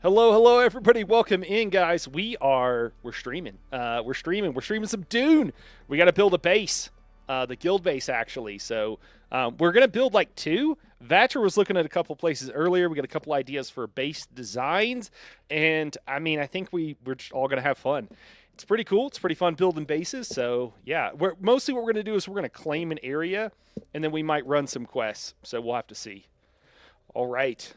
Hello, everybody. Welcome in, guys. We're streaming. We're streaming some Dune. We got to build a base, the guild base actually. So we're gonna build like two. Vatcher was looking at a couple places earlier. We got a couple ideas for base designs, and I mean, I think we're just all gonna have fun. It's pretty cool. It's pretty fun building bases. So yeah, we're mostly what we're gonna do is we're gonna claim an area, and then we might run some quests. So we'll have to see. All right.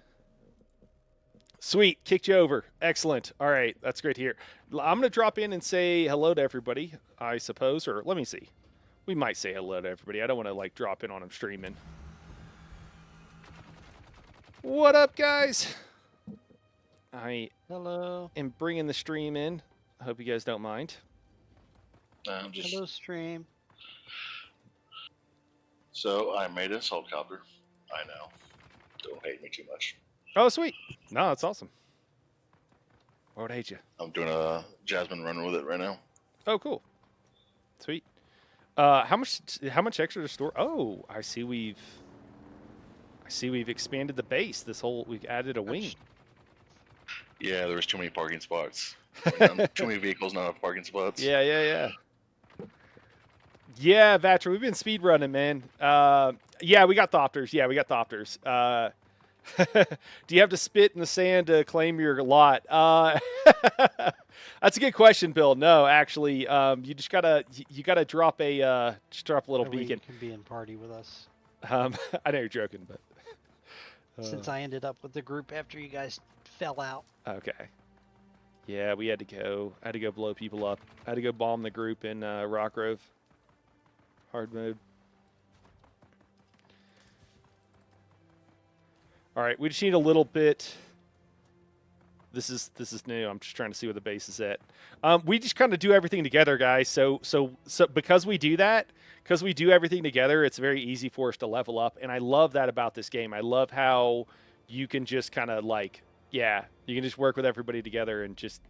Sweet, kicked you over. Excellent. All right, that's great to hear. I'm going to drop in and say hello to everybody, I suppose, or let me see. We might say hello to everybody. I don't want to like drop in on them streaming. What up, guys? I Hello. am bringing the stream in. I hope you guys don't mind. Hello, stream. So I made a helicopter. I know. Don't hate me too much. Oh, sweet. No, that's awesome. I would hate you. I'm doing a Jasmine run with it right now. Oh, cool. Sweet. How much extra to store? Oh, I see we've expanded the base. We've added a wing. Yeah, there was too many parking spots. Too many vehicles, not enough parking spots. Yeah. Yeah, Vatcher, we've been speed running, man. Yeah, we got Thopters. Do you have to spit in the sand to claim your lot? That's a good question, Bill. No, actually, you just gotta drop a little beacon. Can be in party with us. I know you're joking, but Since I ended up with the group after you guys fell out. okay. Yeah, we had to go. I had to go blow people up. I had to go bomb the group in Rock Grove. Hard mode. All right, we just need a little bit. This is new. I'm just trying to see where the base is at. We just kind of do everything together, guys. So because we do that, because we do everything together, it's very easy for us to level up, and I love that about this game. I love how you can just kind of like, yeah, you can just work with everybody together and just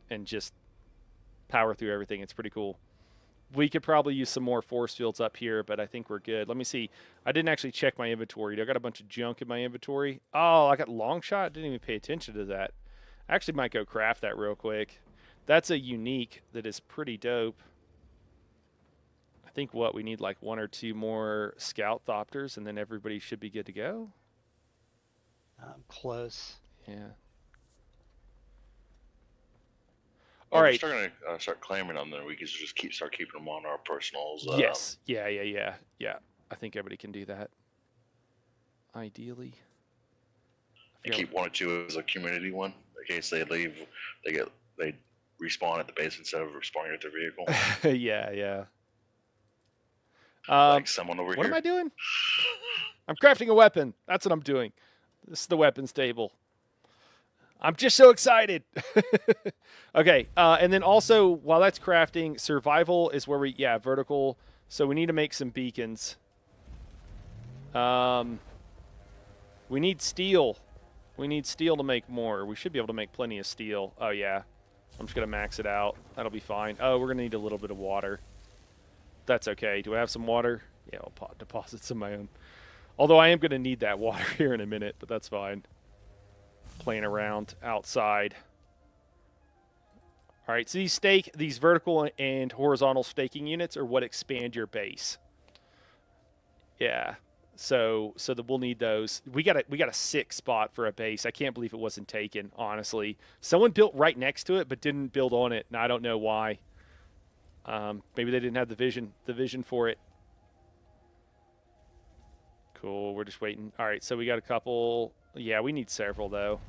power through everything. It's pretty cool. We could probably use some more force fields up here, but I think we're good. Let me see. I didn't actually check my inventory. I got a bunch of junk in my inventory. Oh, I got long shot. Didn't even pay attention to that. I actually might go craft that real quick. That's a unique that is pretty dope. I think we need like one or two more scout thopters, and then everybody should be good to go. I'm close. Yeah. All right. We're starting to start claiming on them. We can just start keeping them on our personals. Yes. Yeah. I think everybody can do that. Ideally. And keep one or two as a community one in case they leave. They respawn at the base instead of respawning at their vehicle. Yeah. Like someone over here. What am I doing? I'm crafting a weapon. That's what I'm doing. This is the weapons table. I'm just so excited. Okay, and then also, while that's crafting, survival is where vertical. So we need to make some beacons. We need steel. We need steel to make more. We should be able to make plenty of steel. Oh, yeah. I'm just going to max it out. That'll be fine. Oh, we're going to need a little bit of water. That's okay. Do I have some water? Yeah, I'll deposit some of my own. Although I am going to need that water here in a minute, but that's fine. Playing around outside. All right, so these vertical and horizontal staking units are what expand your base. Yeah. So that we'll need those. We got a 6 spot for a base. I can't believe it wasn't taken, honestly. Someone built right next to it but didn't build on it, and I don't know why. Maybe they didn't have the vision for it. Cool, we're just waiting. All right, so we got a couple. Yeah, we need several though.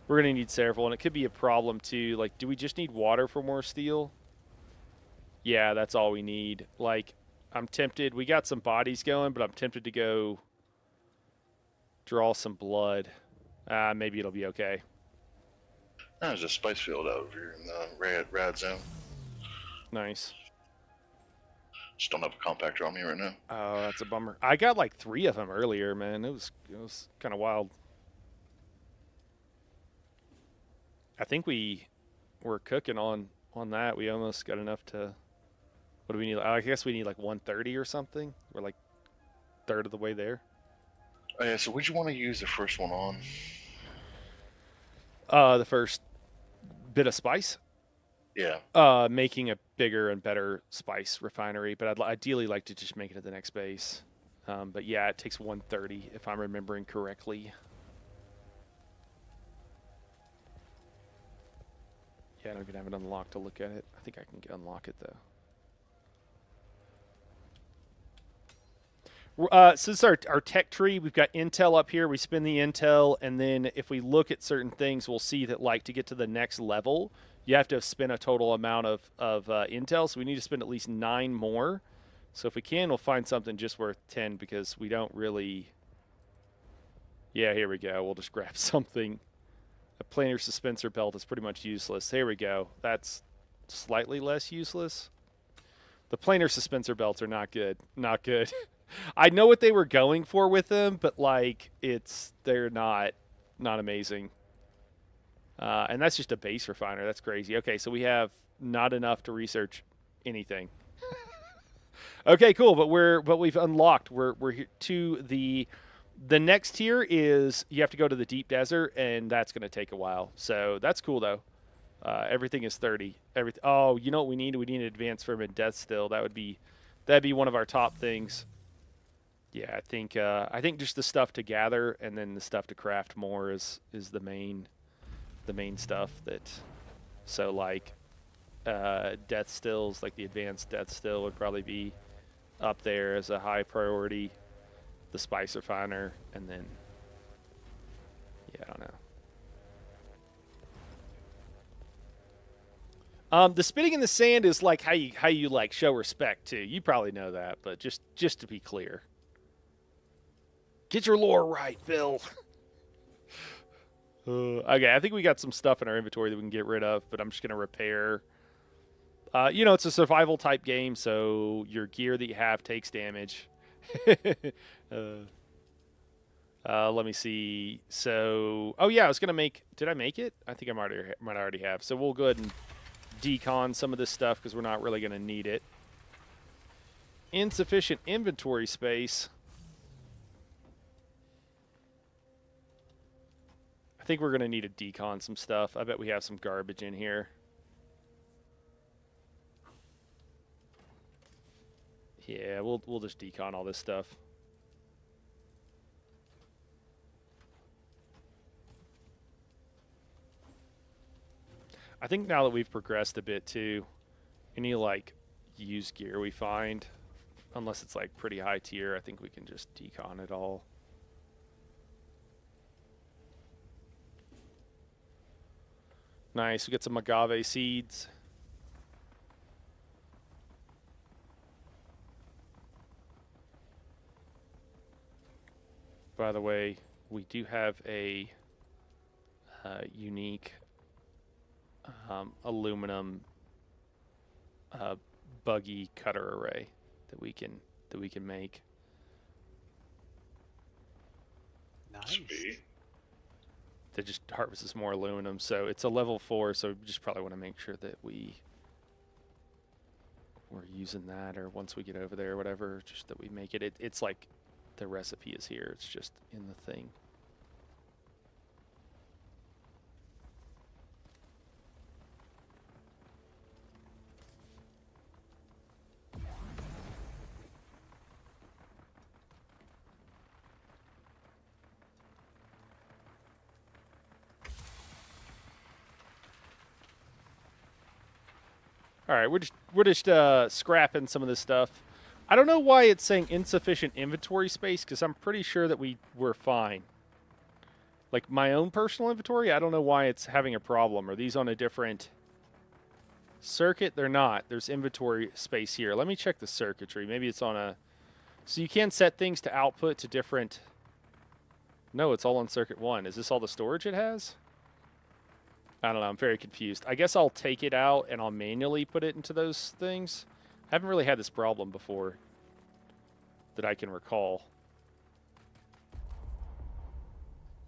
We're going to need several, and it could be a problem too. Like, do we just need water for more steel? Yeah, that's all we need. Like, I'm tempted. We got some bodies going, but I'm tempted to go draw some blood. Maybe it'll be okay. There's a spice field over here in the rad zone. Nice. Just don't have a compactor on me right now. Oh, that's a bummer. I got like 3 of them earlier, man. It was kind of wild. I think we were cooking on that. We almost got enough to. What do we need? I guess we need like 130 or something. We're like third of the way there. Oh, yeah, so would you want to use the first one on? The first bit of spice. Yeah. Making a bigger and better spice refinery, but I'd ideally like to just make it at the next base. But yeah, it takes 130 if I'm remembering correctly. Yeah, I don't even have it unlocked to look at it. I think I can unlock it though. So this is our tech tree. We've got intel up here. We spin the intel, and then if we look at certain things, we'll see that like to get to the next level, you have to spend a total amount of intel. So we need to spend at least 9 more. So if we can, we'll find something just worth 10 because we don't really. Yeah, here we go. We'll just grab something. A planar suspensor belt is pretty much useless. Here we go. That's slightly less useless. The planar suspensor belts are not good. Not good. I know what they were going for with them, but like they're not amazing. And that's just a base refiner. That's crazy. Okay, so we have not enough to research anything. Okay, cool. But we've unlocked. We're here to the next tier is you have to go to the deep desert, and that's going to take a while. So that's cool though. Everything is 30. Oh, you know what we need? We need an advanced ferment death still. That'd be one of our top things. Yeah, I think just the stuff to gather and then the stuff to craft more is the main stuff that. So like death stills, like the advanced death still would probably be up there as a high priority. The spice refiner, and then yeah, I don't know. The spitting in the sand is like how you like show respect too. You probably know that, but just to be clear. Get your lore right, Bill. Okay, I think we got some stuff in our inventory that we can get rid of, but I'm just going to repair. It's a survival type game, so your gear that you have takes damage. Let me see. So, oh yeah, I was going to make... Did I make it? I think I might already have. So we'll go ahead and decon some of this stuff because we're not really going to need it. Insufficient inventory space. I think we're going to need to decon some stuff. I bet we have some garbage in here. Yeah, we'll just decon all this stuff. I think now that we've progressed a bit too, any like used gear we find, unless it's like pretty high tier, I think we can just decon it all. Nice, we get some agave seeds. By the way, we do have a unique aluminum buggy cutter array that we can make. Nice. That just harvests more aluminum, so it's a level 4. So we just probably want to make sure that we're using that, or once we get over there, or whatever, just that we make it. It's like the recipe is here. It's just in the thing. All right, we're just scrapping some of this stuff. I don't know why it's saying insufficient inventory space because I'm pretty sure that we're fine. Like my own personal inventory, I don't know why it's having a problem. Are these on a different circuit? They're not. There's inventory space here. Let me check the circuitry. Maybe it's on a... So you can set things to output to different... No, it's all on circuit 1. Is this all the storage it has? I don't know. I'm very confused. I guess I'll take it out and I'll manually put it into those things. I haven't really had this problem before that I can recall.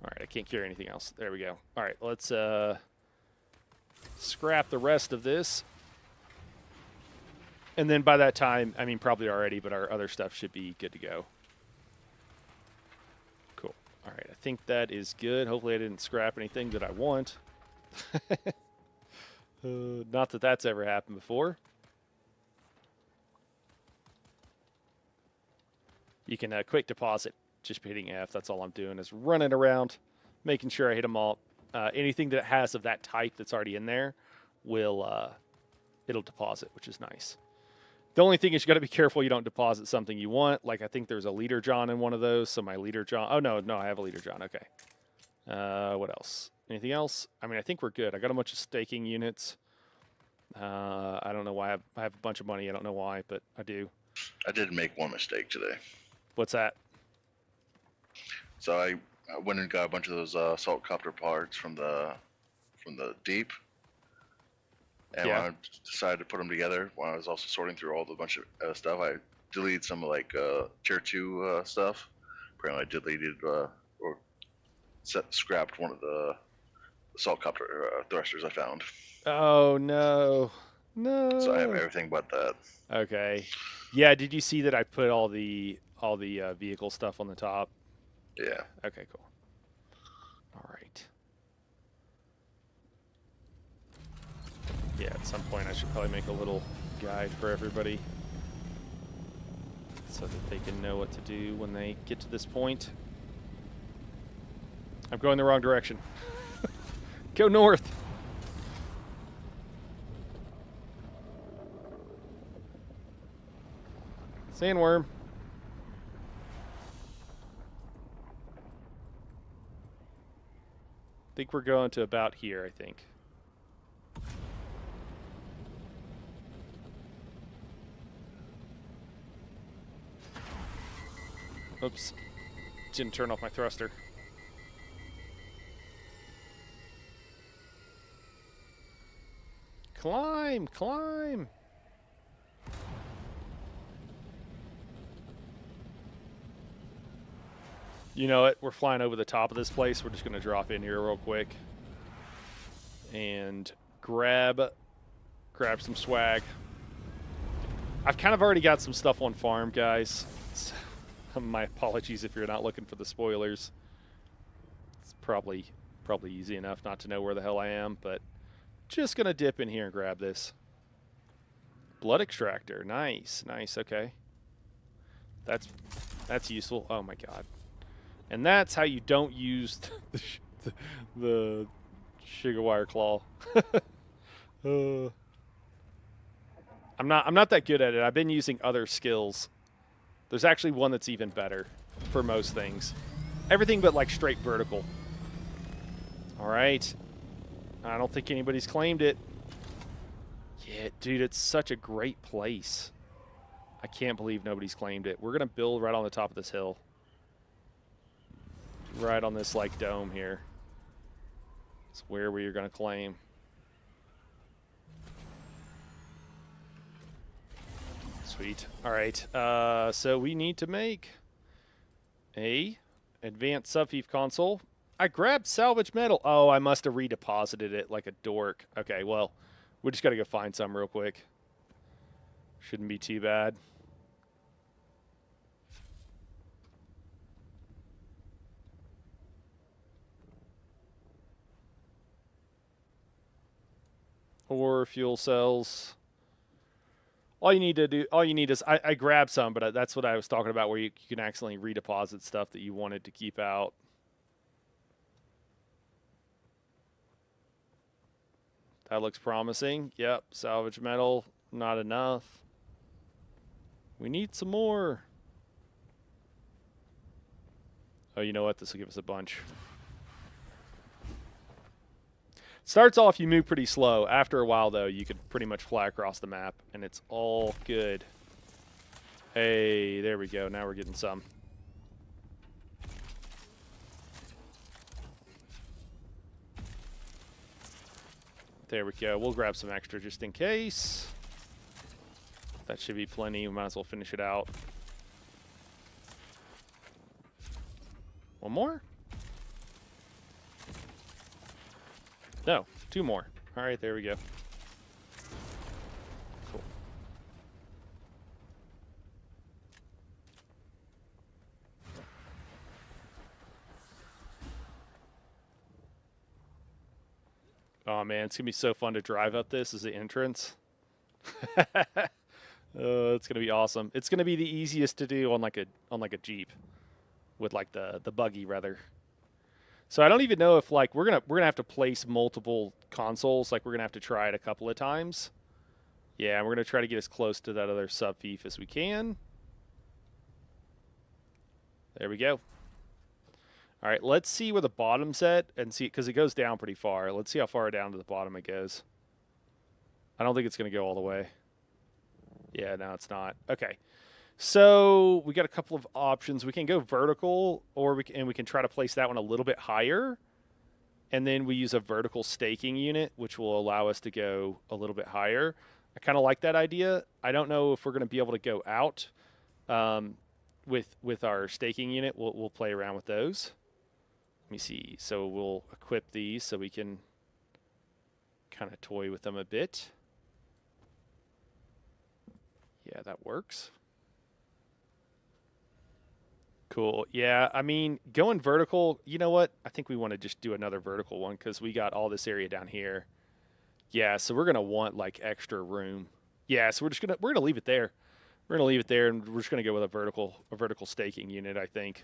All right, I can't carry anything else. There we go. All right, let's scrap the rest of this. And then by that time, I mean probably already, but our other stuff should be good to go. Cool. All right, I think that is good. Hopefully I didn't scrap anything that I want. Not that that's ever happened before. You can quick deposit just hitting F. That's all I'm doing is running around, making sure I hit them all. Anything that has of that type that's already in there will it'll deposit, which is nice. The only thing is you got to be careful you don't deposit something you want. Like I think there's a leader John in one of those, so my leader John. Oh no, I have a leader John. Okay. What else? Anything else? I mean, I think we're good. I got a bunch of staking units. I don't know why I have a bunch of money. I don't know why, but I do. I did make one mistake today. What's that? So I went and got a bunch of those assault copter parts from the deep, and Yeah. when I decided to put them together, when I was also sorting through all the bunch of stuff, I deleted some like tier 2 stuff. Apparently, I deleted or scrapped one of the assault copter thrusters I found. Oh no, no. So I have everything but that. Okay. Yeah. Did you see that I put all the vehicle stuff on the top? Yeah. Okay. Cool. All right. Yeah. At some point, I should probably make a little guide for everybody so that they can know what to do when they get to this point. I'm going the wrong direction. Go north. Sandworm. I think we're going to about here, I think. Oops. Didn't turn off my thruster. Climb, climb. You know what? We're flying over the top of this place. We're just going to drop in here real quick and grab some swag. I've kind of already got some stuff on farm, guys. So, my apologies if you're not looking for the spoilers. It's probably easy enough not to know where the hell I am, but just going to dip in here and grab this. Blood extractor. Nice. Nice. Okay. That's useful. Oh my god. And that's how you don't use the sugar wire claw. I'm not that good at it. I've been using other skills. There's actually one that's even better for most things. Everything but like straight vertical. All right. I don't think anybody's claimed it. Yeah, dude, it's such a great place. I can't believe nobody's claimed it. We're going to build right on the top of this hill. Right on this like dome here. It's where we are going to claim. Sweet. All right. So we need to make a advanced subfief console. I grabbed salvage metal. Oh, I must have redeposited it like a dork. Okay, well, we just got to go find some real quick. Shouldn't be too bad. Or fuel cells. All you need is I grabbed some, but that's what I was talking about, where you can accidentally redeposit stuff that you wanted to keep out. That looks promising. Yep, salvage metal, not enough. We need some more. Oh, you know what? This will give us a bunch. Starts off, you move pretty slow. After a while, though, you could pretty much fly across the map, and it's all good. Hey, there we go. Now we're getting some. There we go. We'll grab some extra just in case. That should be plenty. We might as well finish it out. One more? No, two more. All right, there we go. Cool. Oh man, it's gonna be so fun to drive up this as the entrance. It's gonna be awesome. It's gonna be the easiest to do on like a Jeep, with like the buggy rather. So I don't even know if like we're gonna have to place multiple consoles. Like we're gonna have to try it a couple of times. Yeah, we're gonna try to get as close to that other sub fief as we can. There we go. All right, let's see where the bottom's at and see, because it goes down pretty far. Let's see how far down to the bottom it goes. I don't think it's gonna go all the way. Yeah, no, it's not. Okay. So we got a couple of options. We can go vertical, or we can try to place that one a little bit higher, and then we use a vertical staking unit, which will allow us to go a little bit higher. I kind of like that idea. I don't know if we're going to be able to go out with our staking unit. We'll play around with those. Let me see. So we'll equip these so we can kind of toy with them a bit. Yeah, that works. Cool. Yeah, I mean, going vertical, you know what? I think we want to just do another vertical one because we got all this area down here. Yeah, so we're gonna want like extra room. Yeah, so we're gonna leave it there. We're gonna leave it there, and we're just gonna go with a vertical staking unit, I think.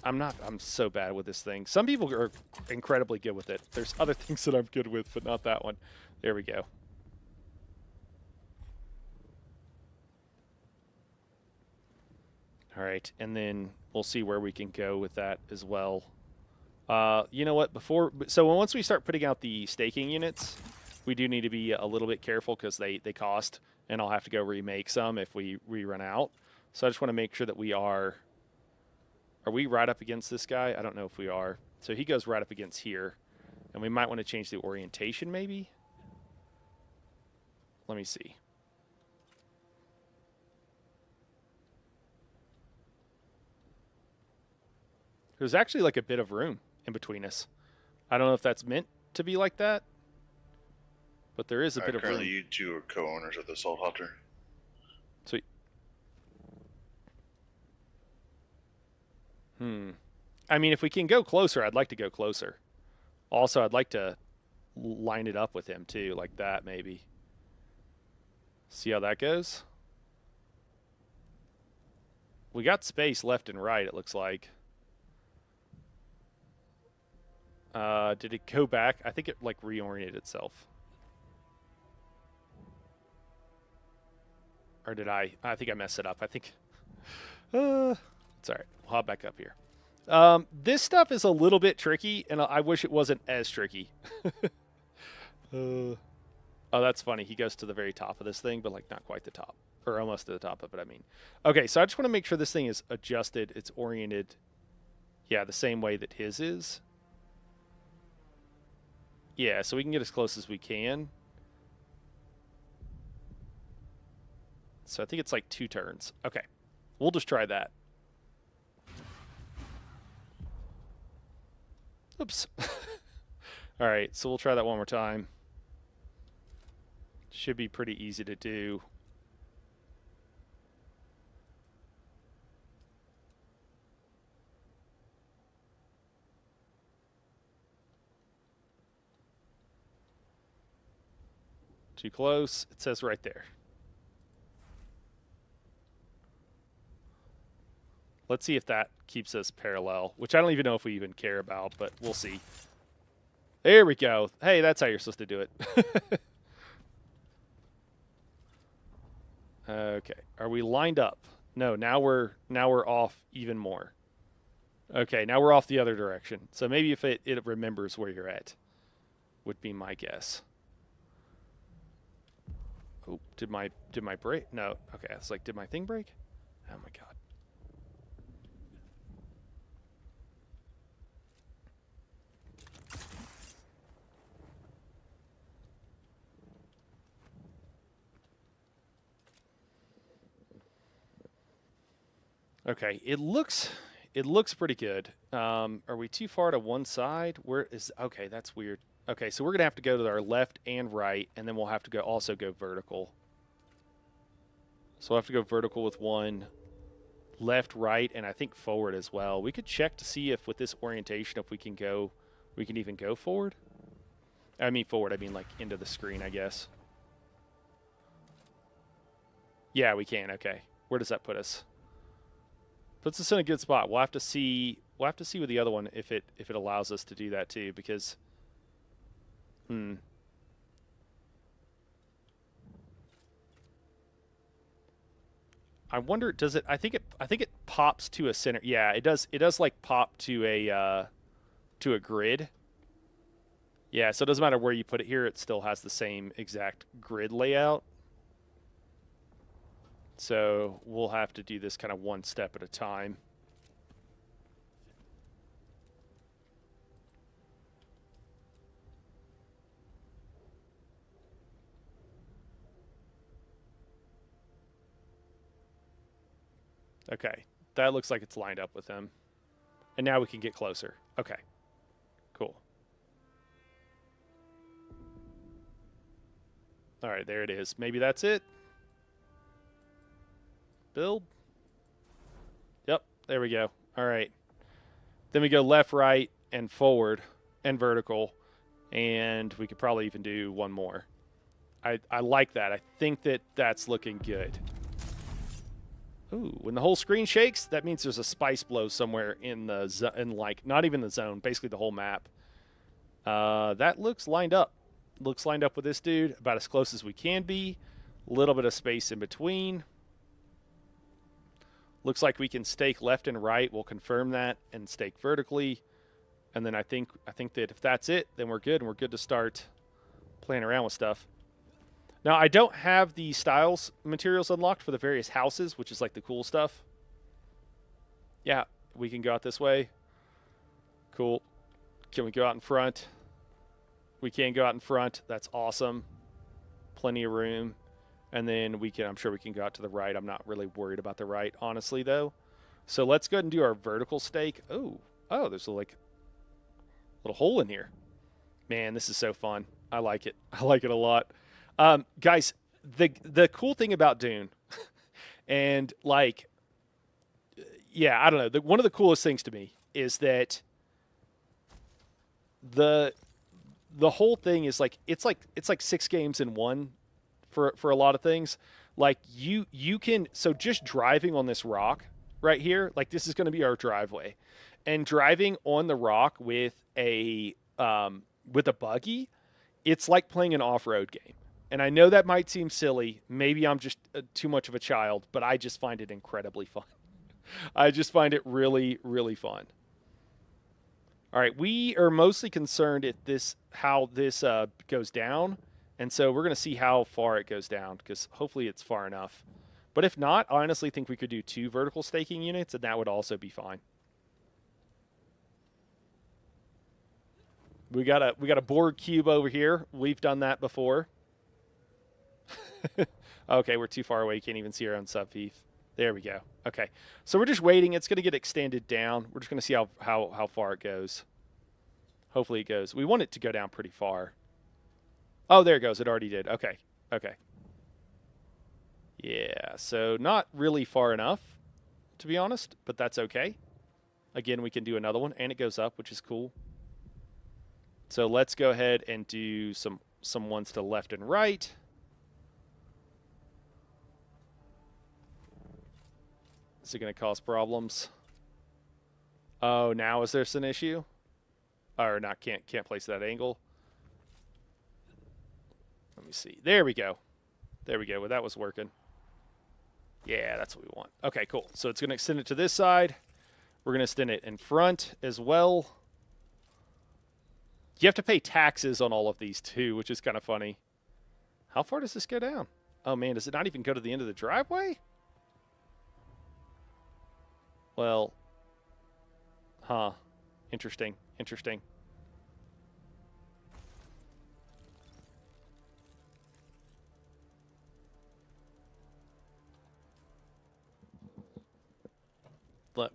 I'm so bad with this thing. Some people are incredibly good with it. There's other things that I'm good with, but not that one. There we go. All right, and then we'll see where we can go with that as well. You know what? So once we start putting out the staking units, we do need to be a little bit careful because they cost, and I'll have to go remake some if we run out. So I just want to make sure that we are. Are we right up against this guy? I don't know if we are. So he goes right up against here, and we might want to change the orientation maybe. Let me see. There's actually like a bit of room in between us. I don't know if that's meant to be like that, but there is a bit of room. Currently, you two are co-owners of the Assault Hunter. Sweet. I mean, if we can go closer, I'd like to go closer. Also, I'd like to line it up with him too, like that maybe. See how that goes? We got space left and right, it looks like. Did it go back? I think it like reoriented itself. Or did I? I think I messed it up. I think. It's all right. We'll hop back up here. This stuff is a little bit tricky, and I wish it wasn't as tricky. Oh, that's funny. He goes to the very top of this thing, but like not quite the top, or almost to the top of it. I mean, okay. So I just want to make sure this thing is adjusted. It's oriented. Yeah, the same way that his is. Yeah, so we can get as close as we can. So I think it's like 2 turns. Okay, we'll just try that. Oops. All right, so we'll try that one more time. Should be pretty easy to do. Too close. It says right there. Let's see if that keeps us parallel, which I don't even know if we even care about, but we'll see. There we go. Hey, that's how you're supposed to do it. Okay. Are we lined up? No, now we're off even more. Okay, now we're off the other direction. So maybe if it remembers where you're at, would be my guess. Oh, did my break? No. Okay, it's like, did my thing break? Oh my god. Okay, it looks pretty good. Are we too far to one side? Where is? Okay, that's weird. Okay, so we're gonna have to go to our left and right, and then we'll have to also go vertical. So we'll have to go vertical with one, left, right, and I think forward as well. We could check to see if with this orientation if we can go We can even go forward. I mean forward, I mean like into the screen, I guess. Yeah, we can. Okay. Where does that put us? Puts us in a good spot. We'll have to see with the other one if it allows us to do that too, because I wonder, does it? I think it pops to a center. Yeah, it does. It does like pop to a grid. Yeah, so it doesn't matter where you put it here. It still has the same exact grid layout. So we'll have to do this kind of one step at a time. Okay, that looks like it's lined up with them. And now we can get closer. Okay, cool. All right, there it is. Maybe that's it. Build. Yep, there we go. All right. Then we go left, right, and forward, and vertical. And we could probably even do one more. I like that. I think that's looking good. Ooh, when the whole screen shakes, that means there's a spice blow somewhere in like not even the zone, basically the whole map. That looks lined up. Looks lined up with this dude, about as close as we can be. A little bit of space in between. Looks like we can stake left and right. We'll confirm that and stake vertically. And then I think that if that's it, then we're good, and we're good to start playing around with stuff. Now, I don't have the styles materials unlocked for the various houses, which is like the cool stuff. Yeah, we can go out this way. Cool. Can we go out in front? We can go out in front. That's awesome. Plenty of room. And then I'm sure we can go out to the right. I'm not really worried about the right, honestly, though. So let's go ahead and do our vertical stake. Oh, there's a little hole in here. Man, this is so fun. I like it. I like it a lot. Guys, the cool thing about Dune, and like, yeah, I don't know. One of the coolest things to me is that the whole thing is like it's like 6 games in one for a lot of things. Like you can, so just driving on this rock right here, like this is going to be our driveway, and driving on the rock with a buggy, it's like playing an off-road game. And I know that might seem silly. Maybe I'm just too much of a child, but I just find it incredibly fun. I just find it really, really fun. All right, we are mostly concerned at how this goes down. And so we're going to see how far it goes down, because hopefully it's far enough. But if not, I honestly think we could do 2 vertical staking units, and that would also be fine. We got a board cube over here. We've done that before. Okay, we're too far away. You can't even see our own subfief. There we go. Okay, so we're just waiting. It's going to get extended down. We're just going to see how far it goes. Hopefully it goes. We want it to go down pretty far. Oh, there it goes. It already did. Okay. Okay. Yeah, so not really far enough, to be honest, but that's okay. Again, we can do another one, and it goes up, which is cool. So let's go ahead and do some ones to left and right. Is it going to cause problems? Oh, now is there an issue? Or not? Can't place that angle. Let me see. There we go. There we go. Well, that was working. Yeah, that's what we want. Okay, cool. So it's going to extend it to this side. We're going to extend it in front as well. You have to pay taxes on all of these too, which is kind of funny. How far does this go down? Oh man, does it not even go to the end of the driveway? Well, huh. Interesting. Interesting.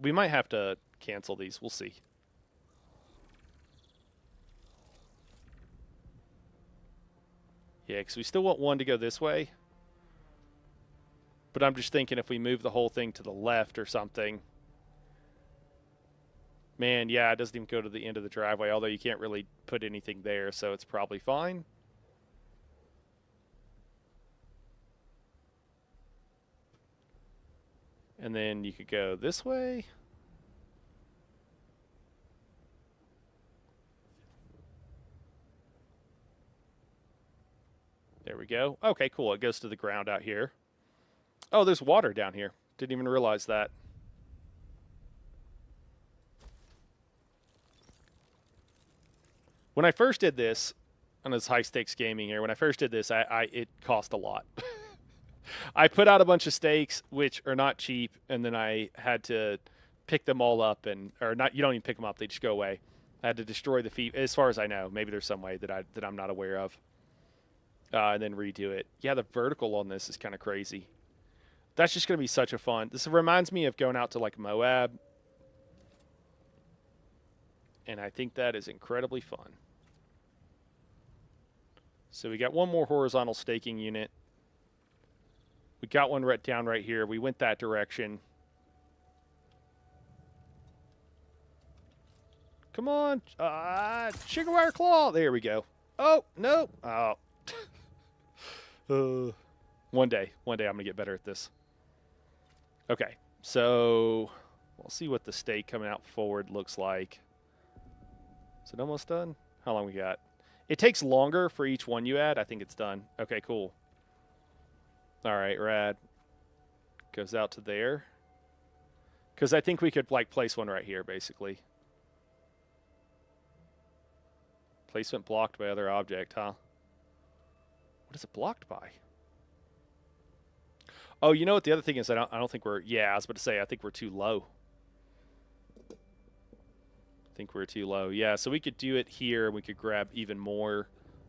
We might have to cancel these. We'll see. Yeah, because we still want one to go this way. But I'm just thinking if we move the whole thing to the left or something. Man, yeah, it doesn't even go to the end of the driveway, although you can't really put anything there, so it's probably fine. And then you could go this way. There we go. Okay, cool. It goes to the ground out here. Oh, there's water down here. Didn't even realize that. When I first did this, on this high stakes gaming here, when I first did this, it cost a lot. I put out a bunch of stakes, which are not cheap, and then I had to pick them all up, or not. You don't even pick them up; they just go away. I had to destroy the feet, as far as I know. Maybe there's some way that I'm not aware of, and then redo it. Yeah, the vertical on this is kind of crazy. That's just going to be such a fun. This reminds me of going out to like Moab, and I think that is incredibly fun. So we got one more horizontal staking unit. We got one down right here. We went that direction. Come on. Sugar wire claw. There we go. Oh, no. Oh. One day I'm going to get better at this. Okay. So we'll see what the stake coming out forward looks like. Is it almost done? How long we got? It takes longer for each one you add. I think it's done. Okay, cool. All right, rad. Goes out to there. Because I think we could like place one right here, basically. Placement blocked by other object, huh? What is it blocked by? Oh, you know what the other thing is? I don't think we're... Yeah, I was about to say, I think we're too low. I think we're too low. Yeah, so we could do it here. We could grab even more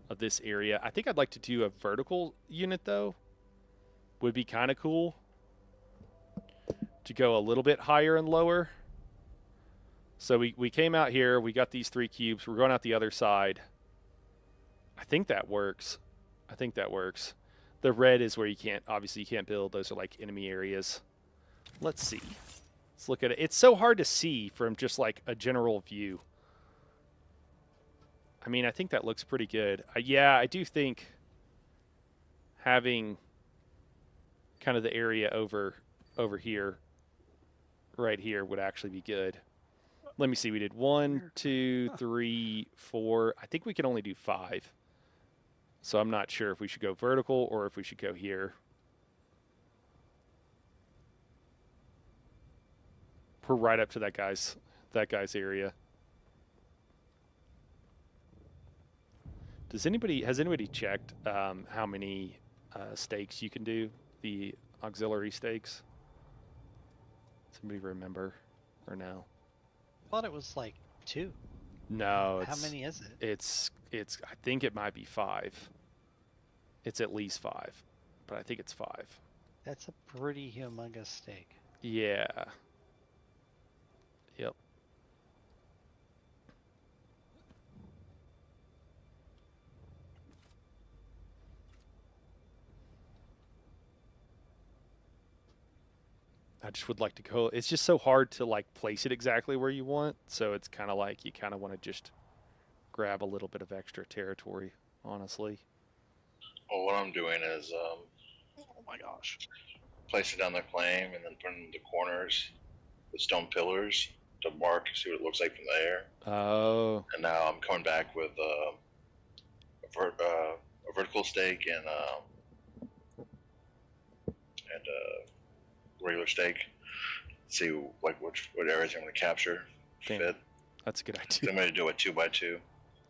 of this area. I think I'd like to do a vertical unit, though. Would be kind of cool to go a little bit higher and lower. So we came out here. We got these 3 cubes. We're going out the other side. I think that works. I think that works. The red is where you can't... Obviously, you can't build. Those are like enemy areas. Let's see. Let's look at it. It's so hard to see from just like a general view. I mean, I think that looks pretty good. Yeah, I do think having kind of the area over here, right here, would actually be good. Let me see. We did 1, 2, 3, 4. I think we can only do 5. So I'm not sure if we should go vertical or if we should go here. We're right up to that guy's area. Has anybody checked how many stakes you can do? The auxiliary stakes? Does anybody remember or no? I thought it was like 2. No. How many is it? It's. I think it might be 5. It's at least 5, but I think it's 5. That's a pretty humongous stake. Yeah. Yep. I just would like to go. It's just so hard to like place it exactly where you want. So it's kind of like you kind of want to just grab a little bit of extra territory, honestly. Well, what I'm doing is, oh my gosh, placing down the claim and then putting the corners with stone pillars to mark, see what it looks like from there. Oh. And now I'm coming back with a vertical stake and a regular stake. See like what areas I'm going to capture. Damn. Fit. That's a good So idea. I'm going to do a 2x2.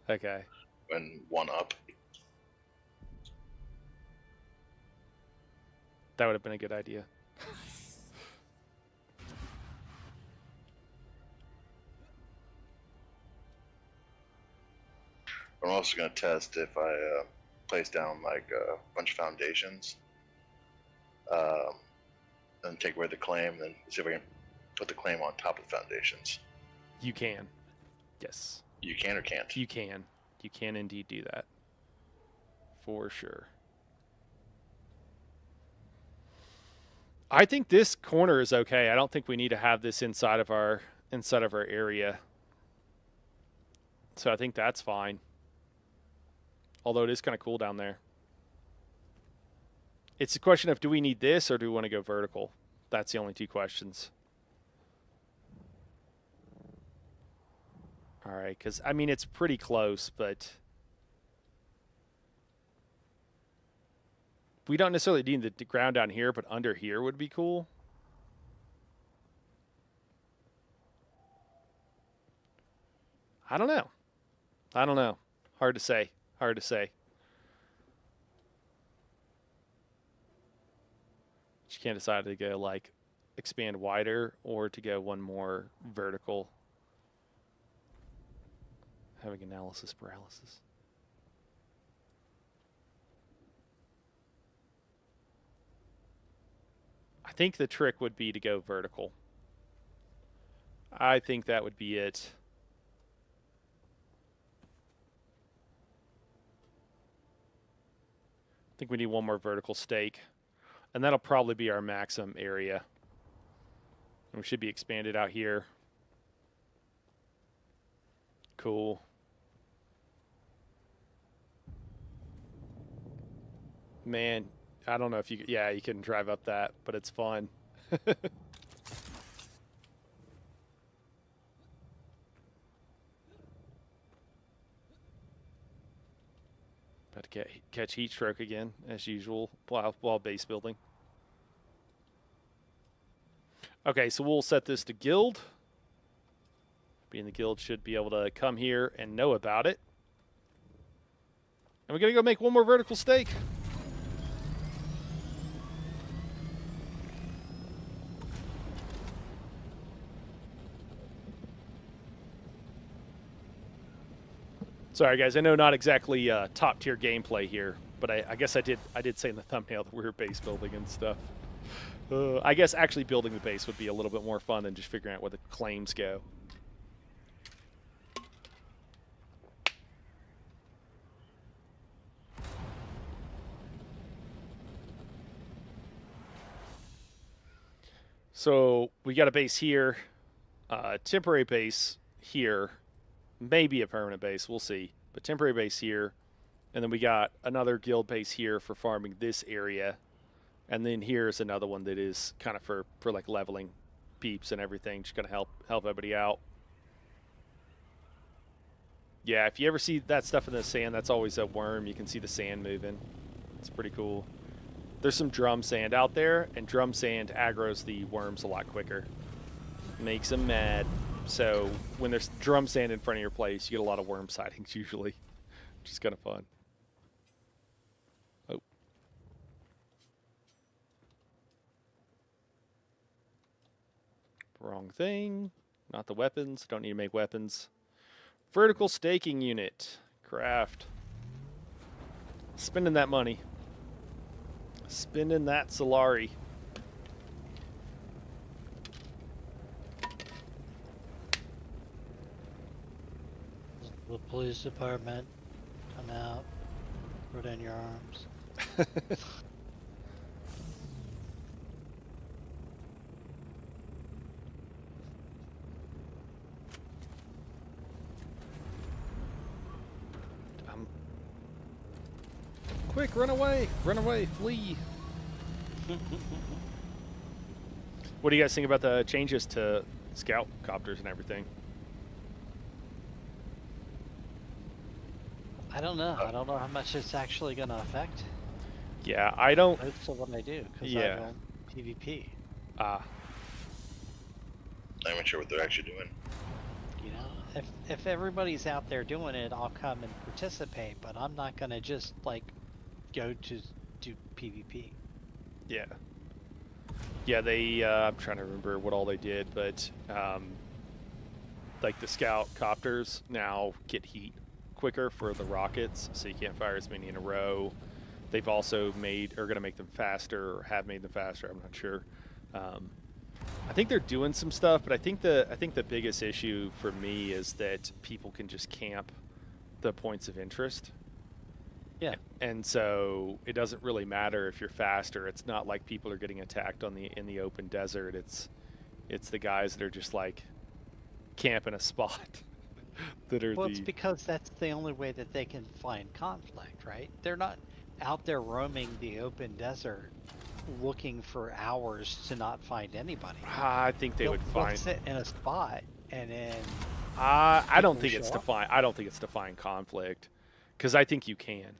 Okay. And 1 up. That would have been a good idea. I'm also going to test if I place down like a bunch of foundations, then take away the claim, then see if I can put the claim on top of the foundations. You can. Yes. You can or can't? You can. You can indeed do that. For sure. I think this corner is okay. I don't think we need to have this inside of our inside of our area. So I think that's fine. Although it is kind of cool down there. It's a question of, do we need this or do we want to go vertical? That's the only two questions. All right, because, I mean, it's pretty close, but we don't necessarily need the ground down here, but under here would be cool. I don't know. I don't know. Hard to say. Hard to say. You can't decide to go, like, expand wider or to go one more vertical. Having analysis paralysis. I think the trick would be to go vertical. I think that would be it. I think we need one more vertical stake. And that'll probably be our maximum area. And we should be expanded out here. Cool. Man, I don't know if you... Yeah, you can drive up that, but it's fun. About to catch heat stroke again, as usual, while base building. Okay, so we'll set this to guild. Being the guild should be able to come here and know about it. And we're going to go make one more vertical stake. Sorry, guys. I know not exactly top tier gameplay here, but I guess I did say in the thumbnail that we were base building and stuff. I guess actually building the base would be a little bit more fun than just figuring out where the claims go. So we got a base here, temporary base here. Maybe a permanent base, we'll see. But temporary base here. And then we got another guild base here for farming this area. And then here's another one that is kind of for like leveling peeps and everything. Just gonna help everybody out. Yeah, if you ever see that stuff in the sand, that's always a worm. You can see the sand moving. It's pretty cool. There's some drum sand out there, and drum sand aggroes the worms a lot quicker. Makes them mad. So when there's drum sand in front of your place, you get a lot of worm sightings usually, which is kind of fun. Oh. Wrong thing. Not the weapons. Don't need to make weapons. Vertical staking unit. Craft. Spending that money. Spending that Solari. The police department, come out, put in your arms. Quick, run away, flee. What do you guys think about the changes to scout copters and everything? I don't know. I don't know how much it's actually going to affect. Yeah, I don't. Most of what I do, because Yeah. I don't PvP. I'm not sure what they're actually doing. You know, if everybody's out there doing it, I'll come and participate. But I'm not going to just like go to do PvP. Yeah. Yeah, they. I'm trying to remember what all they did, but like the scout copters now get heat quicker for the rockets, so you can't fire as many in a row. They've also made, or going to make them faster, or have made them faster. I'm not sure. I think they're doing some stuff, but I think the biggest issue for me is that people can just camp the points of interest. Yeah. And so it doesn't really matter if you're faster. It's not like people are getting attacked in the open desert. It's the guys that are just like camp in a spot that are Well, it's the. because that's the only way that they can find conflict, right? They're not out there roaming the open desert looking for hours to not find anybody. I think they would They'll find. sit in a spot and then I people don't will think it's show to up. find. I don't think it's to find conflict, because I think you can.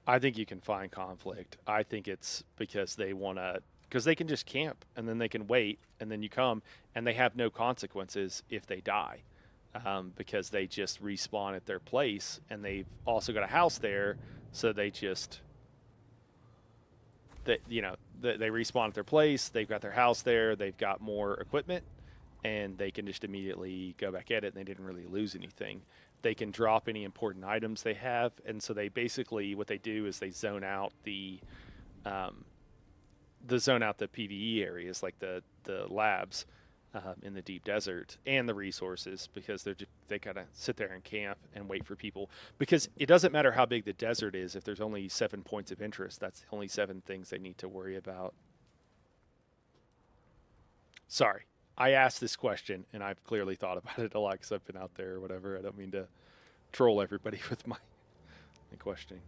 I think you can find conflict. I think it's because they want to, because they can just camp and then they can wait and then you come and they have no consequences if they die, because they just respawn at their place and they've also got a house there, so they just that they respawn at their place. They've got their house there. They've got more equipment, and they can just immediately go back at it. And they didn't really lose anything. They can drop any important items they have, and so they basically what they do is they um, zone out the PVE areas like the labs in the deep desert and the resources, because they kind of sit there and camp and wait for people, because it doesn't matter how big the desert is if there's only 7 points of interest. That's only 7 things they need to worry about. Sorry, I asked this question and I've clearly thought about it a lot because I've been out there or whatever. I don't mean to troll everybody with my questioning.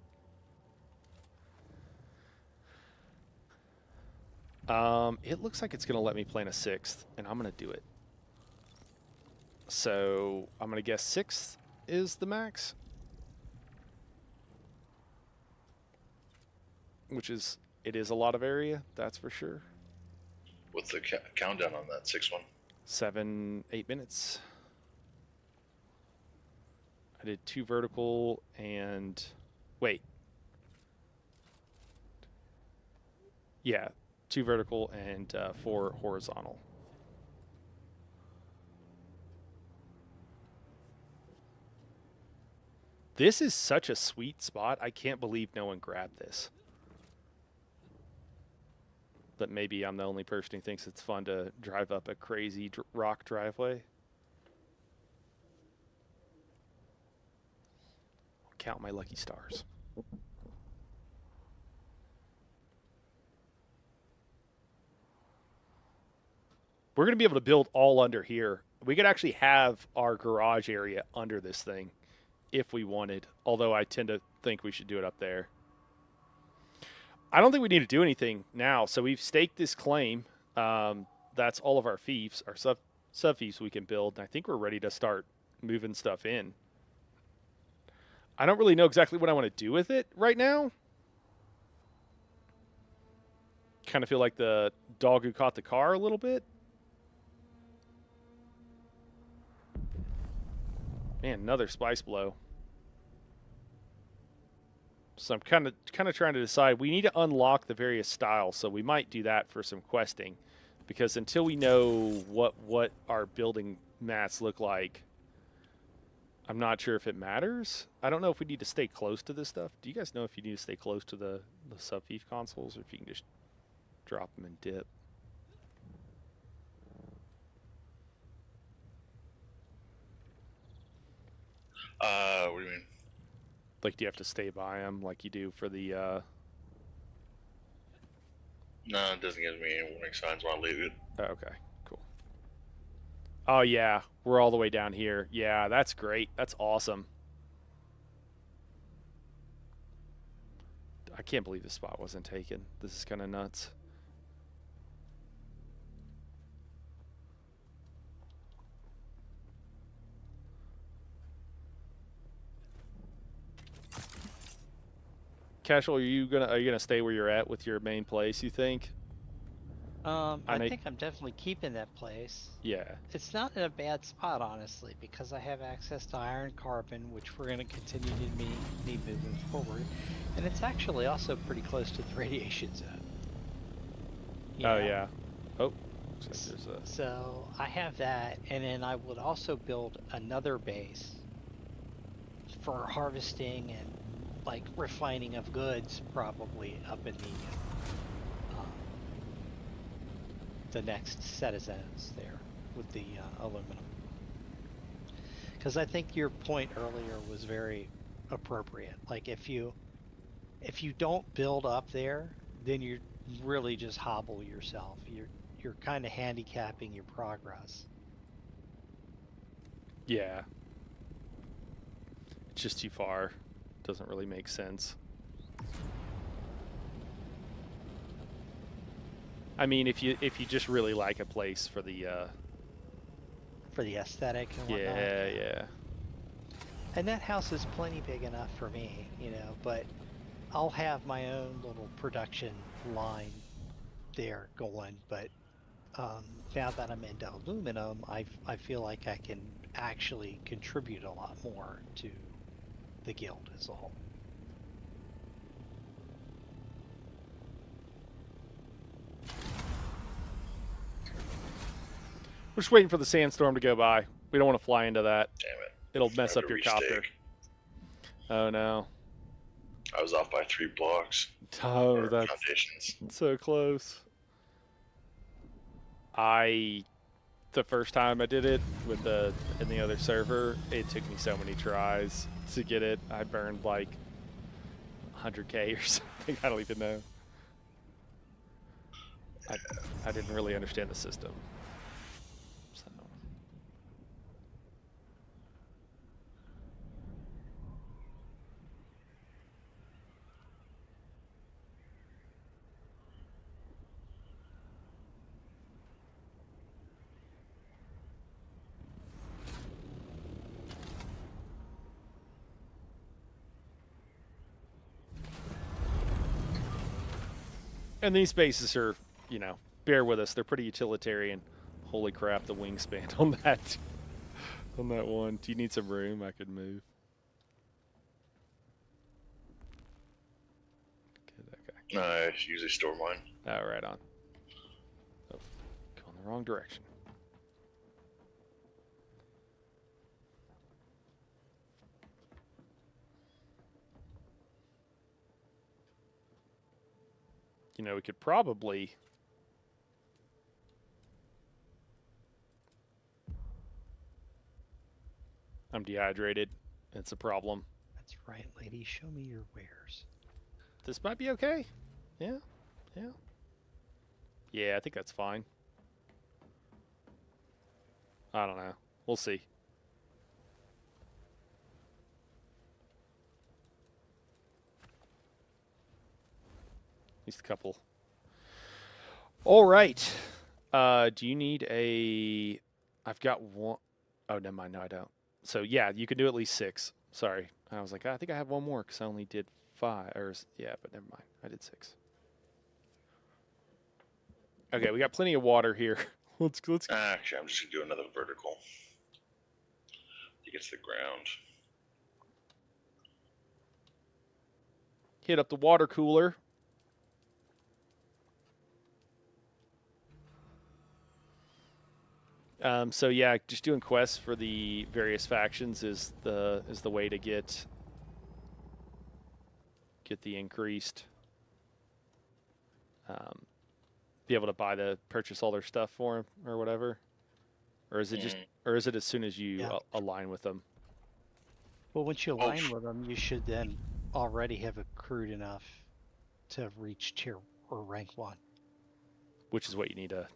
It looks like it's going to let me plan a 6th, and I'm going to do it. So I'm going to guess 6th is the max, which is, it is a lot of area, that's for sure. What's the countdown on that 6th one? 8 minutes. I did 2 vertical and wait. Yeah, 2 vertical and 4 horizontal. This is such a sweet spot. I can't believe no one grabbed this. But maybe I'm the only person who thinks it's fun to drive up a crazy rock driveway. Count my lucky stars. We're going to be able to build all under here. We could actually have our garage area under this thing if we wanted, although I tend to think we should do it up there. I don't think we need to do anything now. So we've staked this claim. That's all of our fiefs, our sub fiefs we can build. And I think we're ready to start moving stuff in. I don't really know exactly what I want to do with it right now. Kind of feel like the dog who caught the car a little bit. Man, another spice blow. So I'm kind of trying to decide. We need to unlock the various styles, so we might do that for some questing, because until we know what our building mats look like, I'm not sure if it matters. I don't know if we need to stay close to this stuff. Do you guys know if you need to stay close to the sub-fief consoles, or if you can just drop them and dip? What do you mean? Like, do you have to stay by them like you do for the? No, it doesn't give me any warning signs when I leave it. Oh, okay, cool. Oh yeah, we're all the way down here. Yeah, that's great. That's awesome. I can't believe this spot wasn't taken. This is kind of nuts. Casual, are you gonna stay where you're at with your main place, you think? I think I'm definitely keeping that place. Yeah. It's not in a bad spot, honestly, because I have access to iron carbon, which we're going to continue to need moving forward. And it's actually also pretty close to the radiation zone. Oh, yeah. Oh, looks like there's a... So I have that, and then I would also build another base for harvesting and like refining of goods, probably up in the next set of zones there with the aluminum. Because I think your point earlier was very appropriate. Like if you don't build up there, then you really just hobble yourself. You're kind of handicapping your progress. Yeah. It's just too far. Doesn't really make sense. I mean, if you just really like a place for the For the aesthetic and whatnot. yeah. And that house is plenty big enough for me, you know, but I'll have my own little production line there going. But now that I'm into aluminum, I feel like I can actually contribute a lot more to the guild as a whole. We're just waiting for the sandstorm to go by. We don't want to fly into that. Damn it. It'll I mess have up to your copter. restake. Oh no. I was off by 3 blocks. Oh, Or that's foundations. so close. The first time I did it with in the other server, it took me so many tries to get it. I burned like 100K or something. I don't even know. I didn't really understand the system. So. And these bases are, you know, bear with us. They're pretty utilitarian. Holy crap, the wingspan on that one. Do you need some room? I could move. Get that guy. No, I usually store mine. Oh, right on. Oh, going the wrong direction. You know, we could probably... I'm dehydrated. It's a problem. That's right, lady. Show me your wares. This might be okay. Yeah. Yeah. Yeah, I think that's fine. I don't know. We'll see. At least a couple. All right. Do you need a... I've got one... Oh, never mind. No, I don't. So, yeah, you can do at least 6. Sorry. I was like, I think I have one more because I only did 5. Yeah, but never mind. I did 6. Okay, we got plenty of water here. let's Actually, I'm just going to do another vertical to get to the ground. hit up the water cooler. So yeah, just doing quests for the various factions is the way to get the increased. Be able to purchase all their stuff for them or whatever, or is it just as soon as you align with them? Well, once you align with them, you should then already have accrued enough to reach tier or rank 1. Which is what you need to.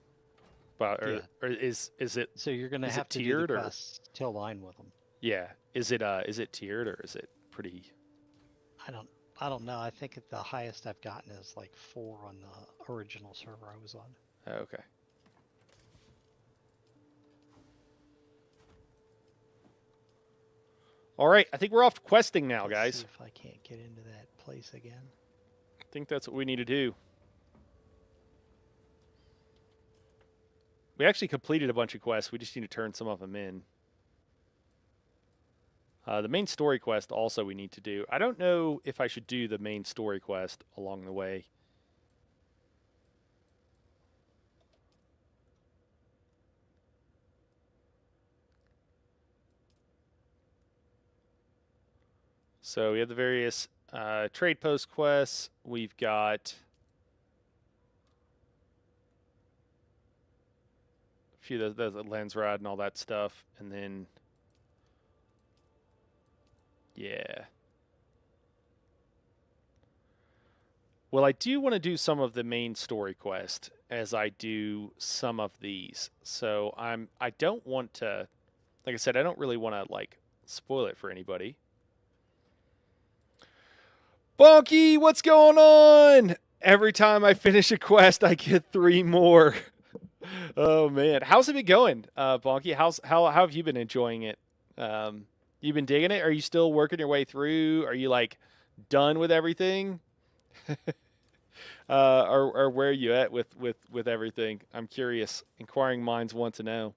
Or is it? So you're going to have to tiered do the quests to align with them. Yeah. Is it tiered or is it pretty? I don't know. I think the highest I've gotten is like 4 on the original server I was on. Oh, okay. All right, I think we're off to questing now, Let's guys. see if I can't get into that place again. I think that's what we need to do. We actually completed a bunch of quests. We just need to turn some of them in. The main story quest also we need to do. I don't know if I should do the main story quest along the way. So we have the various trade post quests. We've got a few of the lens rod and all that stuff. And then, yeah. Well, I do want to do some of the main story quest as I do some of these. So I don't want to Like I said, I don't really want to like spoil it for anybody. Bonky, what's going on? Every time I finish a quest, I get 3 more. Oh man, how's it been going, Bonky? How have you been enjoying it? You been digging it? Are you still working your way through? Are you like done with everything? Or where are you at with everything? I'm curious. Inquiring minds want to know.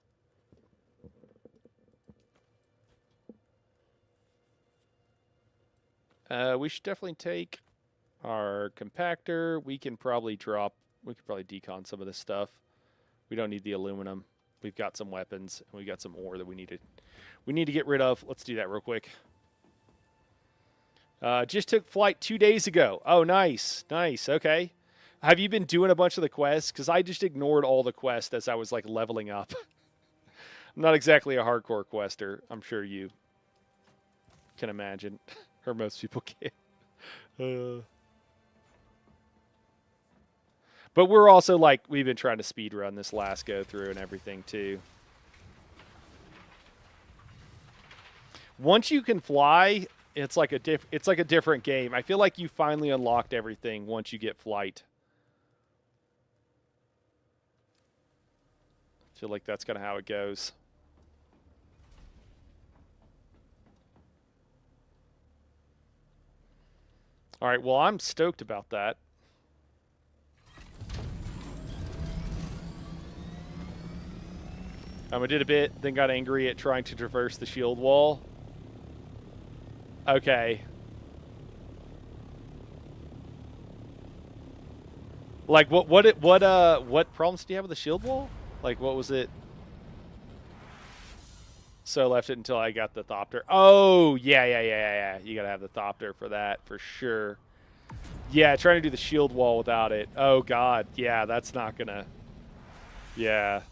We should definitely take our compactor. We can probably decon some of this stuff. We don't need the aluminum. We've got some weapons and we've got some ore that we need to get rid of. Let's do that real quick. Just took flight 2 days ago. Oh, nice. Nice. Okay. Have you been doing a bunch of the quests? Because I just ignored all the quests as I was like leveling up. I'm not exactly a hardcore quester. I'm sure you can imagine. Or most people can. But we're also like, we've been trying to speed run this last go through and everything too. Once you can fly, it's like a different game. I feel like you finally unlocked everything once you get flight. I feel like that's kind of how it goes. All right, well, I'm stoked about that. I did a bit, then got angry at trying to traverse the shield wall. Okay. Like, what problems do you have with the shield wall? Like, what was it? So I left it until I got the Thopter. Oh, yeah. You gotta have the Thopter for that, for sure. Yeah, trying to do the shield wall without it. Oh, God. Yeah, that's not gonna... Yeah,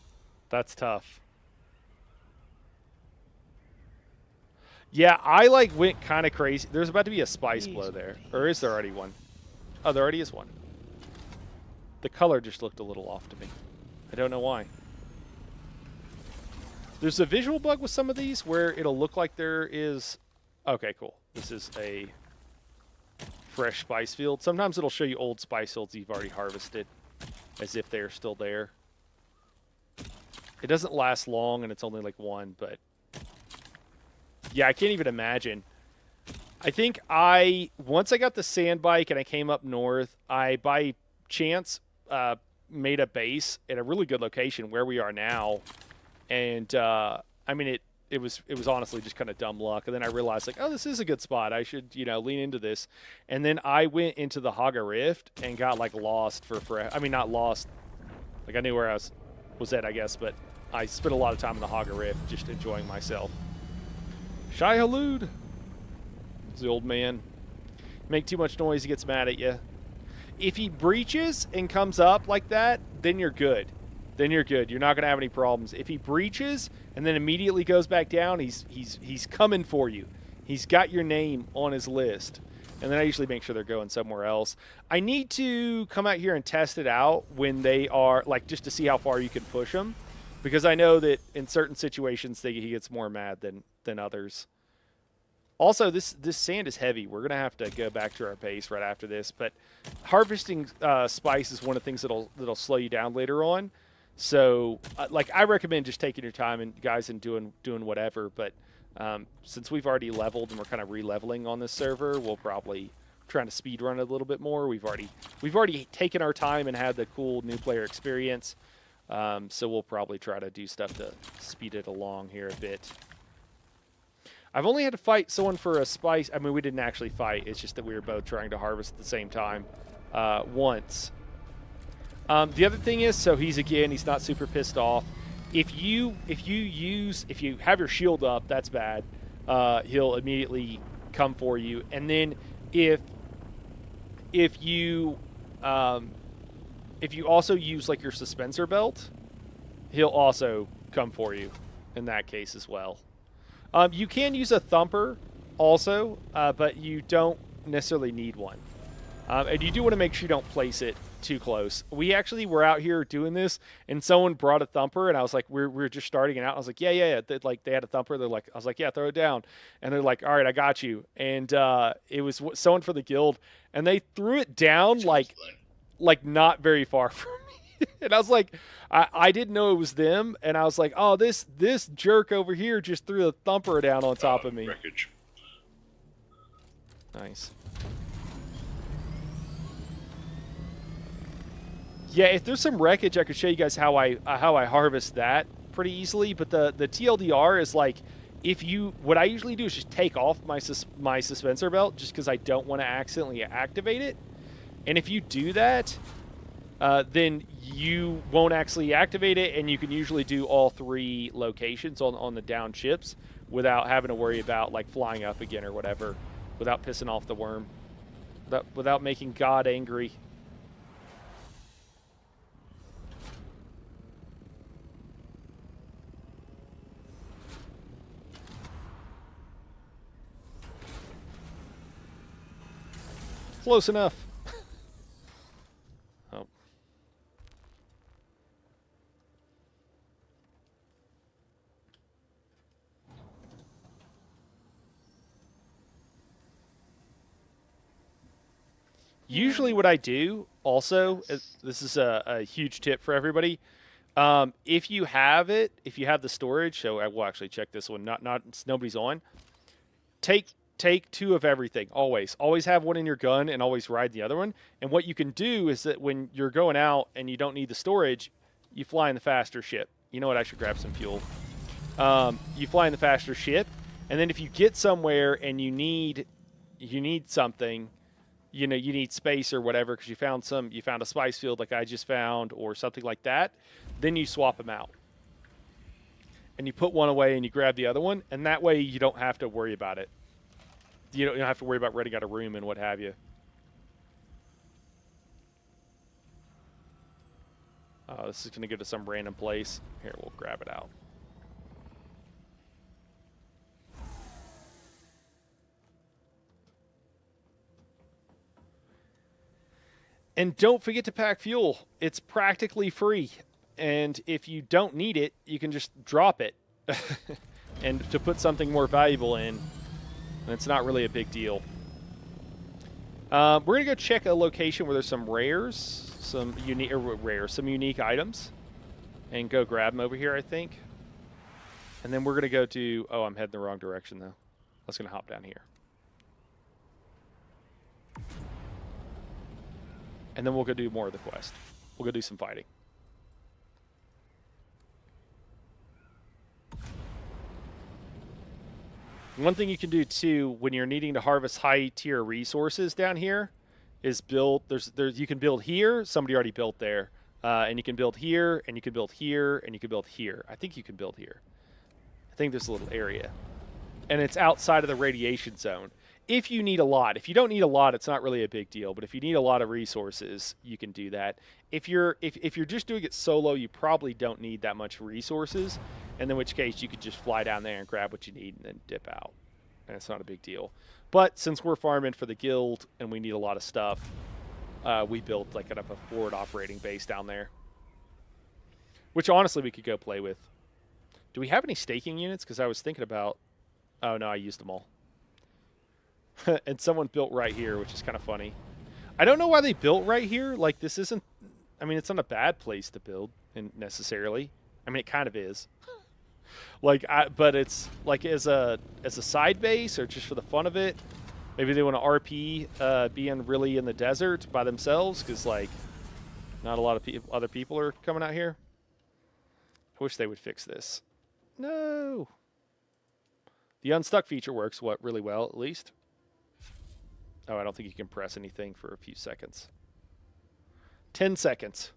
that's tough. Yeah, I, like, went kind of crazy. There's about to be a spice blow there. Or is there already one? Oh, there already is one. The color just looked a little off to me. I don't know why. There's a visual bug with some of these where it'll look like there is... Okay, cool. This is a fresh spice field. Sometimes it'll show you old spice fields you've already harvested as if they're still there. It doesn't last long, and it's only like one, but... Yeah, I can't even imagine. I think once I got the sand bike and I came up north, I, by chance, made a base at a really good location where we are now. And, I mean, it was honestly just kind of dumb luck. And then I realized, like, oh, this is a good spot. I should, lean into this. And then I went into the Haga Rift and got, like, lost for I mean, not lost. Like, I knew where I was at, I guess. But I spent a lot of time in the Haga Rift just enjoying myself. Shai Halud. It's the old man. Make too much noise, he gets mad at you. If he breaches and comes up like that, then you're good. Then you're good. You're not going to have any problems. If he breaches and then immediately goes back down, he's coming for you. He's got your name on his list. And then I usually make sure they're going somewhere else. I need to come out here and test it out when they are, like, just to see how far you can push them. Because I know that in certain situations he gets more mad than others. Also, this sand is heavy. We're going to have to go back to our base right after this. But harvesting spice is one of the things that'll slow you down later on. So, like, I recommend just taking your time and guys and doing whatever. But since we've already leveled and we're kind of re-leveling on this server, we'll probably trying to speed run it a little bit more. We've already taken our time and had the cool new player experience. So we'll probably try to do stuff to speed it along here a bit. I've only had to fight someone for a spice. I mean, we didn't actually fight. It's just that we were both trying to harvest at the same time once. The other thing is, so he's not super pissed off. If you have your shield up, that's bad. He'll immediately come for you. And then if you also use like your suspensor belt, he'll also come for you in that case as well. You can use a thumper also, but you don't necessarily need one. And you do want to make sure you don't place it too close. We actually were out here doing this, and someone brought a thumper, and I was like, we're just starting it out. I was like, yeah. They had a thumper. They're like, I was like, yeah, throw it down, and they're like, all right, I got you. And it was someone for the guild, and they threw it down like not very far from me, and I was like, I didn't know it was them, and I was like, oh, this jerk over here just threw a thumper down on top of me. Wreckage. Nice. Yeah, if there's some wreckage, I could show you guys how I harvest that pretty easily. But the TLDR is like, what I usually do is just take off my suspensor belt just because I don't want to accidentally activate it. And if you do that, then you won't actually activate it, and you can usually do all 3 locations on the down ships without having to worry about like flying up again or whatever, without pissing off the worm, without making God angry. Close enough. Oh. Usually what I do also, this is a huge tip for everybody. If you have the storage, so I will actually check this one, nobody's on. Take 2 of everything, always have one in your gun and always ride the other one. And what you can do is that when you're going out and you don't need the storage, you fly in the faster ship. You know what, I should grab some fuel. You fly in the faster ship, and then if you get somewhere and you need something, you need space or whatever because you found a spice field like I just found or something like that, then you swap them out. And you put one away and you grab the other one, and that way you don't have to worry about it. You don't have to worry about renting out a room and what have you. Oh, this is going to go to some random place. Here, we'll grab it out. And don't forget to pack fuel. It's practically free. And if you don't need it, you can just drop it. And to put something more valuable in. And it's not really a big deal. We're going to go check a location where there's some rares, some unique items, and go grab them over here, I think. And then we're going to go to... Oh, I'm heading the wrong direction, though. I was going to hop down here. And then we'll go do more of the quest. We'll go do some fighting. One thing you can do too when you're needing to harvest high tier resources down here is build. You can build here. Somebody already built there, and you can build here, and you can build here, and you can build here. I think you can build here. I think there's a little area, and it's outside of the radiation zone. If you need a lot, if you don't need a lot, it's not really a big deal. But if you need a lot of resources, you can do that. If you're just doing it solo, you probably don't need that much resources. And in which case, you could just fly down there and grab what you need and then dip out. And it's not a big deal. But since we're farming for the guild and we need a lot of stuff, we built like a forward operating base down there. Which honestly, we could go play with. Do we have any staking units? Because I was thinking about... Oh, no, I used them all. And someone built right here, which is kind of funny. I don't know why they built right here. Like, this isn't... I mean, it's not a bad place to build necessarily. I mean, it kind of is. But it's like as a side base or just for the fun of it. Maybe they want to RP being really in the desert by themselves because like not a lot of other people are coming out here. I wish they would fix this. No. The unstuck feature works really well at least. Oh, I don't think you can press anything for a few seconds. 10 seconds.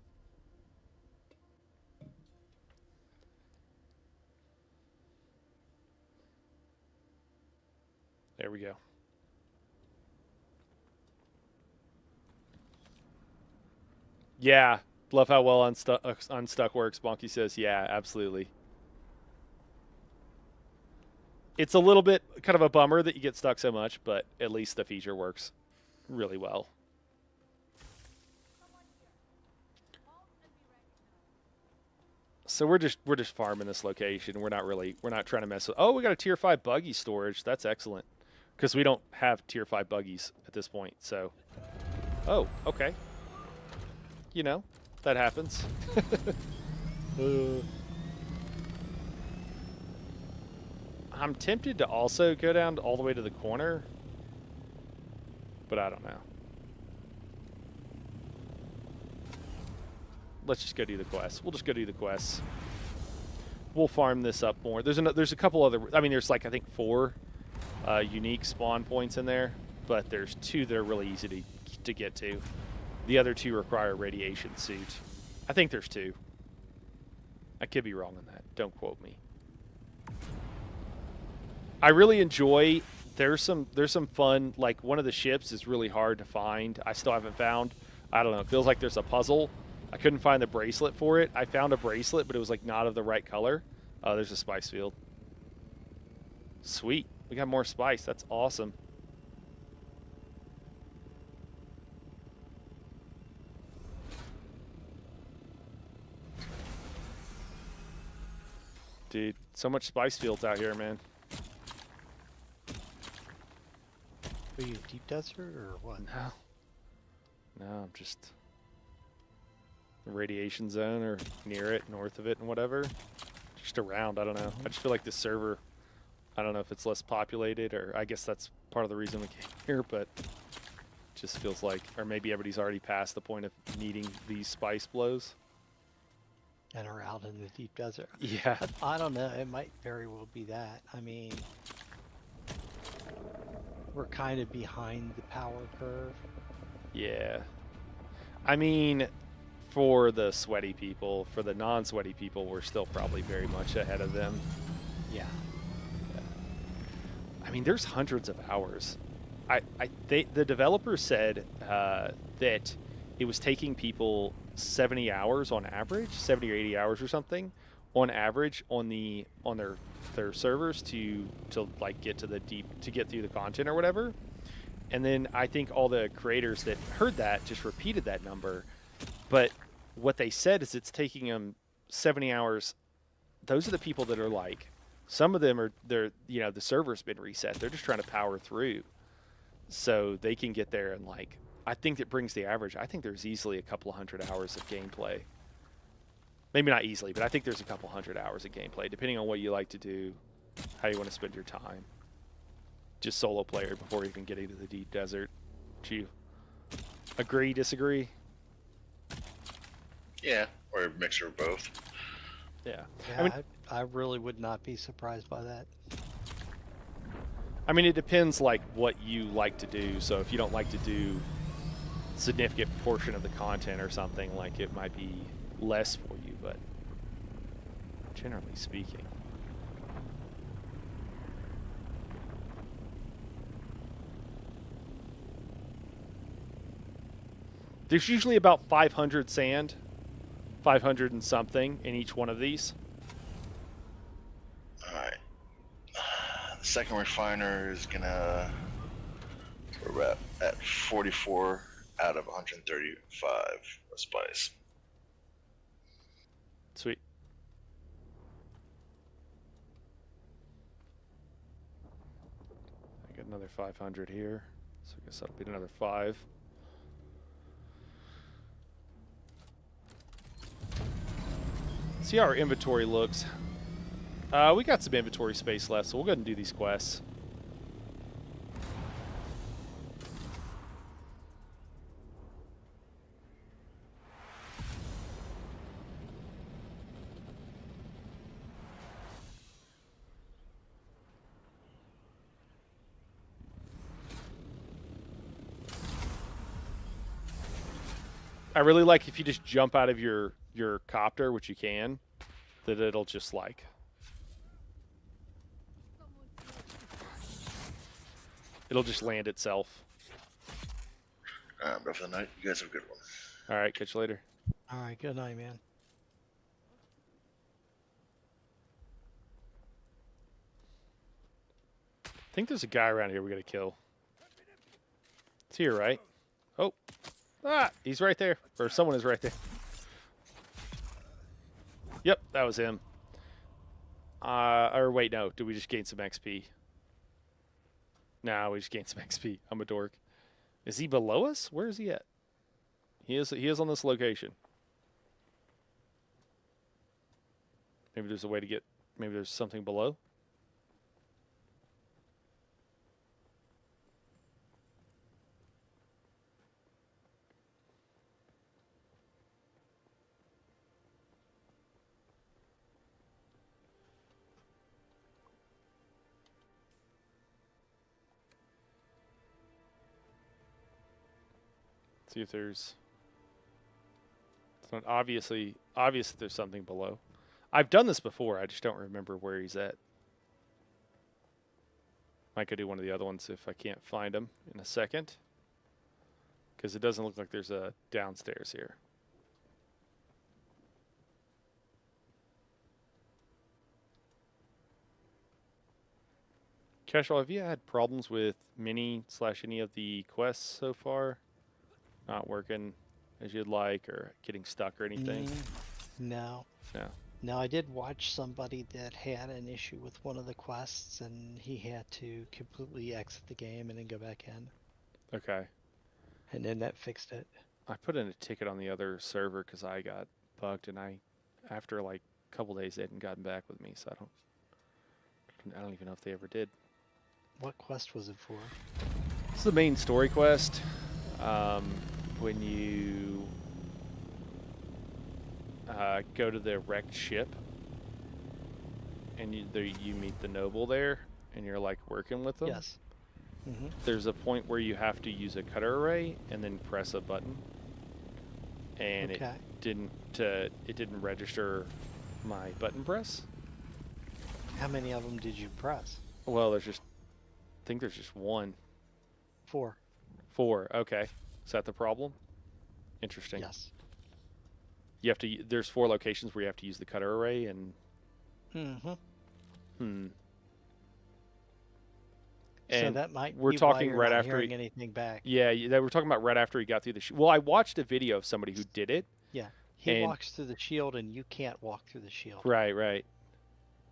There we go. Yeah, love how well unstuck works. Bonky says, yeah, absolutely. It's a little bit kind of a bummer that you get stuck so much, but at least the feature works really well. So we're just farming this location. We're not trying to mess with. Oh, we got a tier 5 buggy storage. That's excellent. Because we don't have tier 5 buggies at this point. So, oh, okay. You know, that happens. I'm tempted to also go down all the way to the corner, but I don't know. Let's just go do the quest. We'll just go do the quests. We'll farm this up more. There's a couple other. I mean, there's like I think 4 unique spawn points in there, but there's 2 that are really easy to get to. The other 2 require a radiation suit. I think there's 2. I could be wrong on that. Don't quote me. I really enjoy. There's some fun. Like one of the ships is really hard to find. I still haven't found. I don't know. It feels like there's a puzzle. I couldn't find the bracelet for it. I found a bracelet, but it was like not of the right color. Oh, there's a spice field. Sweet. We got more spice. That's awesome. Dude, so much spice fields out here, man. Are you deep desert or what? No. No, I'm just the radiation zone or near it, north of it and whatever. Just around, I don't know. I just feel like this server, I don't know if it's less populated or I guess that's part of the reason we came here, but it just feels like, or maybe everybody's already past the point of needing these spice blows. And are out in the deep desert. Yeah. I don't know. It might very well be that. I mean, we're kind of behind the power curve. Yeah. I mean, for the sweaty people, for the non-sweaty people, we're still probably very much ahead of them. Yeah. I mean, there's hundreds of hours. The developer said that it was taking people 70 hours on average, 70 or 80 hours or something, on average on their servers to like get to the deep, to get through the content or whatever. And then I think all the creators that heard that just repeated that number. But what they said is it's taking them 70 hours. Those are the people that are like, some of them are, the server's been reset. They're just trying to power through. So they can get there and like, I think that brings the average. I think there's easily a couple 100 hours of gameplay. Maybe not easily, but I think there's a couple 100 hours of gameplay, depending on what you like to do, how you want to spend your time. Just solo player before even getting to the deep desert. Do you agree, disagree? Yeah, or a mixture of both. Yeah. Yeah, I mean, I really would not be surprised by that. I mean, it depends like what you like to do. So if you don't like to do significant portion of the content or something, like it might be less for you, but generally speaking. There's usually about 500 sand, 500 and something in each one of these. Alright. The second refiner is gonna, we're at 44 out of 135 of spice. Sweet. I got another 500 here, so I guess that'll be another 5. See how our inventory looks. We got some inventory space left, so we'll go ahead and do these quests. I really like if you just jump out of your copter, which you can, that it'll just like it'll just land itself. I'm done for the night. You guys have a good one. All right, catch you later. All right, good night, man. I think there's a guy around here we gotta kill. It's here, right? Oh. Ah, he's right there. Or someone is right there. Yep, that was him. Or wait, no. Did we just gain some XP? No, we just gained some XP. I'm a dork. Is he below us? Where is he at? He is on this location. Maybe there's a way to get. Maybe there's something below. See if there's. It's not obviously obvious that there's something below. I've done this before. I just don't remember where he's at. Might go do one of the other ones if I can't find him in a second. Because it doesn't look like there's a downstairs here. Casual, have you had problems with mini/any of the quests so far? Not working as you'd like or getting stuck or anything? No. No. No, I did watch somebody that had an issue with one of the quests, and he had to completely exit the game and then go back in. Okay. And then that fixed it. I put in a ticket on the other server because I got bugged, and after like a couple days, they hadn't gotten back with me, so I don't even know if they ever did. What quest was it for? It's the main story quest. When you go to the wrecked ship, and you meet the noble there, and you're like working with them. Yes. Mm-hmm. There's a point where you have to use a cutter array and then press a button, and Okay. it didn't register my button press. How many of them did you press? Well, I think there's just one. 4. 4. Okay, is that the problem? Interesting. Yes. You have to. There's 4 locations where you have to use the cutter array, and Mm-hmm. And so that might we're be talking why you're right not after hearing anything back. Yeah, we're talking about right after he got through the. Well, I watched a video of somebody who did it. Yeah. He walks through the shield, and you can't walk through the shield. Right.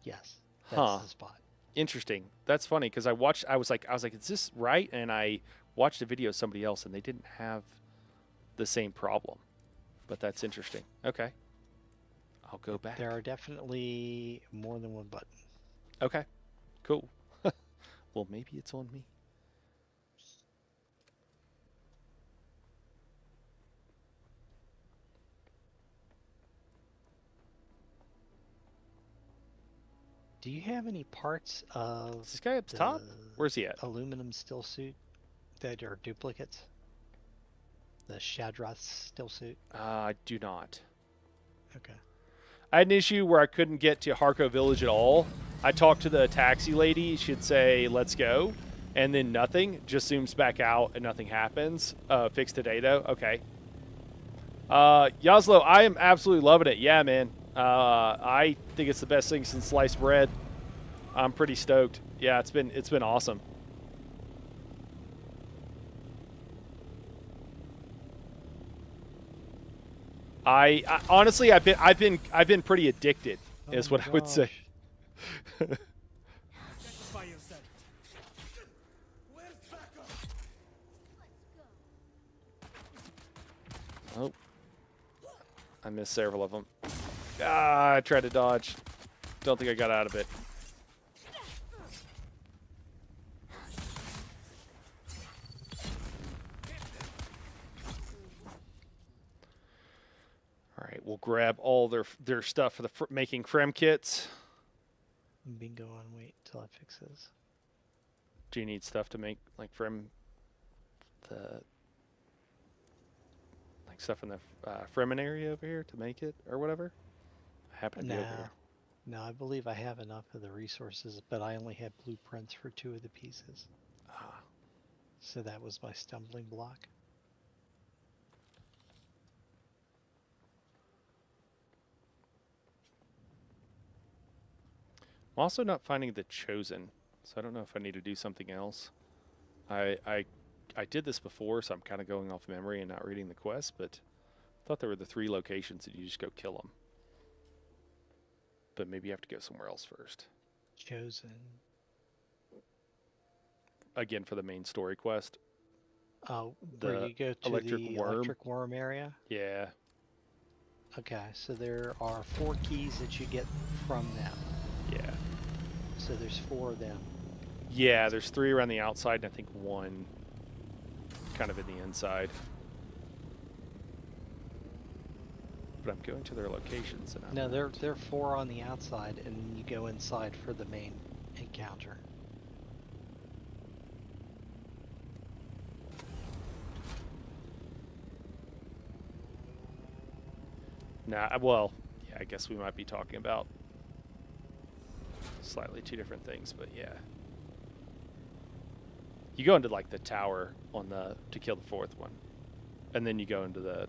Yes. That's the spot. Interesting. That's funny because I was like, is this right? And I watched a video of somebody else, and they didn't have the same problem. But that's interesting. Okay. I'll go back. There are definitely more than one button. Okay. Cool. Well, maybe it's on me. Do you have any parts of Is this guy up the top? Where's he at? aluminum still suit that are duplicates? The Shadrath still suit? I do not. Okay. I had an issue where I couldn't get to Harco Village at all. I talked to the taxi lady. She'd say, let's go. And then nothing. Just zooms back out and nothing happens. Fixed today, though. Okay. Yaslo, I am absolutely loving it. Yeah, man. I think it's the best thing since sliced bread. I'm pretty stoked. Yeah, it's been awesome. I honestly, I've been pretty addicted, is what I would say. Oh, I missed several of them. Ah, I tried to dodge. Don't think I got out of it. All right, we'll grab all their stuff for the making frem kits. Bingo on wait till it fixes. Do you need stuff to make like frem stuff in the Fremen area over here to make it or whatever? I happen to be over here. No, I believe I have enough of the resources, but I only have blueprints for 2 of the pieces. Ah. So that was my stumbling block. I'm also not finding the Chosen, so I don't know if I need to do something else. I did this before, so I'm kind of going off memory and not reading the quest, but I thought there were the 3 locations that you just go kill them. but maybe you have to go somewhere else first. Chosen. Again, for the main story quest. Where The you go to electric the worm. electric worm area? Yeah. Okay, so there are 4 keys that you get from them. Yeah. So there's 4 of them. Yeah, there's 3 around the outside, and I think 1 kind of in the inside. But I'm going to their locations. And No, they're 4 on the outside, and you go inside for the main encounter. Nah, well, yeah, I guess we might be talking about slightly 2 different things, but yeah. You go into like the tower on to kill the 4th one, and then you go into the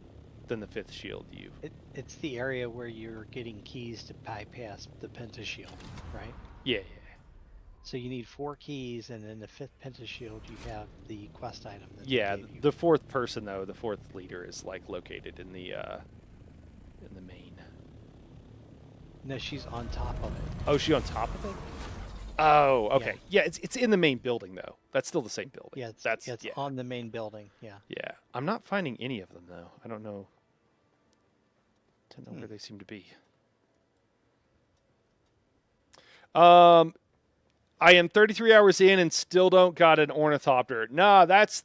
5th shield. It's the area where you're getting keys to bypass the pentashield, right? Yeah. So you need 4 keys, and in the 5th pentashield you have the quest item that they Yeah, gave you. the 4th person though, the 4th leader is like located in the main. No, she's on top of it. Oh, is she on top of it? Oh, okay. Yeah, it's in the main building though. That's still the same building. Yeah, it's yeah. on the main building. Yeah. Yeah, I'm not finding any of them though. I don't know. Where they seem to be. I am 33 hours in and still don't got an ornithopter. Nah, that's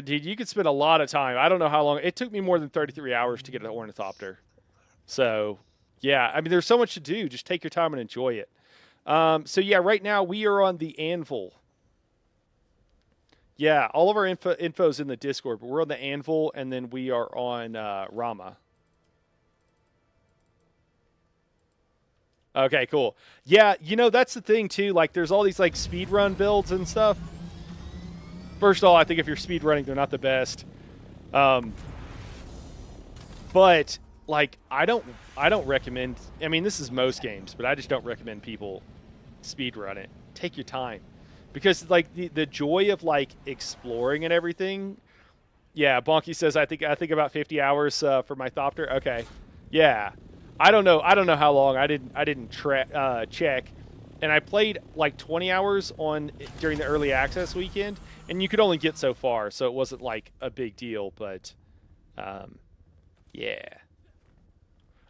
dude, you could spend a lot of time. I don't know how long. It took me more than 33 hours to get an ornithopter. So, yeah, I mean, there's so much to do. Just take your time and enjoy it. So, yeah, right now we are on the Anvil. Yeah, all of our info's in the Discord, but we're on the Anvil, and then we are on Rama. Okay, cool. Yeah, that's the thing, too. Like, there's all these, like, speedrun builds and stuff. First of all, I think if you're speedrunning, they're not the best. But, like, I don't recommend... I mean, this is most games, but I just don't recommend people speedrun it. Take your time. Because, like, the joy of, like, exploring and everything... Yeah, Bonky says, I think about 50 hours for my Thopter. Okay. Yeah. I don't know how long. I didn't check, and I played like 20 hours during the early access weekend, and you could only get so far, so it wasn't like a big deal. But yeah,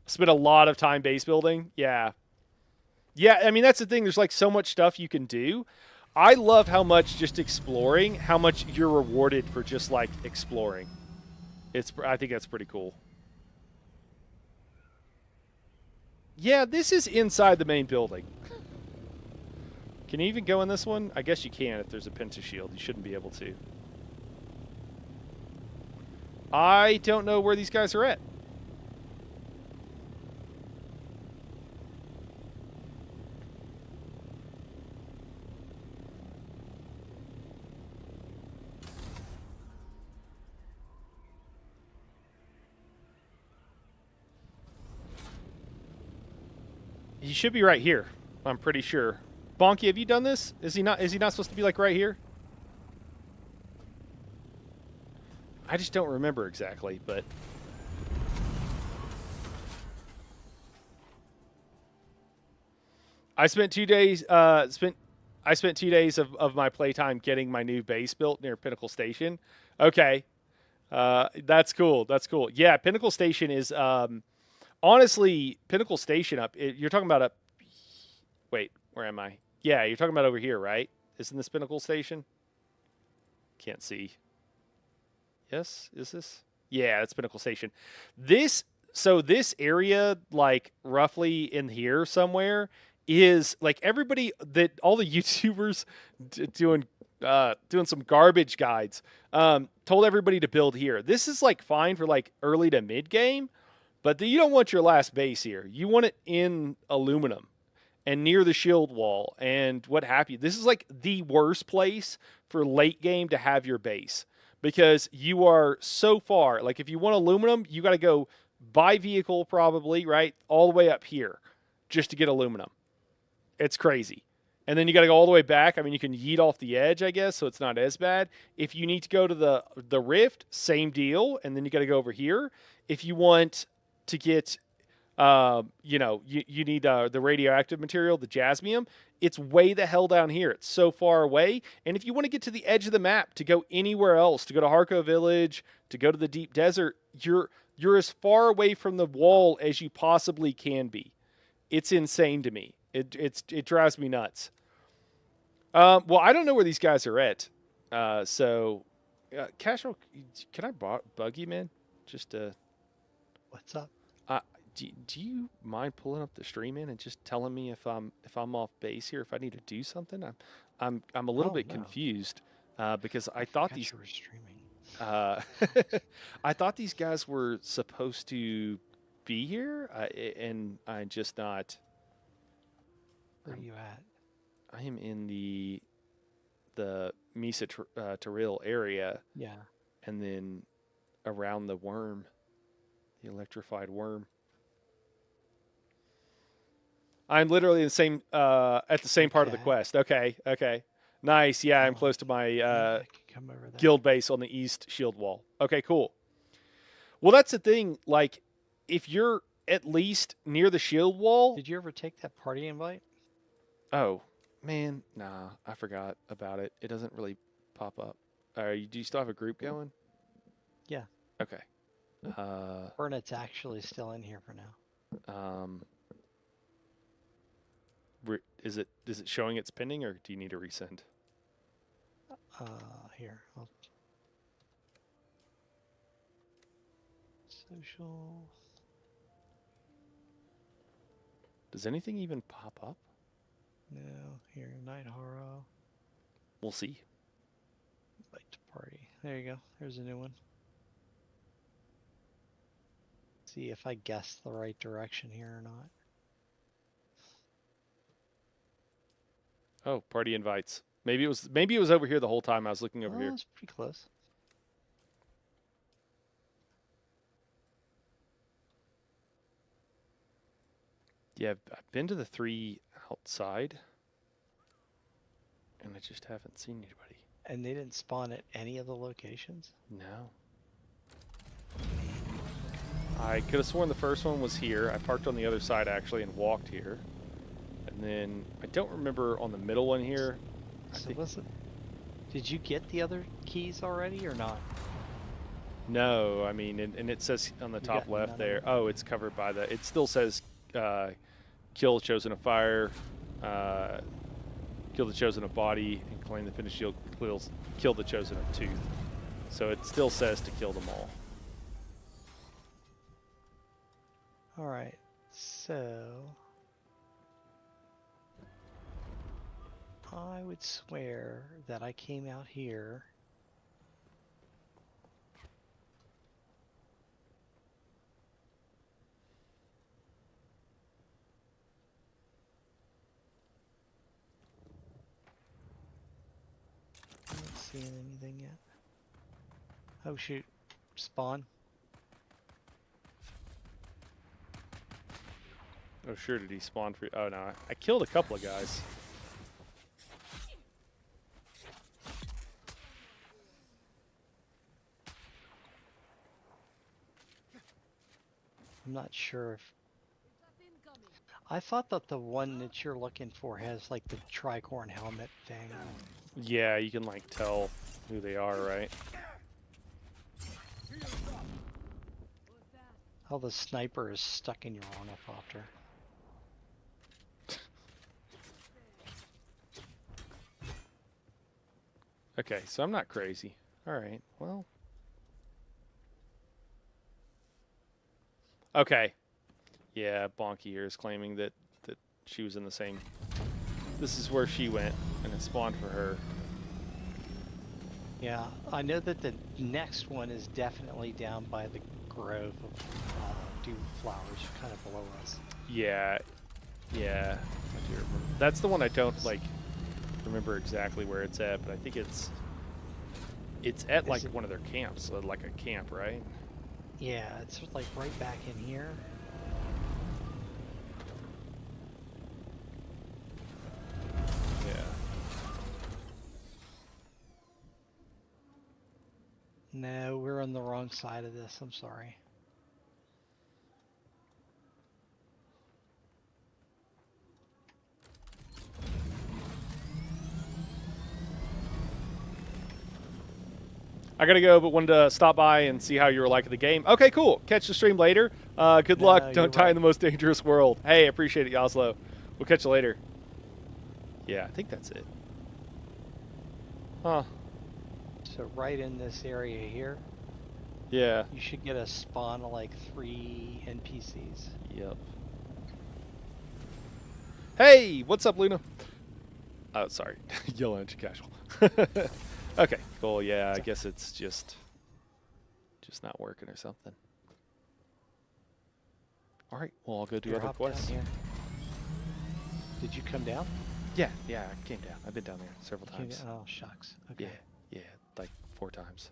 spent a lot of time base building. Yeah. I mean that's the thing. There's like so much stuff you can do. I love how much just exploring, how much you're rewarded for just like exploring. I think that's pretty cool. Yeah, this is inside the main building. Can you even go in this one? I guess you can if there's a pentashield. You shouldn't be able to. I don't know where these guys are at. He should be right here. I'm pretty sure. Bonky, have you done this? Is he not supposed to be like right here? I just don't remember exactly, but I spent 2 days I spent 2 days of my playtime getting my new base built near Pinnacle Station. Okay. That's cool. That's cool. Yeah, Pinnacle Station is honestly, Pinnacle Station you're talking about wait, where am I? Yeah, you're talking about over here, right? Isn't this Pinnacle Station? Can't see. Yes, is this? Yeah, that's Pinnacle Station. This area, like roughly in here somewhere, is like all the YouTubers doing some garbage guides, told everybody to build here. This is like fine for like early to mid game. But you don't want your last base here. You want it in aluminum and near the shield wall and what have you. This is like the worst place for late game to have your base because you are so far. Like if you want aluminum, you got to go by vehicle probably, right? All the way up here just to get aluminum. It's crazy. And then you got to go all the way back. I mean, you can yeet off the edge, I guess, so it's not as bad. If you need to go to the rift, same deal. And then you got to go over here. If you want to get You need the radioactive material, the jasmium. It's way the hell down here. It's so far away. And if you want to get to the edge of the map to go anywhere else, to go to Harco Village, to go to the deep desert, you're as far away from the wall as you possibly can be. It's insane to me. It drives me nuts. Well, I don't know where these guys are at. Casual, can I bug you, man? Just What's up? do you mind pulling up the stream in and just telling me if I'm off base here, if I need to do something? I'm a little bit no. confused because I thought these you were streaming. I thought these guys were supposed to be here, and I'm just not. Where are you at? I am in the Mesa Taril area, Yeah. and then around the worm, the electrified worm. I'm literally the same at the same part of the Okay. quest. Okay. Nice. Yeah, I'm Oh, close to my I can come over there. guild base on the east shield wall. Okay, cool. Well, that's the thing. Like, if you're at least near the shield wall. Did you ever take that party invite? Oh, man, nah, I forgot about it. It doesn't really pop up. Do you still have a group going? Yeah. Okay. Burnett's actually still in here for now. Is it showing it's pending, or do you need to resend? Here. Social. Does anything even pop up? No. Here. Night Horror. We'll see. Invite to party. There you go. There's a new one. See if I guessed the right direction here or not. Oh, party invites. Maybe it was over here the whole time. I was looking over Oh, here. it's pretty close. Yeah, I've been to the 3 outside, and I just haven't seen anybody. And they didn't spawn at any of the locations? No. I could have sworn the first one was here. I parked on the other side, actually, and walked here. And then, I don't remember on the middle one here. Did you get the other keys already or not? No, I mean, and it says on the top left there, oh, it's covered by it still says kill the chosen of fire, kill the chosen of body, and claim the finished shield, kill the chosen of tooth. So it still says to kill them all. Alright, so I would swear that I came out here. I haven't seen anything yet. Oh shoot, spawn. Oh, sure, did he spawn for... Oh, no, I killed a couple of guys. I'm not sure if... I thought that the one that you're looking for has like the tricorn helmet thing. Yeah, you can, like, tell who they are, right? Oh, the sniper is stuck in your ornithopter. Okay, so I'm not crazy. Alright, well... Okay. Yeah, Bonky here is claiming that she was in the same... This is where she went, and it spawned for her. Yeah, I know that the next one is definitely down by the grove of Dune flowers, kind of below us. Yeah, I do remember. That's the one I don't, like, remember exactly where it's at, but I think it's at, like, one of their camps, like a camp, right? Yeah, it's like right back in here. Yeah. No, we're on the wrong side of this, I'm sorry. I gotta go, but wanted to stop by and see how you were liking the game. Okay, cool. Catch the stream later. Good No, luck. you're Don't die in right. the most dangerous world. Hey, appreciate it, Yaslo. We'll catch you later. Yeah, I think that's it. Huh. So right in this area here, Yeah. you should get a spawn of like 3 NPCs. Yep. Hey, what's up, Luna? Oh, sorry. Yellow Engine Casual. Okay, cool. Yeah, I guess it's just not working or something. All right, well, I'll go do Here, other hop down quests. here. Did you come down? Yeah, I came down. I've been down there several times. Oh, shucks. Okay. Yeah, like 4 times.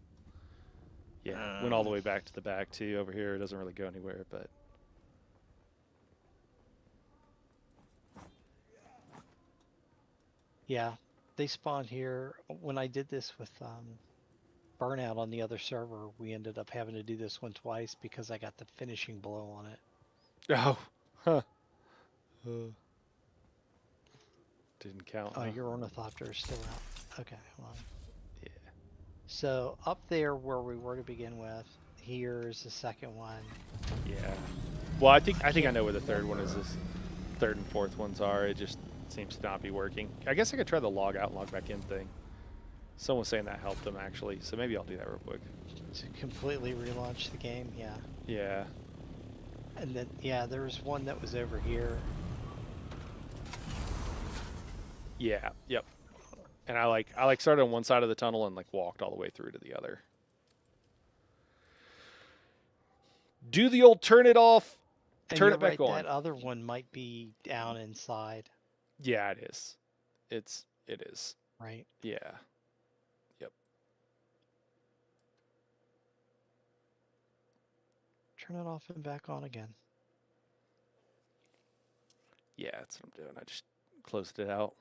Yeah, went all the way back to the back too. Over here, it doesn't really go anywhere, but Yeah, they spawned here. When I did this with Burnout on the other server, we ended up having to do this one twice because I got the finishing blow on it. oh, huh. Didn't count. Oh, huh? your ornithopter is still out. Okay, hold on. Yeah. So up there where we were to begin with, here's the second one. Yeah. Well, I think I know where the third one is. This third and fourth ones are. It just seems to not be working. I guess I could try the log out and log back in thing. Someone was saying that helped them actually, so maybe I'll do that real quick. To completely relaunch the game, yeah. Yeah. And then, yeah, there was one that was over here. Yeah. Yep. And I started on one side of the tunnel and like walked all the way through to the other. Do the old turn it off, And turn you're it back right, on. that other one might be down inside, Yeah, it is. It is. right? Yeah. Yep. Turn it off and back on again. Yeah, that's what I'm doing. I just closed it out.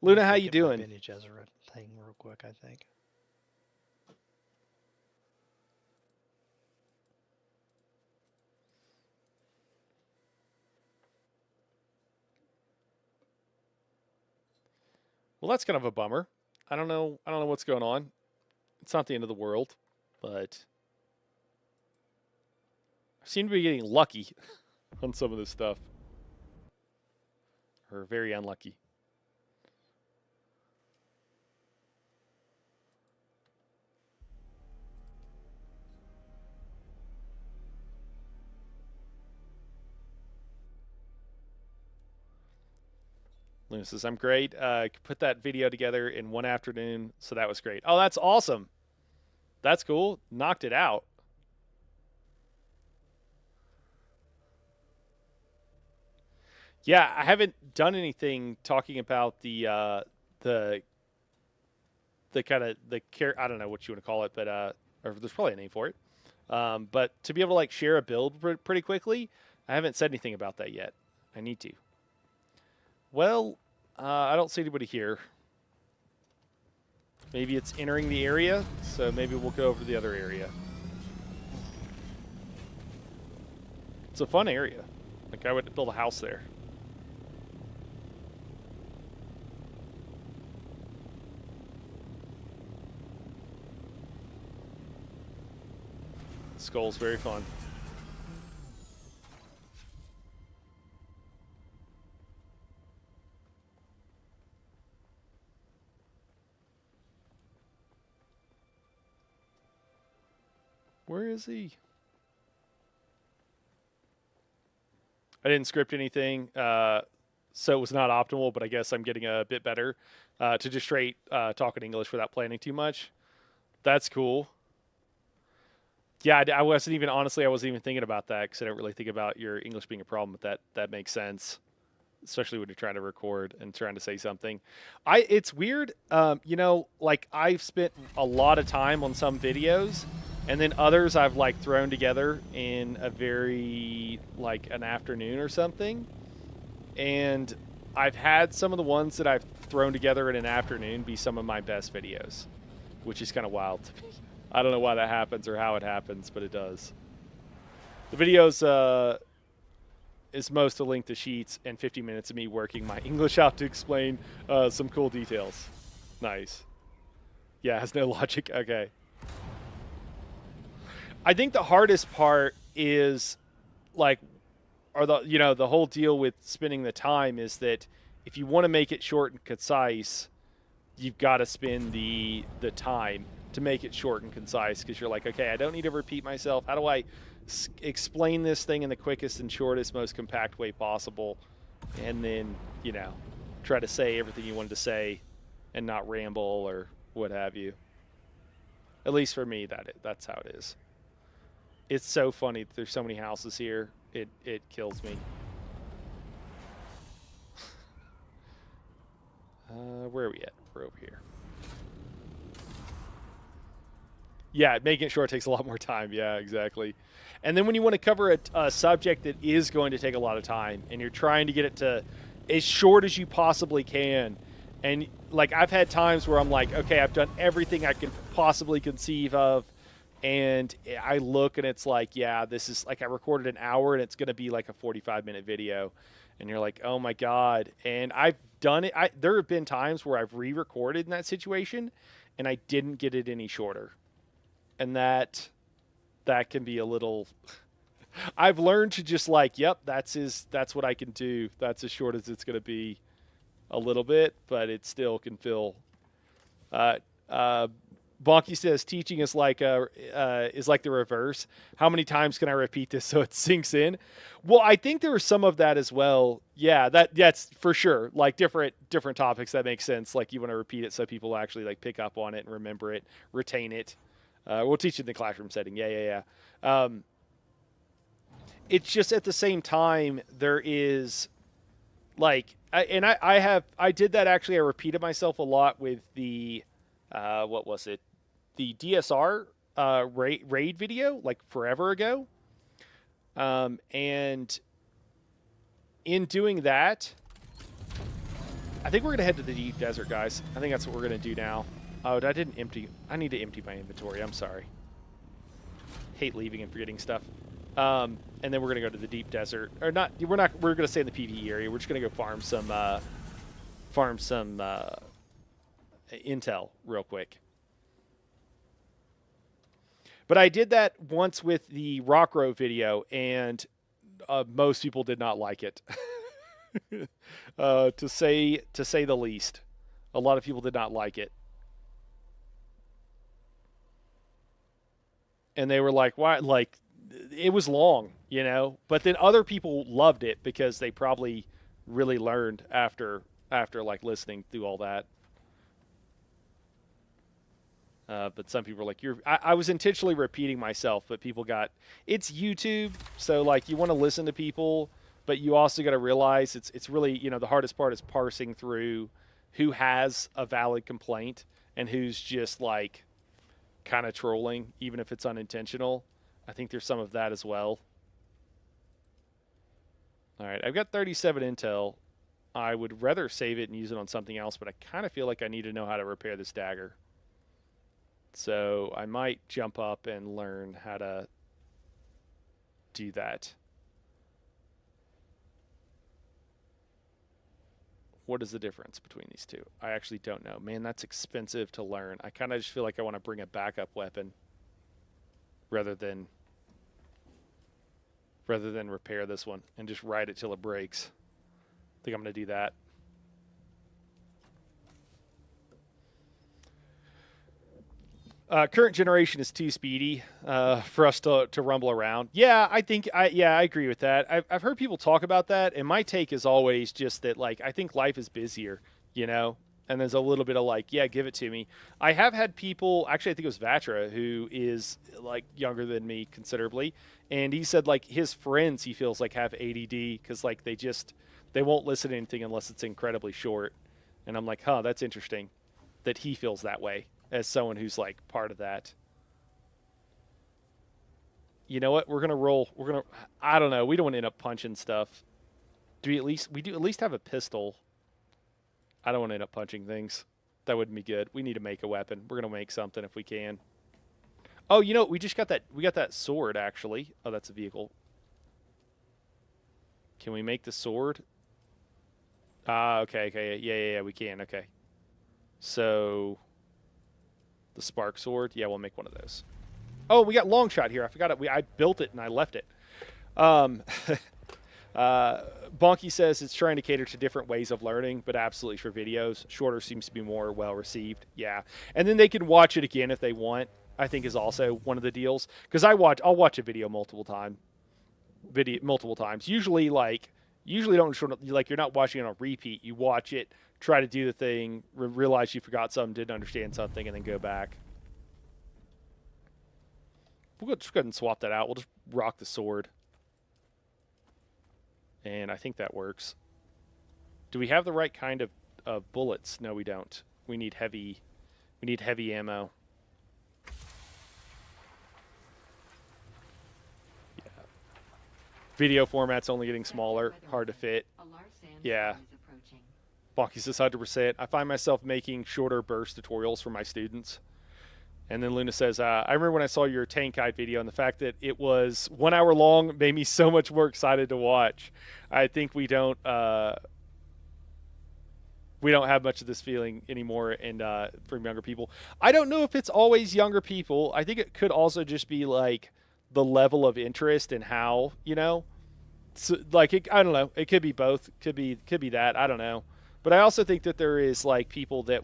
Luna, Let me how go you get my doing? Bene Gesserit thing real quick, I think. Well, that's kind of a bummer. I don't know what's going on. It's not the end of the world, but I seem to be getting lucky on some of this stuff. Or very unlucky. Luna says, I'm great. Put that video together in one afternoon, so that was great. Oh, that's awesome. That's cool. Knocked it out. Yeah, I haven't done anything talking about the kind of the care. I don't know what you want to call it, but or there's probably a name for it. But to be able to like share a build pretty quickly, I haven't said anything about that yet. I need to. Well, I don't see anybody here. Maybe it's entering the area, so maybe we'll go over to the other area. It's a fun area. Like, I would build a house there. Skull's very fun. Where is he? I didn't script anything, so it was not optimal, but I guess I'm getting a bit better to just straight talk in English without planning too much. That's cool. Yeah, I wasn't even, honestly, I wasn't even thinking about that because I don't really think about your English being a problem, but that makes sense, especially when you're trying to record and trying to say something. It's weird, like I've spent a lot of time on some videos, and then others I've like thrown together in a very like an afternoon or something. And I've had some of the ones that I've thrown together in an afternoon be some of my best videos, which is kind of wild to me. I don't know why that happens or how it happens, but it does. The videos is most to link the sheets and 50 minutes of me working my English out to explain some cool details. Nice. Yeah, has no logic. Okay. I think the hardest part is like, or the whole deal with spending the time is that if you want to make it short and concise, you've got to spend the time to make it short and concise, because you're like, okay, I don't need to repeat myself. How do I explain this thing in the quickest and shortest, most compact way possible, and then try to say everything you wanted to say and not ramble or what have you. At least for me, that's how it is. It's so funny that there's so many houses here. It kills me. Where are we at? We're over here. Yeah, making it short takes a lot more time. Yeah, exactly. And then when you want to cover a subject that is going to take a lot of time, and you're trying to get it to as short as you possibly can, and like I've had times where I'm like, okay, I've done everything I can possibly conceive of, and I look and it's like, yeah, this is like I recorded an hour and it's going to be like a 45-minute video. And you're like, oh my God. And I've done it. There have been times where I've re-recorded in that situation and I didn't get it any shorter. And that can be a little, I've learned to just like, yep, that's what I can do. That's as short as it's going to be a little bit, but it still can feel, Bonky says teaching is like the reverse. How many times can I repeat this so it sinks in? Well, I think there was some of that as well. Yeah, that's for sure. Like different topics, that makes sense. Like you want to repeat it so people actually like pick up on it and remember it, retain it. We'll teach it in the classroom setting. Yeah. It's just at the same time there is like, I did that actually. I repeated myself a lot with the what was it? The DSR raid video, like forever ago. And in doing that, I think we're going to head to the deep desert, guys. I think that's what we're going to do now. Oh, I didn't empty. I need to empty my inventory. I'm sorry. Hate leaving and forgetting stuff. And then we're going to go to the deep desert. Or not, we're going to stay in the PvE area. We're just going to go farm some intel real quick. But I did that once with the Rockrow video, and most people did not like it. To say the least. A lot of people did not like it. And they were like, why? Like, it was long, But then other people loved it because they probably really learned after like listening through all that. But some people were like, I was intentionally repeating myself, but people it's YouTube. So like you want to listen to people, but you also got to realize it's really, the hardest part is parsing through who has a valid complaint and who's just like kind of trolling, even if it's unintentional. I think there's some of that as well. All right. I've got 37 intel. I would rather save it and use it on something else, but I kind of feel like I need to know how to repair this dagger. So I might jump up and learn how to do that. What is the difference between these two? I actually don't know. Man, that's expensive to learn. I kind of just feel like I want to bring a backup weapon rather than repair this one and just ride it till it breaks. I think I'm going to do that. Current generation is too speedy for us to rumble around. Yeah, I agree with that. I've heard people talk about that, and my take is always just that, like, I think life is busier, and there's a little bit of like, yeah, give it to me. I have had people, actually, I think it was Vatra, who is like younger than me considerably, and he said like his friends he feels like have ADD because like they won't listen to anything unless it's incredibly short, and I'm like, huh, that's interesting that he feels that way. As someone who's like part of that. You know what? We're going to roll. I don't know. We don't want to end up punching stuff. We do at least have a pistol. I don't want to end up punching things. That wouldn't be good. We need to make a weapon. We're going to make something if we can. Oh, we just got that. We got that sword actually. Oh, that's a vehicle. Can we make the sword? Okay. Yeah, we can. Okay. So, the spark sword. Yeah, we'll make one of those. Oh, we got long shot here. I forgot it. I built it and I left it. Bonky says it's trying to cater to different ways of learning, but absolutely for videos. Shorter seems to be more well received. Yeah. And then they can watch it again if they want, I think is also one of the deals. Because I'll watch a video multiple times. Usually don't like you're not watching it on repeat. You watch it, try to do the thing, realize you forgot something, didn't understand something, and then go back. We'll just go ahead and swap that out. We'll just rock the sword. And I think that works. Do we have the right kind of bullets? No, we don't. We need heavy ammo. Yeah. Video format's only getting smaller, hard to fit. Yeah. Bonky says 100%. I find myself making shorter burst tutorials for my students. And then Luna says, I remember when I saw your tank guide video and the fact that it was 1 hour long made me so much more excited to watch. I think we don't have much of this feeling anymore and from younger people. I don't know if it's always younger people. I think it could also just be like the level of interest and how, so, like I don't know. It could be both. Could be that. I don't know. But I also think that there is like people that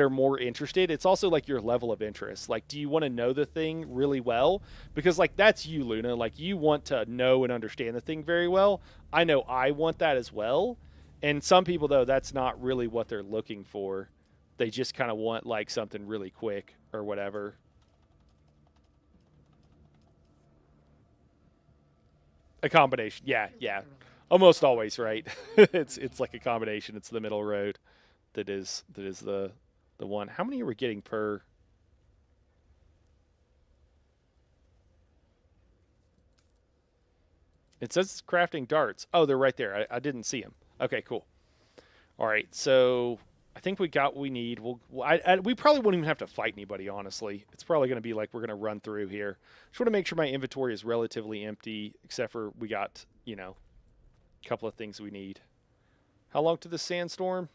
are more interested. It's also like your level of interest. Like, do you want to know the thing really well? Because like that's you, Luna. Like you want to know and understand the thing very well. I know I want that as well. And some people though, that's not really what they're looking for. They just kind of want like something really quick or whatever. A combination. Yeah. Almost always, right? it's like a combination. It's the middle road that is the one. How many are we getting per? It says it's crafting darts. Oh, they're right there. I didn't see them. Okay, cool. All right, so I think we got what we need. We probably won't even have to fight anybody, honestly. It's probably going to be like we're going to run through here. Just want to make sure my inventory is relatively empty, except for we got, a couple of things we need. How long to the sandstorm?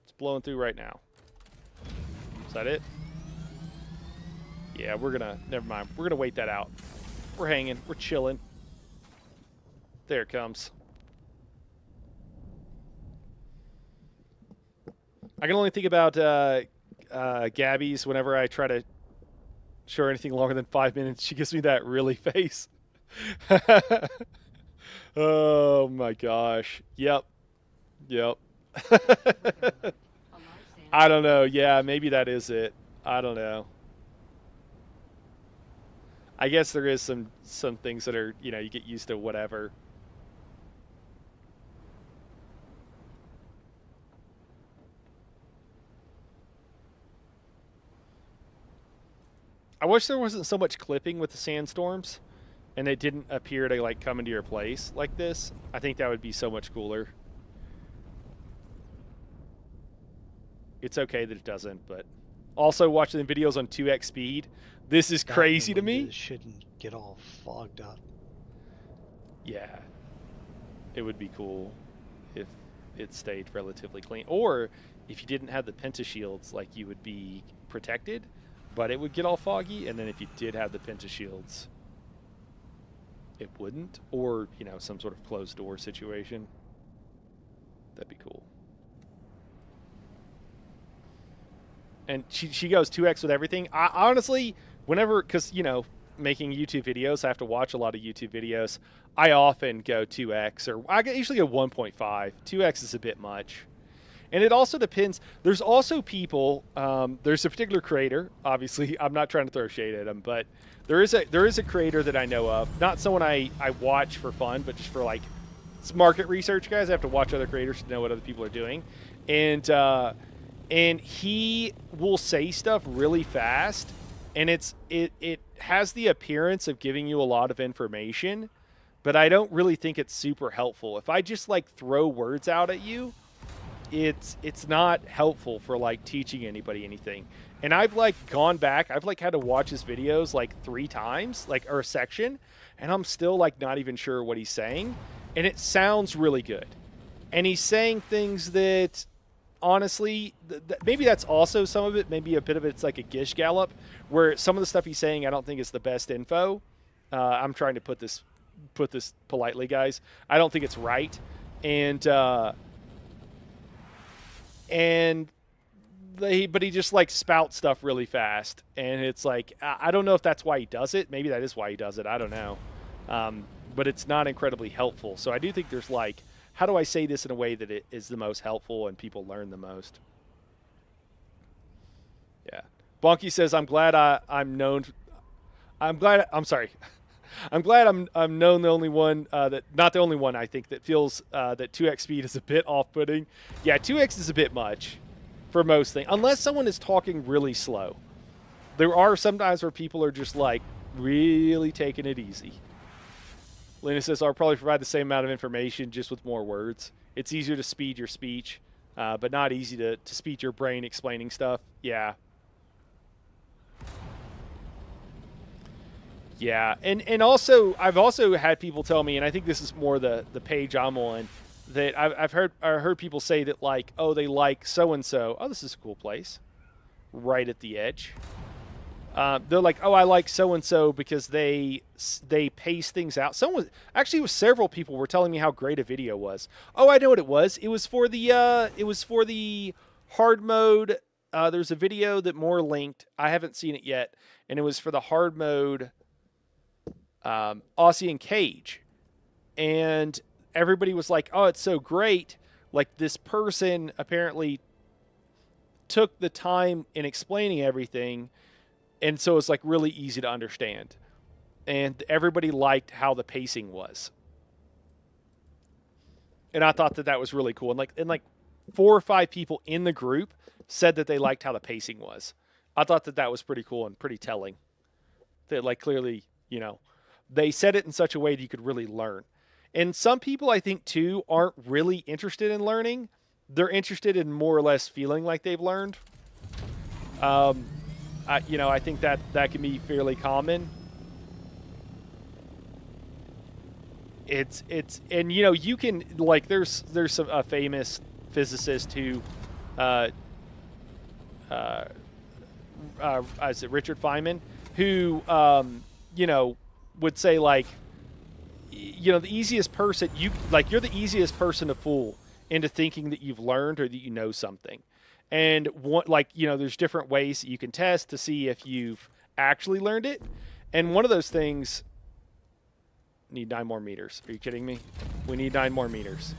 It's blowing through right now. Is that it? Yeah, never mind. We're going to wait that out. We're hanging. We're chilling. There it comes. I can only think about Gabby's whenever I try to show her anything longer than 5 minutes. She gives me that really face. Oh my gosh. Yep. I don't know. Yeah, maybe that is it. I don't know. I guess there is some things that are, you get used to whatever. I wish there wasn't so much clipping with the sandstorms and it didn't appear to like come into your place like this. I think that would be so much cooler. It's okay that it doesn't, but also watching the videos on 2x speed, this is crazy to me. It shouldn't get all fogged up. Yeah. It would be cool if it stayed relatively clean. Or if you didn't have the pentashields, like you would be protected, but it would get all foggy. And then if you did have the pentashields, it wouldn't. Or, some sort of closed door situation. That'd be cool. And she goes 2x with everything. I honestly, whenever, because, making YouTube videos, I have to watch a lot of YouTube videos. I often go 2x, or I usually go 1.5. 2x is a bit much. And it also depends. There's also people, there's a particular creator, obviously, I'm not trying to throw shade at him, but there is a creator that I know of, not someone I watch for fun, but just for like, it's market research, guys. I have to watch other creators to know what other people are doing. And he will say stuff really fast, and it has the appearance of giving you a lot of information, but I don't really think it's super helpful. If I just like throw words out at you, it's not helpful for like teaching anybody anything. And I've like gone back. I've like had to watch his videos like 3 times, like or a section, and I'm still like not even sure what he's saying. And it sounds really good. And he's saying things that honestly, maybe that's also some of it. Maybe a bit of it's like a gish gallop, where some of the stuff he's saying I don't think is the best info. I'm trying to put this politely, guys. I don't think it's right, and but he just like spouts stuff really fast, and it's like I don't know if that's why he does it. Maybe that is why he does it. I don't know, but it's not incredibly helpful. So I do think there's like, how do I say this in a way that it is the most helpful and people learn the most? Yeah, Bonky says I'm glad I'm known. I'm glad. I'm sorry. I'm glad I'm known the only one that not the only one I think that feels that 2x speed is a bit off-putting. Yeah, 2x is a bit much for most things, unless someone is talking really slow. There are some times where people are just like really taking it easy. Lena says I'll probably provide the same amount of information just with more words. It's easier to speed your speech, but not easy to speed your brain explaining stuff. Yeah. Yeah, and also I've also had people tell me, and I think this is more the page I'm on, that I've heard people say that like, oh, they like so and so. Oh, this is a cool place, right at the edge. They're like, oh, I like so and so because they pace things out. Someone actually, was several people were telling me how great a video was. Oh, I know what it was. It was for the hard mode. There's a video that Moore linked. I haven't seen it yet, and it was for the hard mode. Aussie and Cage, and everybody was like, oh, it's so great. Like, this person apparently took the time in explaining everything, and so it's like really easy to understand, and everybody liked how the pacing was, and I thought that was really cool. And like 4 or 5 people in the group said that they liked how the pacing was. I thought that was pretty cool and pretty telling, that like clearly, they said it in such a way that you could really learn. And some people, I think, too, aren't really interested in learning. They're interested in more or less feeling like they've learned. I think that can be fairly common. And you can like there's some a famous physicist who, is it Richard Feynman, who would say like, the easiest person you're the easiest person to fool into thinking that you've learned or that you know something. And there's different ways that you can test to see if you've actually learned it. And one of those things, need 9 more meters. Are you kidding me? We need 9 more meters.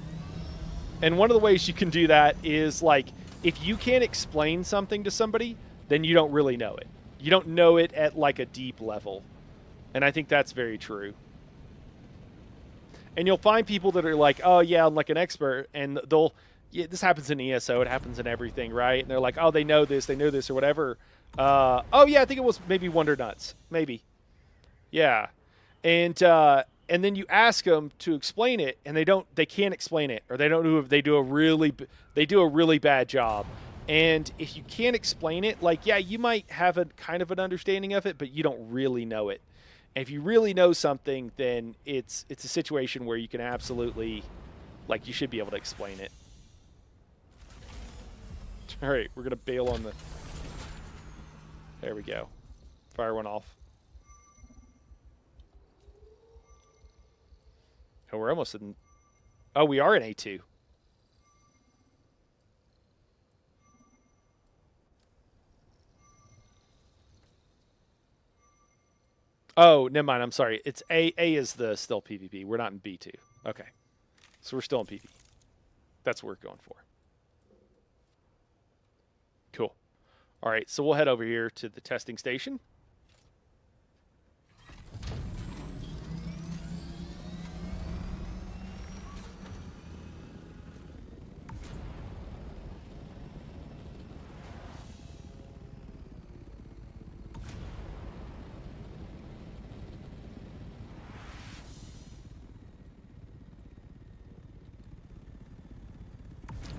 And one of the ways you can do that is like, if you can't explain something to somebody, then you don't really know it. You don't know it at like a deep level. And I think that's very true. And you'll find people that are like, oh, yeah, I'm like an expert. And this happens in ESO. It happens in everything, right? And they're like, oh, they know this, or whatever. Oh, yeah, I think it was maybe Wonder Nuts. Maybe. Yeah. And then you ask them to explain it, and they can't explain it, or they do a really bad job. And if you can't explain it, like, yeah, you might have a kind of an understanding of it, but you don't really know it. And if you really know something, then it's a situation where you can absolutely, like, you should be able to explain it. All right, we're going to bail on the... There we go. Fire one off. Oh, we're almost in... Oh, we are in A2. Oh, never mind. I'm sorry. It's A. A is the still PvP. We're not in B2. Okay. So we're still in PvP. That's what we're going for. Cool. All right. So we'll head over here to the testing station.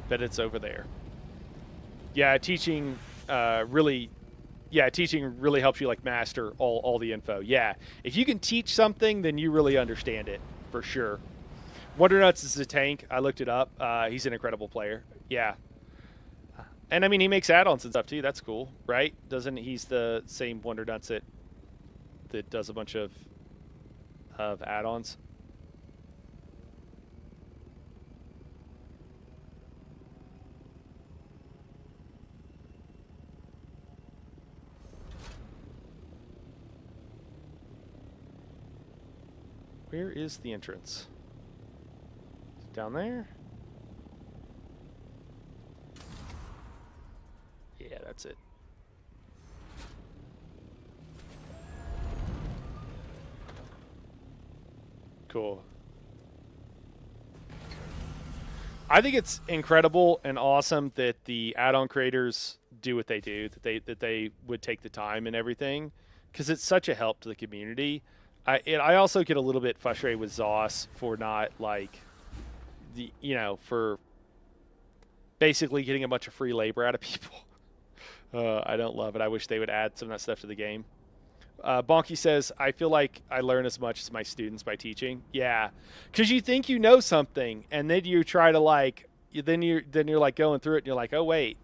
Bet it's over there. Yeah, teaching really Yeah, teaching really helps you like master all the info. Yeah, if you can teach something, then you really understand it for sure. Wonder Nuts is a tank. I looked it up. He's an incredible player. Yeah, and I mean he makes add-ons and stuff too. That's cool, right? Doesn't he's the same Wonder Nuts that does a bunch of add-ons? Where is the entrance? Down there? Yeah, that's it. Cool. I think it's incredible and awesome that the add-on creators do what they do, that they would take the time and everything, because it's such a help to the community. I also get a little bit frustrated with Zoss for not like for basically getting a bunch of free labor out of people. I don't love it. I wish they would add some of that stuff to the game. Bonky says, I feel like I learn as much as my students by teaching. Yeah, because you think you know something, and then you try to like, then you're like going through it, and you're like, oh wait,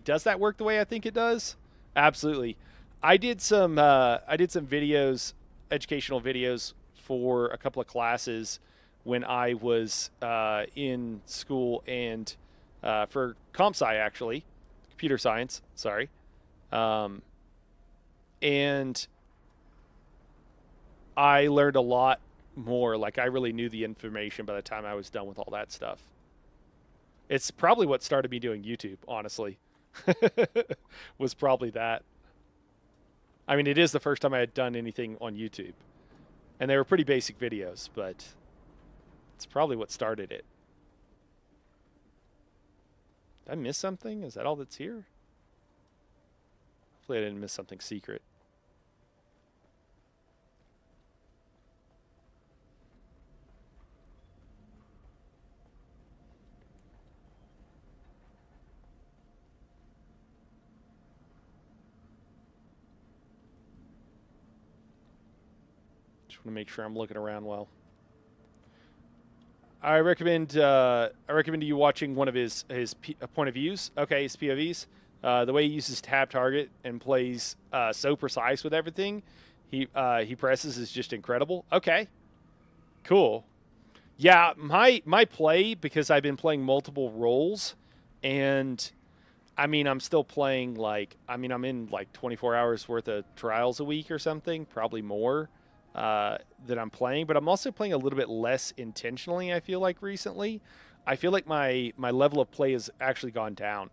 does that work the way I think it does? Absolutely. I did some videos, educational videos for a couple of classes when I was in school, and for comp sci actually, computer science. Sorry, and I learned a lot more. Like I really knew the information by the time I was done with all that stuff. It's probably what started me doing YouTube, honestly. Was probably that. I mean, it is the first time I had done anything on YouTube. And they were pretty basic videos, but it's probably what started it. Did I miss something? Is that all that's here? Hopefully I didn't miss something secret. Just want to make sure I'm looking around well. I recommend you watching one of his point of views. Okay, his POVs. The way he uses tab target and plays so precise with everything he presses is just incredible. Okay, cool. Yeah, my play, because I've been playing multiple roles, and I mean I'm still playing I'm in like 24 hours worth of trials a week or something, probably more. That I'm playing, but I'm also playing a little bit less intentionally, I feel like, recently. I feel like my level of play has actually gone down,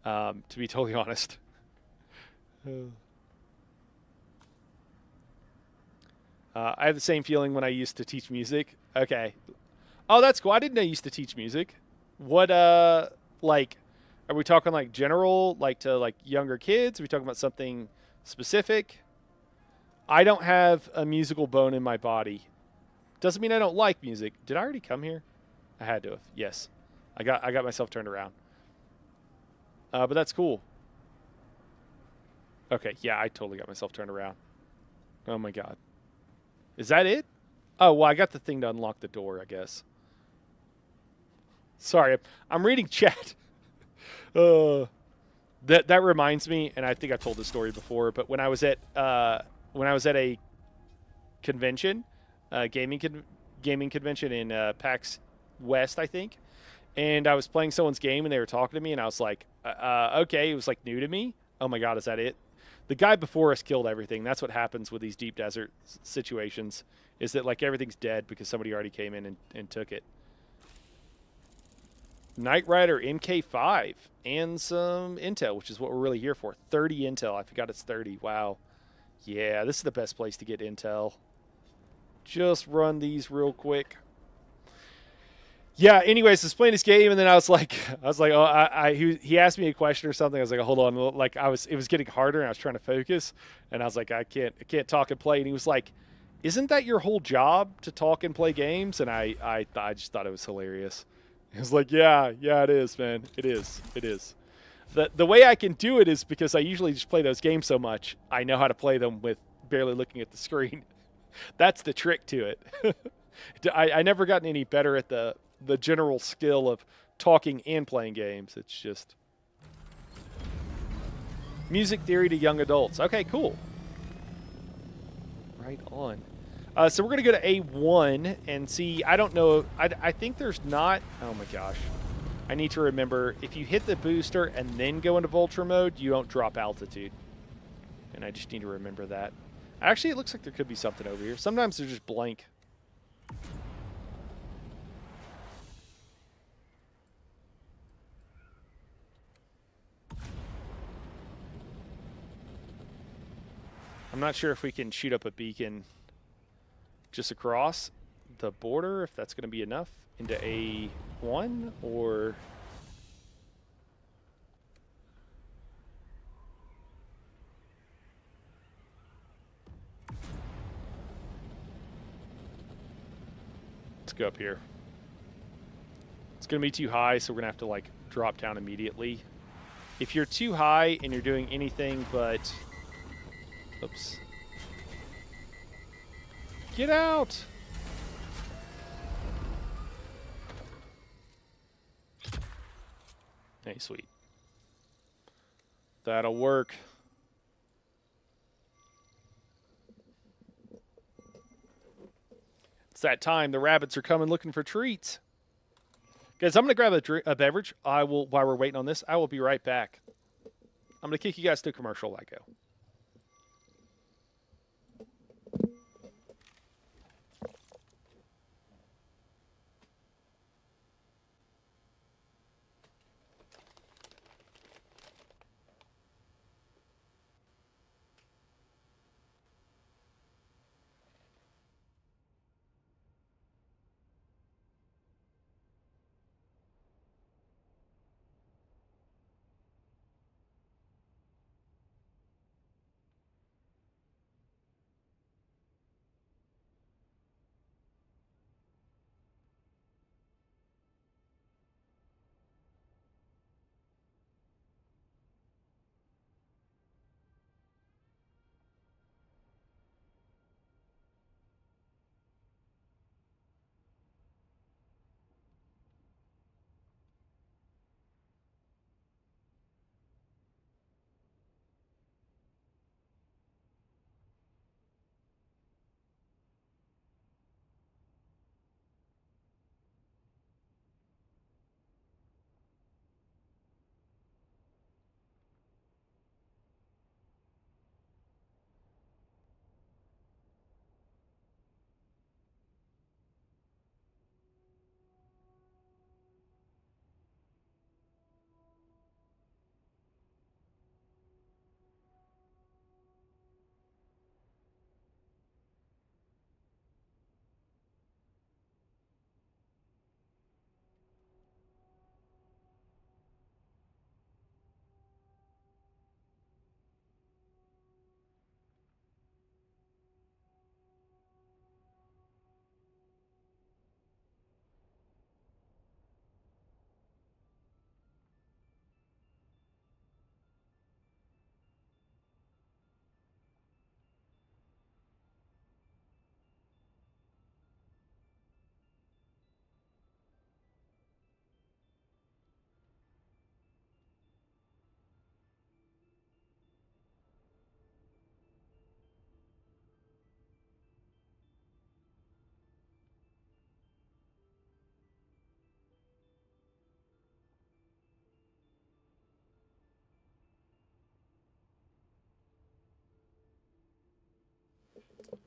to be totally honest. I have the same feeling when I used to teach music. Okay. Oh, that's cool. I didn't know you used to teach music. What, like, are we talking like general, like to like younger kids? Are we talking about something specific? I don't have a musical bone in my body. Doesn't mean I don't like music. Did I already come here? I had to have. Yes. I got myself turned around. But that's cool. Okay, yeah, I totally got myself turned around. Oh my god. Is that it? Oh, well, I got the thing to unlock the door, I guess. Sorry, I'm reading chat. That reminds me, and I think I told this story before, but when I was at a convention, gaming convention in PAX West, I think, and I was playing someone's game, and they were talking to me, and I was like, okay, it was like new to me. Oh my god, is that it? The guy before us killed everything. That's what happens with these deep desert situations, is that like everything's dead because somebody already came in and took it. Knight Rider MK5 and some intel, which is what we're really here for. 30 intel. I forgot it's 30. Wow. Yeah, this is the best place to get intel. Just run these real quick. Yeah, anyways, I was playing this game, and then I was like, oh, he asked me a question or something. I was like, hold on, like it was getting harder, and I was trying to focus, and I was like, I can't talk and play. And he was like, isn't that your whole job to talk and play games? And I just thought it was hilarious. He was like, yeah, it is, man, it is. The way I can do it is because I usually just play those games so much. I know how to play them with barely looking at the screen. That's the trick to it. I never gotten any better at the general skill of talking and playing games. It's just music theory to young adults. Okay, cool. Right on. So we're going to go to A1 and see. I don't know. I think there's not. Oh my gosh. I need to remember, if you hit the booster and then go into Vulture mode, you don't drop altitude. And I just need to remember that. Actually, it looks like there could be something over here. Sometimes they're just blank. I'm not sure if we can shoot up a beacon just across the border, if that's going to be enough, into A1, or... Let's go up here. It's going to be too high, so we're going to have to, like, drop down immediately. If you're too high and you're doing anything but... Oops. Get out! Hey, sweet. That'll work. It's that time. The rabbits are coming looking for treats. Guys, I'm going to grab a beverage. While we're waiting on this, I will be right back. I'm going to kick you guys to a commercial while I go.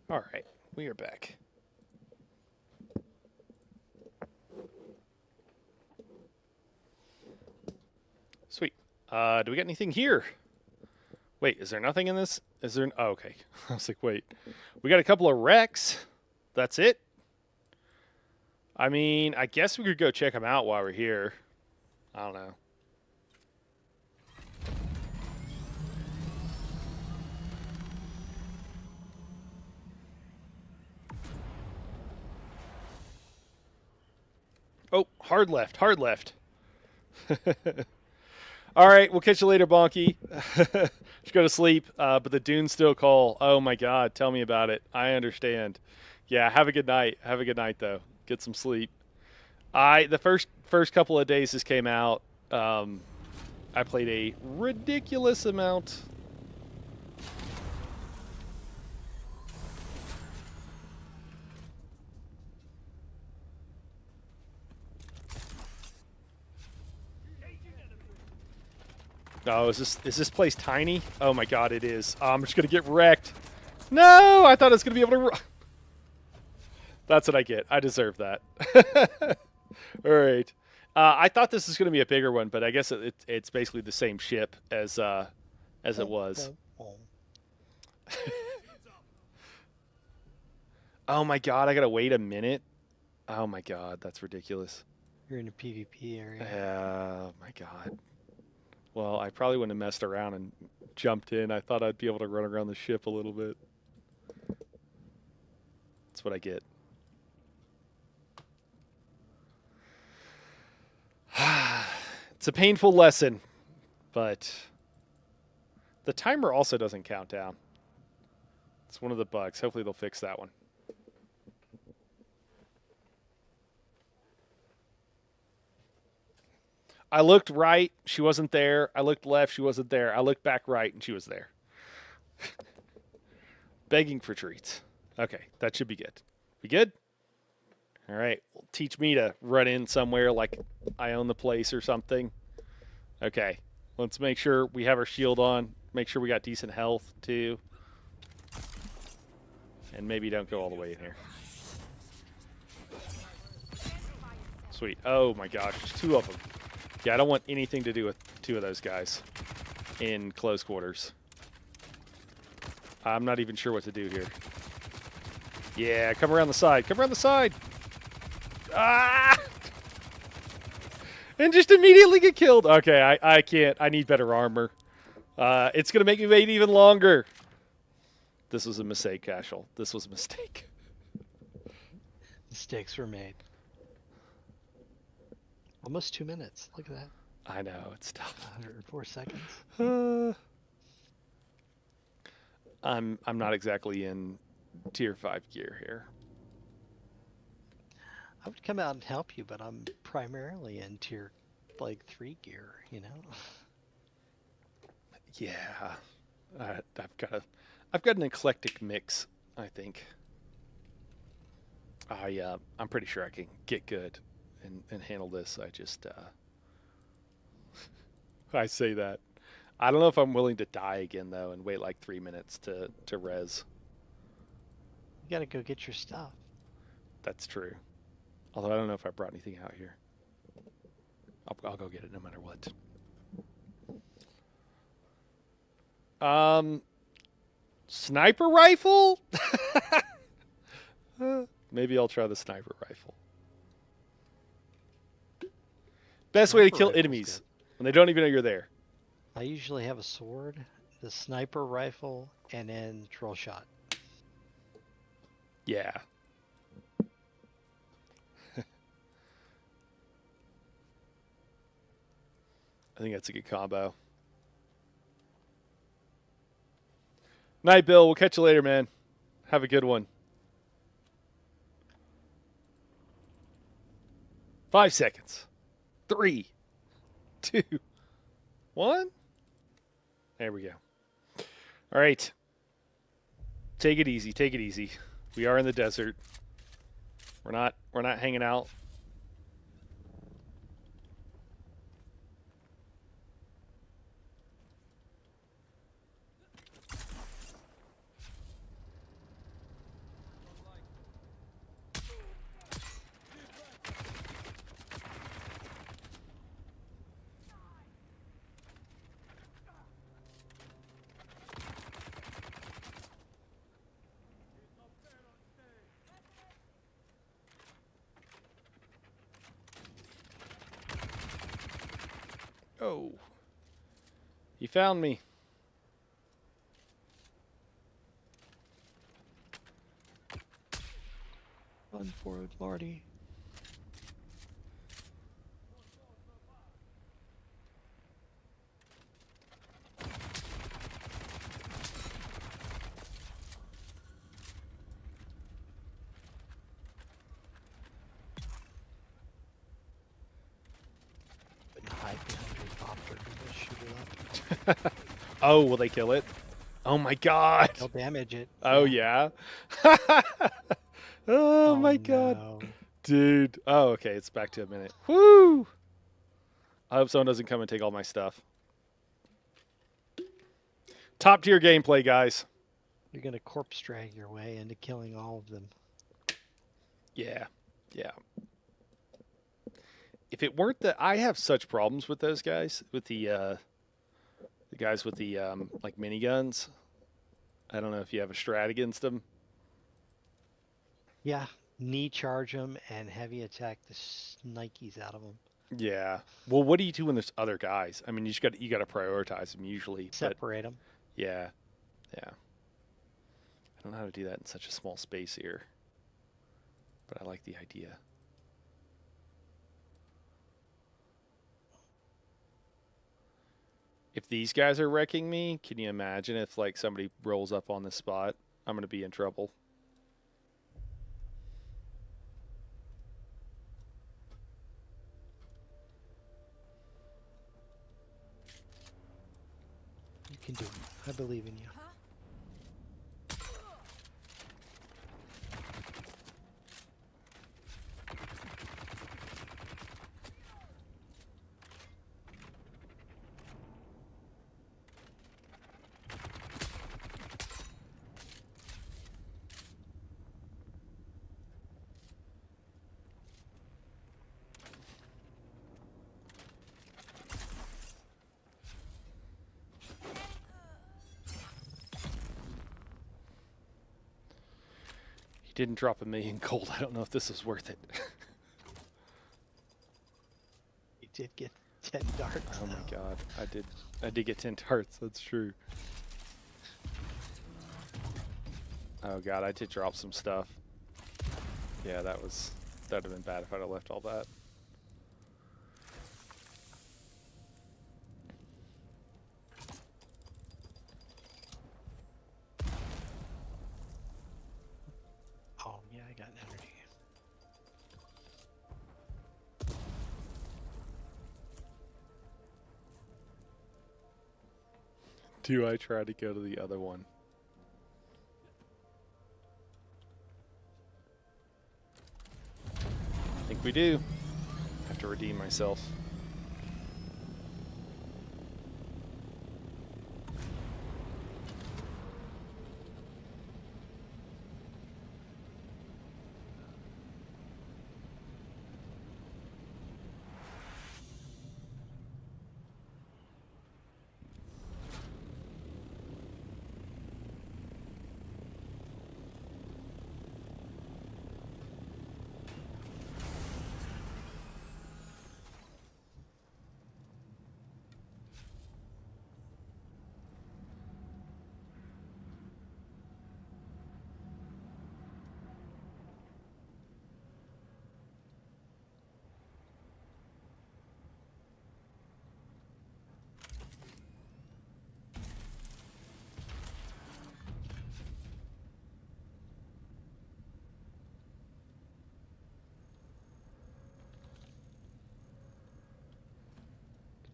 All right, we are back. Sweet. Do we got anything here? Wait, is there nothing in this? Is there? Oh, okay. I was like, wait. We got a couple of wrecks. That's it? I mean, I guess we could go check them out while we're here. I don't know. Oh, hard left, hard left. All right, we'll catch you later, Bonky. Just go to sleep. But the dunes still call. Oh my God, tell me about it. I understand. Yeah, have a good night. Have a good night though. Get some sleep. The first couple of days this came out, I played a ridiculous amount. Oh, is this place tiny? Oh my God, it is. I'm just gonna get wrecked. No, I thought I was gonna be able to. That's what I get. I deserve that. All right. I thought this was gonna be a bigger one, but I guess it's basically the same ship as it was. Oh my God, I gotta wait a minute. Oh my God, that's ridiculous. You're in a PvP area. Oh my God. Well, I probably wouldn't have messed around and jumped in. I thought I'd be able to run around the ship a little bit. That's what I get. It's a painful lesson, but the timer also doesn't count down. It's one of the bugs. Hopefully they'll fix that one. I looked right, she wasn't there. I looked left, she wasn't there. I looked back right, and she was there. Begging for treats. Okay, that should be good. We good? All right. Well, teach me to run in somewhere like I own the place or something. Okay. Let's make sure we have our shield on. Make sure we got decent health, too. And maybe don't go all the way in here. Sweet. Oh, my gosh. There's two of them. Yeah, I don't want anything to do with two of those guys in close quarters. I'm not even sure what to do here. Yeah, come around the side. Come around the side. Ah! And just immediately get killed. Okay, I can't. I need better armor. It's going to make me wait even longer. This was a mistake, Cashel. This was a mistake. Mistakes were made. Almost 2 minutes. Look at that. I know, it's tough. 104 seconds. I'm not exactly in tier 5 gear here. I would come out and help you, but I'm primarily in tier 3 gear, you know? Yeah. I've got an eclectic mix, I think. I'm pretty sure I can get good and handle this. I just I say that. I don't know if I'm willing to die again though and wait like 3 minutes to res. You gotta go get your stuff. That's true. Although I don't know if I brought anything out here. I'll go get it no matter what. Sniper rifle? Maybe I'll try the sniper rifle. Best way to kill enemies when they don't even know you're there. I usually have a sword, the sniper rifle, and then drill shot. Yeah. I think that's a good combo. Night, Bill. We'll catch you later, man. Have a good one. 5 seconds. 3, 2, 1. There we go. All right. Take it easy. Take it easy. We are in the desert. We're not hanging out. Oh. He found me. Run forward, Marty. Oh, will they kill it? Oh my god. They'll damage it. Oh yeah. Oh my god. No. Dude. Oh, okay, it's back to a minute. Woo! I hope someone doesn't come and take all my stuff. Top tier gameplay, guys. You're gonna corpse drag your way into killing all of them. Yeah. Yeah. If it weren't that I have such problems with those guys, with the guys with the like miniguns. I don't know if you have a strat against them. Yeah, knee charge them and heavy attack the snikes out of them. Yeah. Well, what do you do when there's other guys? I mean, you got to prioritize them usually. Separate them. Yeah. Yeah. I don't know how to do that in such a small space here. But I like the idea. If these guys are wrecking me, can you imagine if like somebody rolls up on this spot? I'm going to be in trouble. You can do it. I believe in you. He didn't drop $1 million gold. I don't know if this is worth it. You did get 10 darts. Oh my god. I did get 10 darts. That's true. Oh god, I did drop some stuff. Yeah, that'd have been bad if I'd have left all that. Oh, yeah, I got energy. Do I try to go to the other one? I think we do. I have to redeem myself.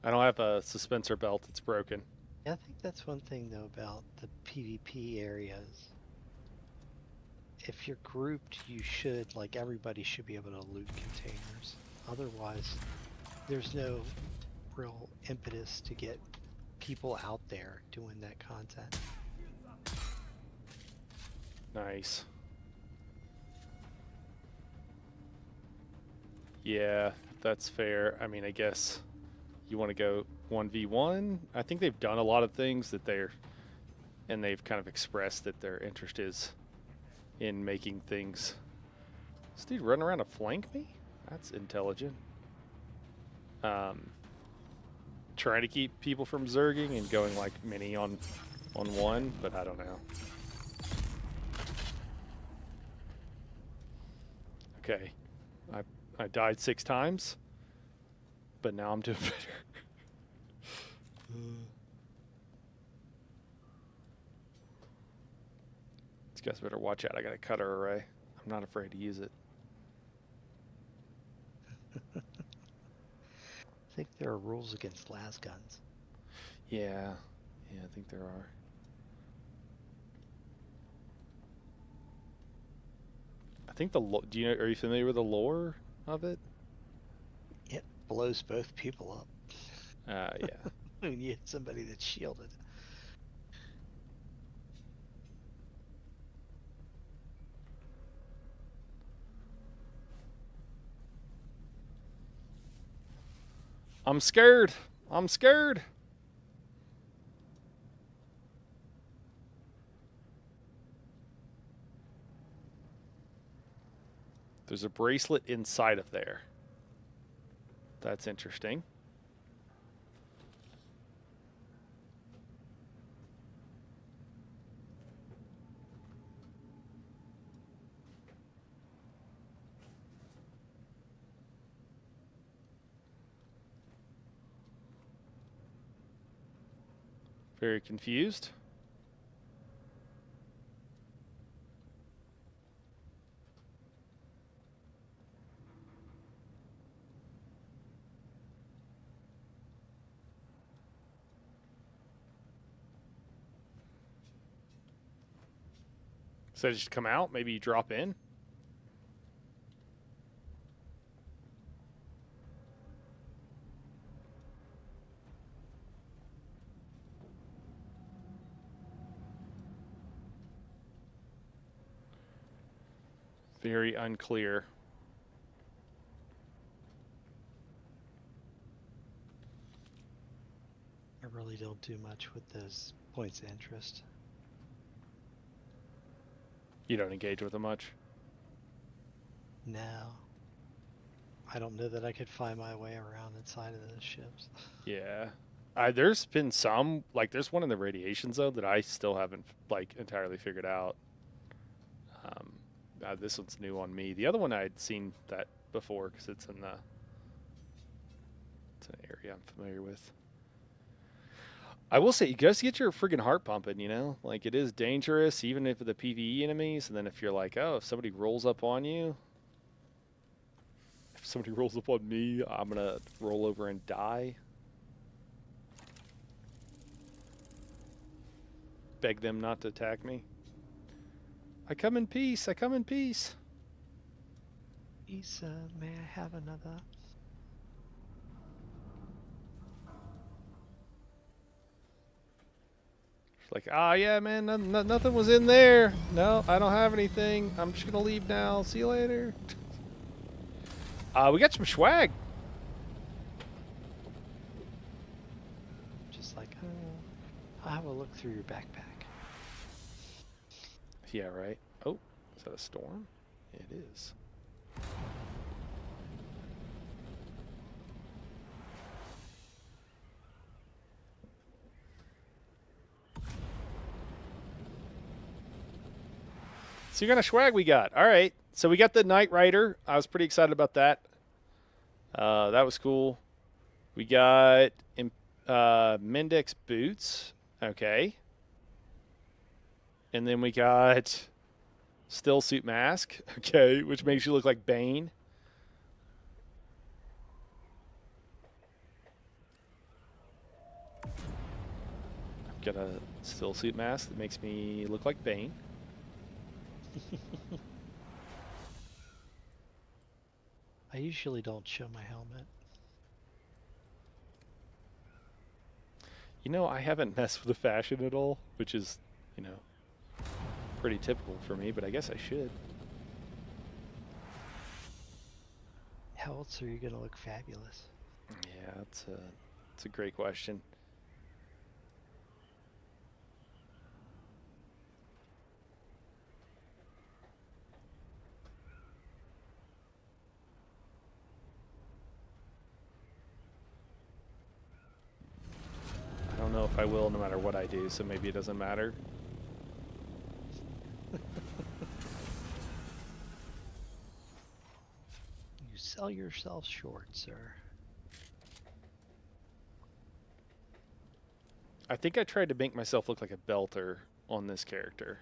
I don't have a suspensor belt. It's broken. Yeah, I think that's one thing though about the PvP areas. If you're grouped, you should, like, everybody should be able to loot containers. Otherwise, there's no real impetus to get people out there doing that content. Nice. Yeah, that's fair. I mean, I guess you want to go 1v1. I think they've done a lot of things that they've kind of expressed that their interest is in making things. This dude running around to flank me? That's intelligent. Trying to keep people from zerging and going like mini on one, but I don't know. Okay. I died 6 times, but now I'm doing better. These guys better watch out. I got a cutter array. I'm not afraid to use it. I think there are rules against las guns. Yeah. Yeah, I think there are. I think do you know, are you familiar with the lore of it? It blows both people up Yeah. when you hit somebody that's shielded. I'm scared. I'm scared. There's a bracelet inside of there. That's interesting. Very confused. So just come out, maybe you drop in. Very unclear. I really don't do much with those points of interest. You don't engage with them much. No. I don't know that I could find my way around inside of those ships. Yeah. There's been some, like there's one in the radiation zone that I still haven't like entirely figured out. This one's new on me. The other one I'd seen that before because it's in an area I'm familiar with. I will say, you guys get your friggin' heart pumping, you know? Like, it is dangerous, even if the PvE enemies, and then if you're like, oh, if somebody rolls up on you, if somebody rolls up on me, I'm gonna roll over and die. Beg them not to attack me. I come in peace, I come in peace. Lisa, may I have another? Like, yeah, man, nothing was in there. No, I don't have anything. I'm just gonna leave now. See you later. We got some swag. Just like, I'll have a look through your backpack. Yeah, right. Oh, is that a storm? It is. So, what kind of swag we got? All right. So, we got the Knight Rider. I was pretty excited about that. That was cool. We got Mendex boots. Okay. And then we got Still Suit Mask. Okay, which makes you look like Bane. Got a Still Suit Mask that makes me look like Bane. I usually don't show my helmet. You know, I haven't messed with the fashion at all, which is, you know, pretty typical for me, but I guess I should. How else are you going to look fabulous? Yeah, it's a great question. I don't know if I will no matter what I do, so maybe it doesn't matter. You sell yourself short, sir. I think I tried to make myself look like a belter on this character.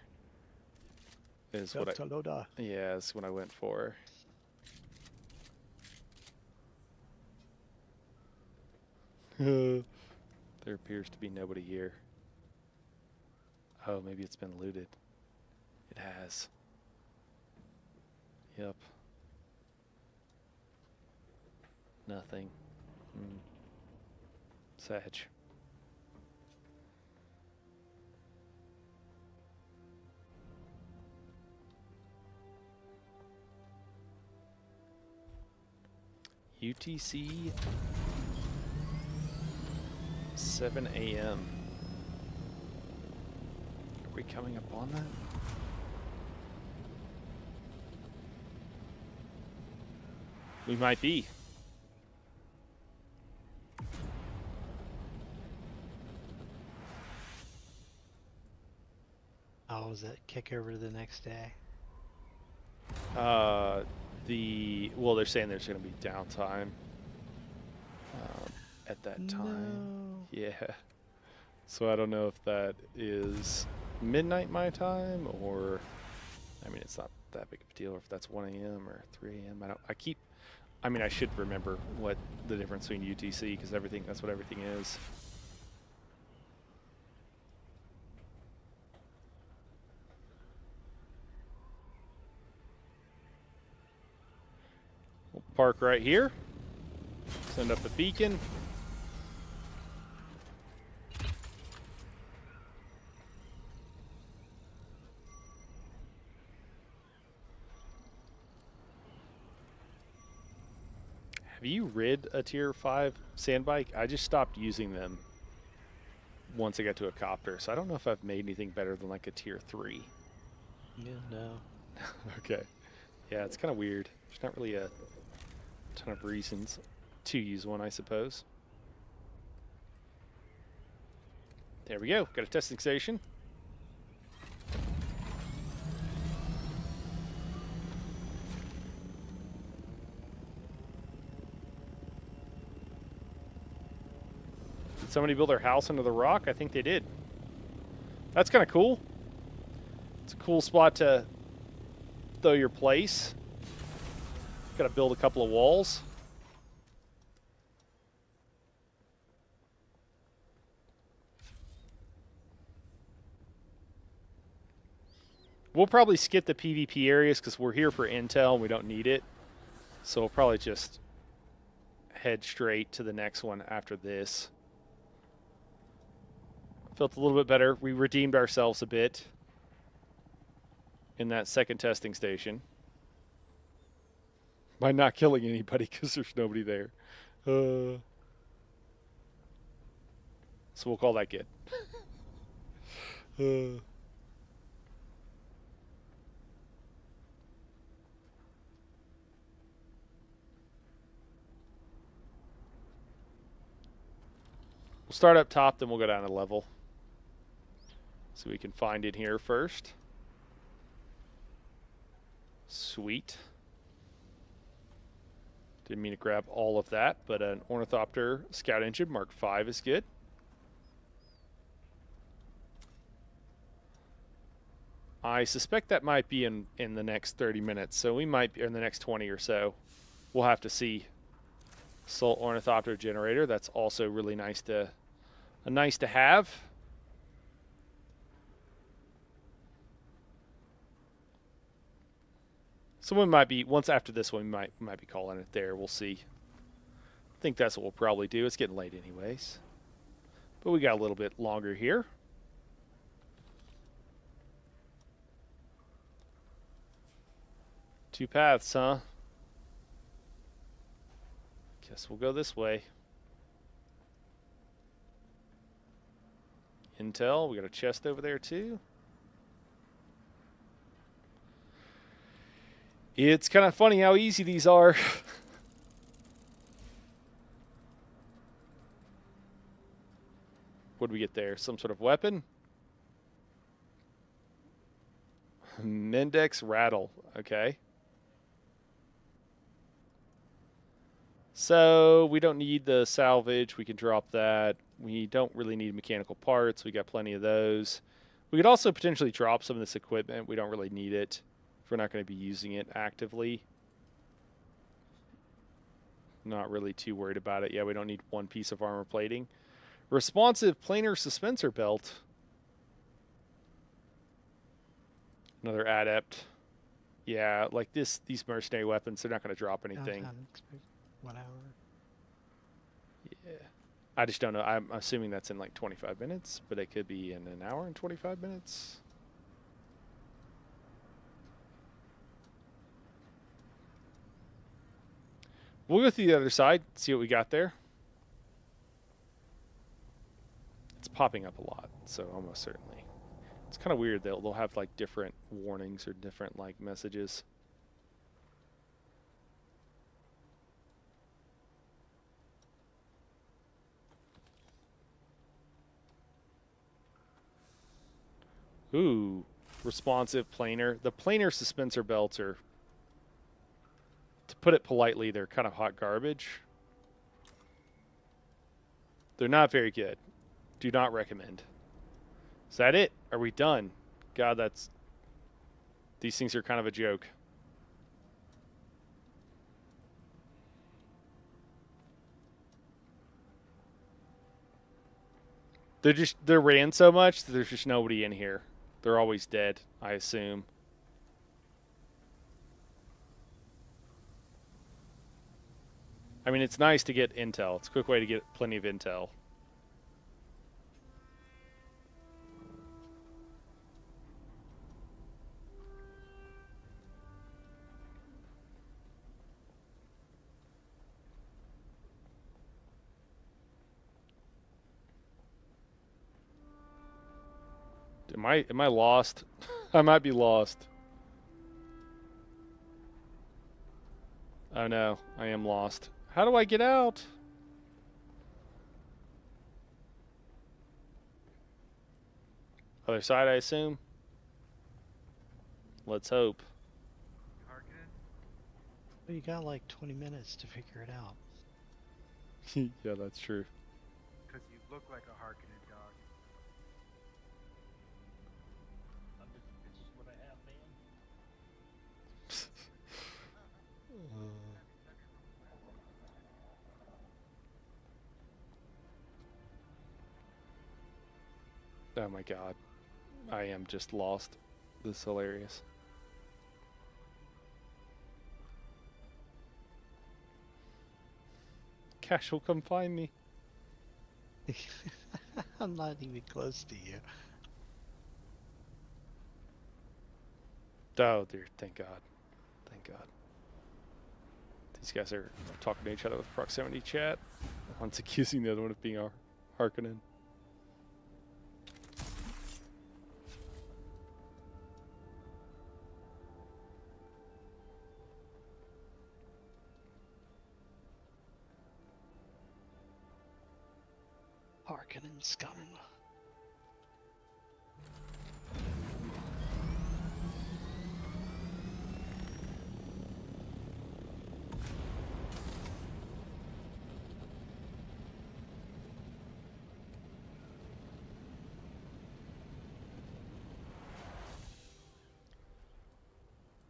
Is what yeah, that's what I went for. There There appears to be nobody here. Oh, maybe it's been looted. It has. Yep. Nothing. Sag. UTC 7 a.m. Are we coming up on that? We might be. Oh, is that kick over to the next day? Well, they're saying there's going to be downtime at that time. No. Yeah. So I don't know if that is midnight my time or, I mean, it's not that big of a deal if that's 1 a.m. or 3 a.m. I should remember what the difference between UTC because that's what everything is. We'll park right here. Send up a beacon. Have you rid a tier 5 sand bike? I just stopped using them once I got to a copter, so I don't know if I've made anything better than like a tier 3. Yeah, no. Okay. Yeah, it's kind of weird. There's not really a ton of reasons to use one, I suppose. There we go. Got a testing station. Did somebody build their house under the rock? I think they did. That's kind of cool. It's a cool spot to throw your place. Got to build a couple of walls. We'll probably skip the PvP areas because we're here for intel and we don't need it. So we'll probably just head straight to the next one after this. Felt a little bit better. We redeemed ourselves a bit in that second testing station by not killing anybody because there's nobody there. So we'll call that good. We'll start up top, then we'll go down a level. So we can find it here first. Sweet. Didn't mean to grab all of that, but an Ornithopter Scout Engine Mark V is good. I suspect that might be in the next 30 minutes, so we might be in the next 20 or so. We'll have to see. Salt Ornithopter Generator, that's also really nice to have. So we might be, once after this one, we might be calling it there. We'll see. I think that's what we'll probably do. It's getting late anyways. But we got a little bit longer here. Two paths, huh? Guess we'll go this way. Intel, we got a chest over there too. It's kind of funny how easy these are. What did we get there? Some sort of weapon? Mendex Rattle. Okay. So we don't need the salvage. We can drop that. We don't really need mechanical parts. We got plenty of those. We could also potentially drop some of this equipment. We don't really need it if we're not going to be using it actively. Not really too worried about it. Yeah, we don't need one piece of armor plating. Responsive planar suspensor belt. Another adept. Yeah, like these mercenary weapons, they're not going to drop anything. Downtown expect 1 hour. Yeah. I just don't know. I'm assuming that's in like 25 minutes, but it could be in an hour and 25 minutes. We'll go through the other side, see what we got there. It's popping up a lot, so almost certainly. It's kind of weird. They'll have like different warnings or different like messages. Ooh, responsive planar. The planar suspensor belts are, to put it politely, they're kind of hot garbage. They're not very good. Do not recommend. Is that it? Are we done? God, these things are kind of a joke. They're ran so much that there's just nobody in here. They're always dead, I assume. I mean, it's nice to get intel. It's a quick way to get plenty of intel. Am I lost? I might be lost. Oh no, I am lost. How do I get out? Other side, I assume. Let's hope. Well, you got like 20 minutes to figure it out. Yeah, that's true. Because you look like a Harkonnen dog. This is what I have, man. Oh my god. I am just lost. This is hilarious. Cash will come find me. I'm not even close to you. Oh dear, thank god. Thank god. These guys are talking to each other with proximity chat. One's accusing the other one of being a Harkonnen. Harkonnen scum.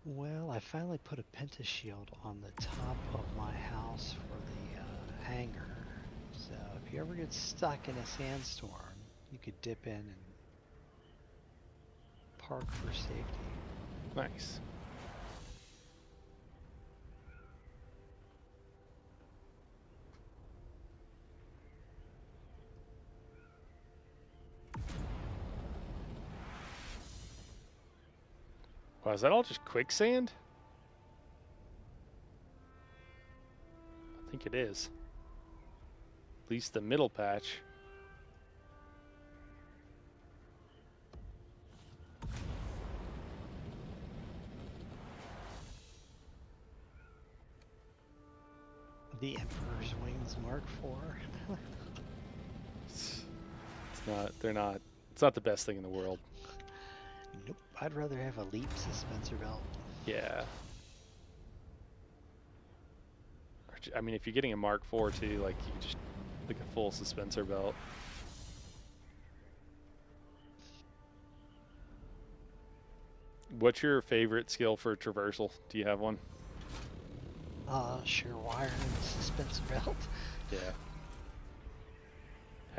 Well, I finally put a pentashield on the top of my house for the hangar. So if you ever get stuck in a sandstorm, you could dip in and park for safety. Nice. Wow, is that all just quicksand? I think it is. At least the middle patch. The Emperor's Wings Mark IV. It's not, they're not, it's not the best thing in the world. Nope, I'd rather have a Leap suspensor belt. Yeah. I mean, if you're getting a Mark IV too, like you could just like a full suspensor belt. What's your favorite skill for traversal? Do you have one? Sure wire and suspensor belt. Yeah.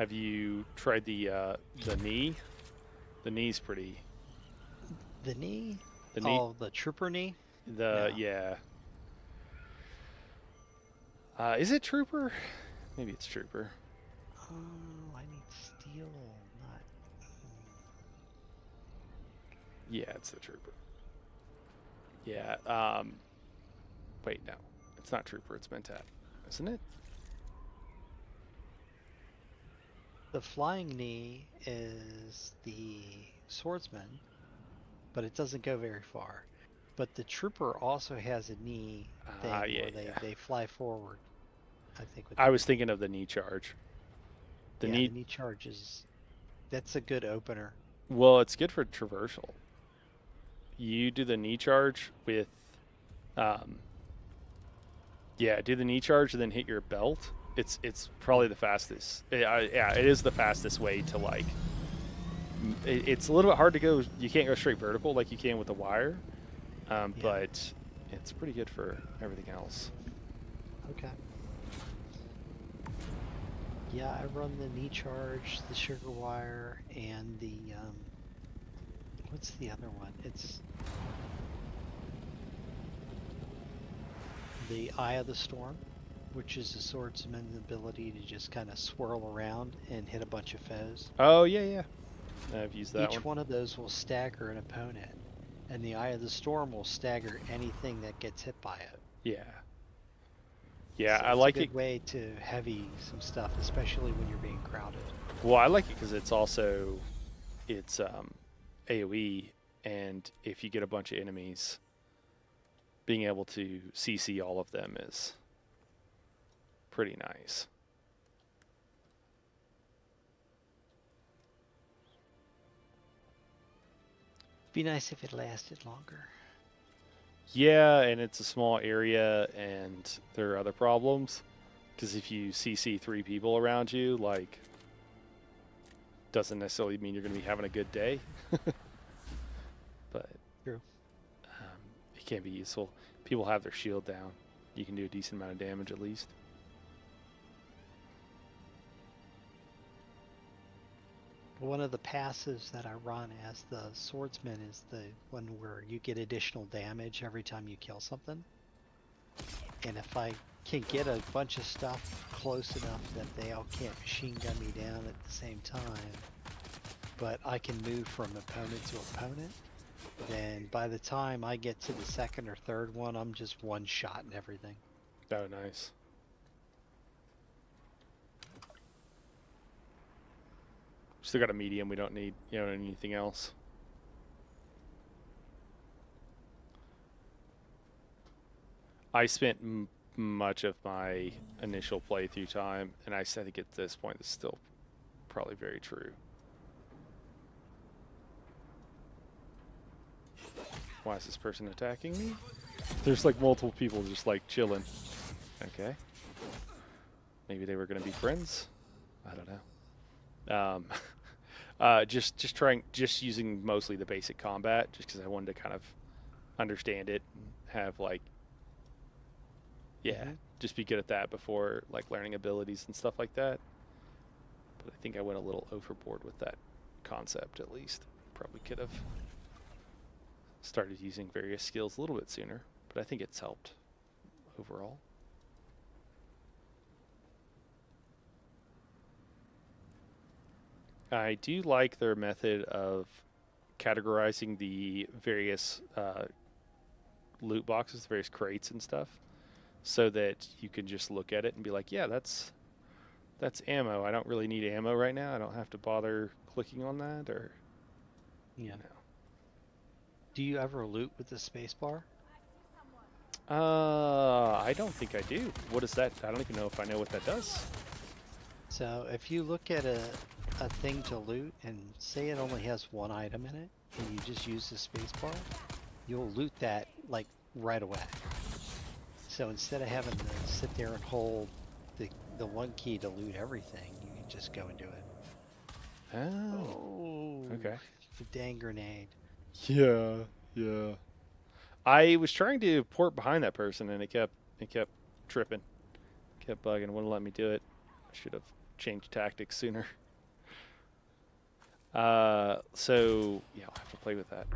Have you tried the knee? The knee's pretty. The knee? The knee. Oh, the trooper knee? The No. yeah. Is it trooper? Maybe it's trooper. Oh, I need steel, not. Yeah, it's the trooper. Yeah. Wait, no, it's not trooper. It's Mentat, isn't it? The flying knee is the swordsman, but it doesn't go very far. But the trooper also has a knee thing Yeah, where they, yeah. they fly forward. I think. With I the was knee. thinking of the knee charge. The Yeah, knee. the knee charge is. That's a good opener. Well, it's good for traversal. You do the knee charge with, um, yeah, do the knee charge and then hit your belt. It's probably the fastest. Yeah, it is the fastest way to like. It's a little bit hard to go. You can't go straight vertical like you can with the wire, Yeah. but it's pretty good for everything else. Okay. Yeah, I run the knee charge, the sugar wire, and the what's the other one? It's the Eye of the Storm, which is a swordsman's ability to just kind of swirl around and hit a bunch of foes. Oh yeah. I've used that Each one of those will stagger an opponent, and the Eye of the Storm will stagger anything that gets hit by it. Yeah. Yeah, So I it's like a good it. way to heavy some stuff, especially when you're being crowded. Well, I like it because it's also it's AOE, and if you get a bunch of enemies, being able to CC all of them is pretty nice. Be nice if it lasted longer. Yeah, and it's a small area, and there are other problems. Because if you CC 3 people around you, like, doesn't necessarily mean you're going to be having a good day. But True. it can be useful. People have their shield down. You can do a decent amount of damage at least. One of the passives that I run as the swordsman is the one where you get additional damage every time you kill something. And if I can get a bunch of stuff close enough that they all can't machine gun me down at the same time, but I can move from opponent to opponent, then by the time I get to the second or third one, I'm just one shot and everything. Oh, nice. Still got a medium. We don't need, anything else. I spent much of my initial playthrough time, and I think at this point it's still probably very true. Why is this person attacking me? There's like multiple people just like chilling. Okay. Maybe they were going to be friends. I don't know. Just using mostly the basic combat, just because I wanted to kind of understand it and have like, just be good at that before like learning abilities and stuff like that. But I think I went a little overboard with that concept at least. Probably could have started using various skills a little bit sooner, but I think it's helped overall. I do like their method of categorizing the various loot boxes, various crates and stuff, so that you can just look at it and be like, yeah, that's ammo. I don't really need ammo right now. I don't have to bother clicking on that, or Yeah. Do you ever loot with the spacebar? I don't think I do. What is that? I don't even know if I know what that does. So if you look at a thing to loot and say it only has one item in it, and you just use the spacebar, you'll loot that like right away. So instead of having to sit there and hold the one key to loot everything, you can just go and do it. Oh. Okay. The dang grenade. Yeah. I was trying to port behind that person, and it kept tripping, kept bugging, wouldn't let me do it. I should have change tactics sooner. So yeah, I'll have to play with that.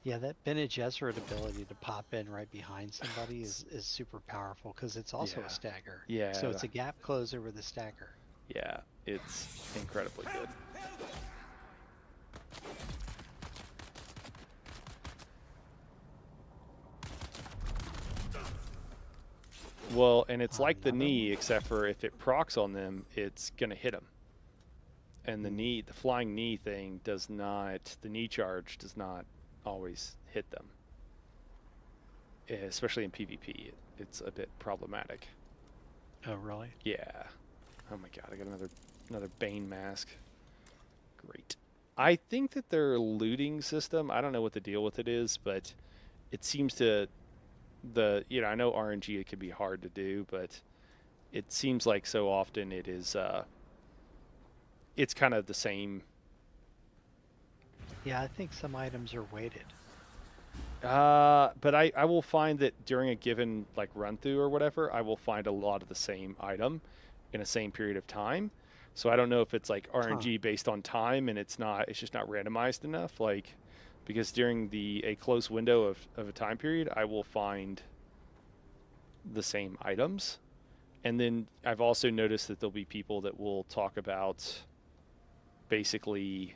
Yeah, that Bene Gesserit ability to pop in right behind somebody is super powerful because it's also Yeah. a stagger. Yeah. So it's a gap closer with a stagger. Yeah, it's incredibly good. Well, and it's like the Another knee, except for if it procs on them, it's gonna hit them. And the knee, the flying knee thing does not, the knee charge does not always hit them. Especially in PvP, it's a bit problematic. Oh, really? Yeah. Oh my god, I got another Bane mask. Great. I think that their looting system, I don't know what the deal with it is, but it seems to I know RNG it can be hard to do, but it seems like so often it is it's kind of the same. Yeah, I think some items are weighted. But I will find that during a given like run through or whatever, I will find a lot of the same item in a same period of time. So I don't know if it's like RNG based on time and it's just not randomized enough. Like, because during a close window of a time period, I will find the same items. And then I've also noticed that there'll be people that will talk about basically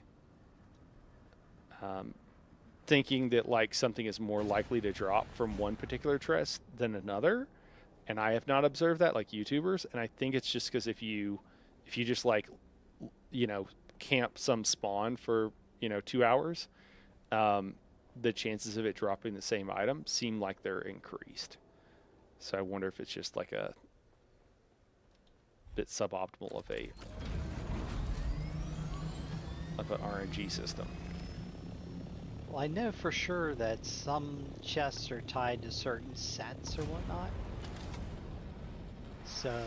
thinking that like something is more likely to drop from one particular chest than another, and I have not observed that, like YouTubers. And I think it's just because if you just like camp some spawn for 2 hours, the chances of it dropping the same item seem like they're increased. So I wonder if it's just like a bit suboptimal of an RNG system. Well, I know for sure that some chests are tied to certain sets or whatnot. So,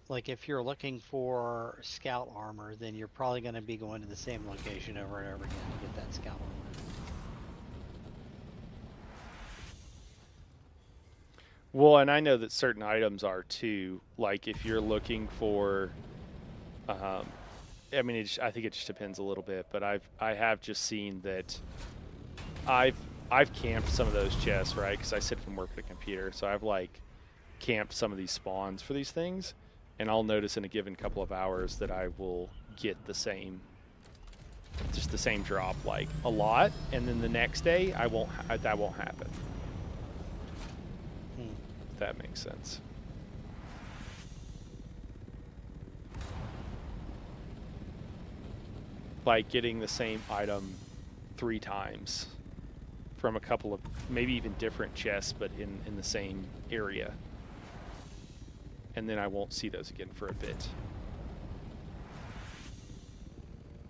like if you're looking for scout armor, then you're probably going to be going to the same location over and over again to get that scout armor. Well, and I know that certain items are too. Like if you're looking for, I mean, I think it just depends a little bit. But I have just seen that I've camped some of those chests, right? Because I sit and work at a computer, so I've like camped some of these spawns for these things, and I'll notice in a given couple of hours that I will get just the same drop like a lot, and then the next day that won't happen. If that makes sense. Like getting the same item 3 times from a couple of maybe even different chests, but in the same area. And then I won't see those again for a bit.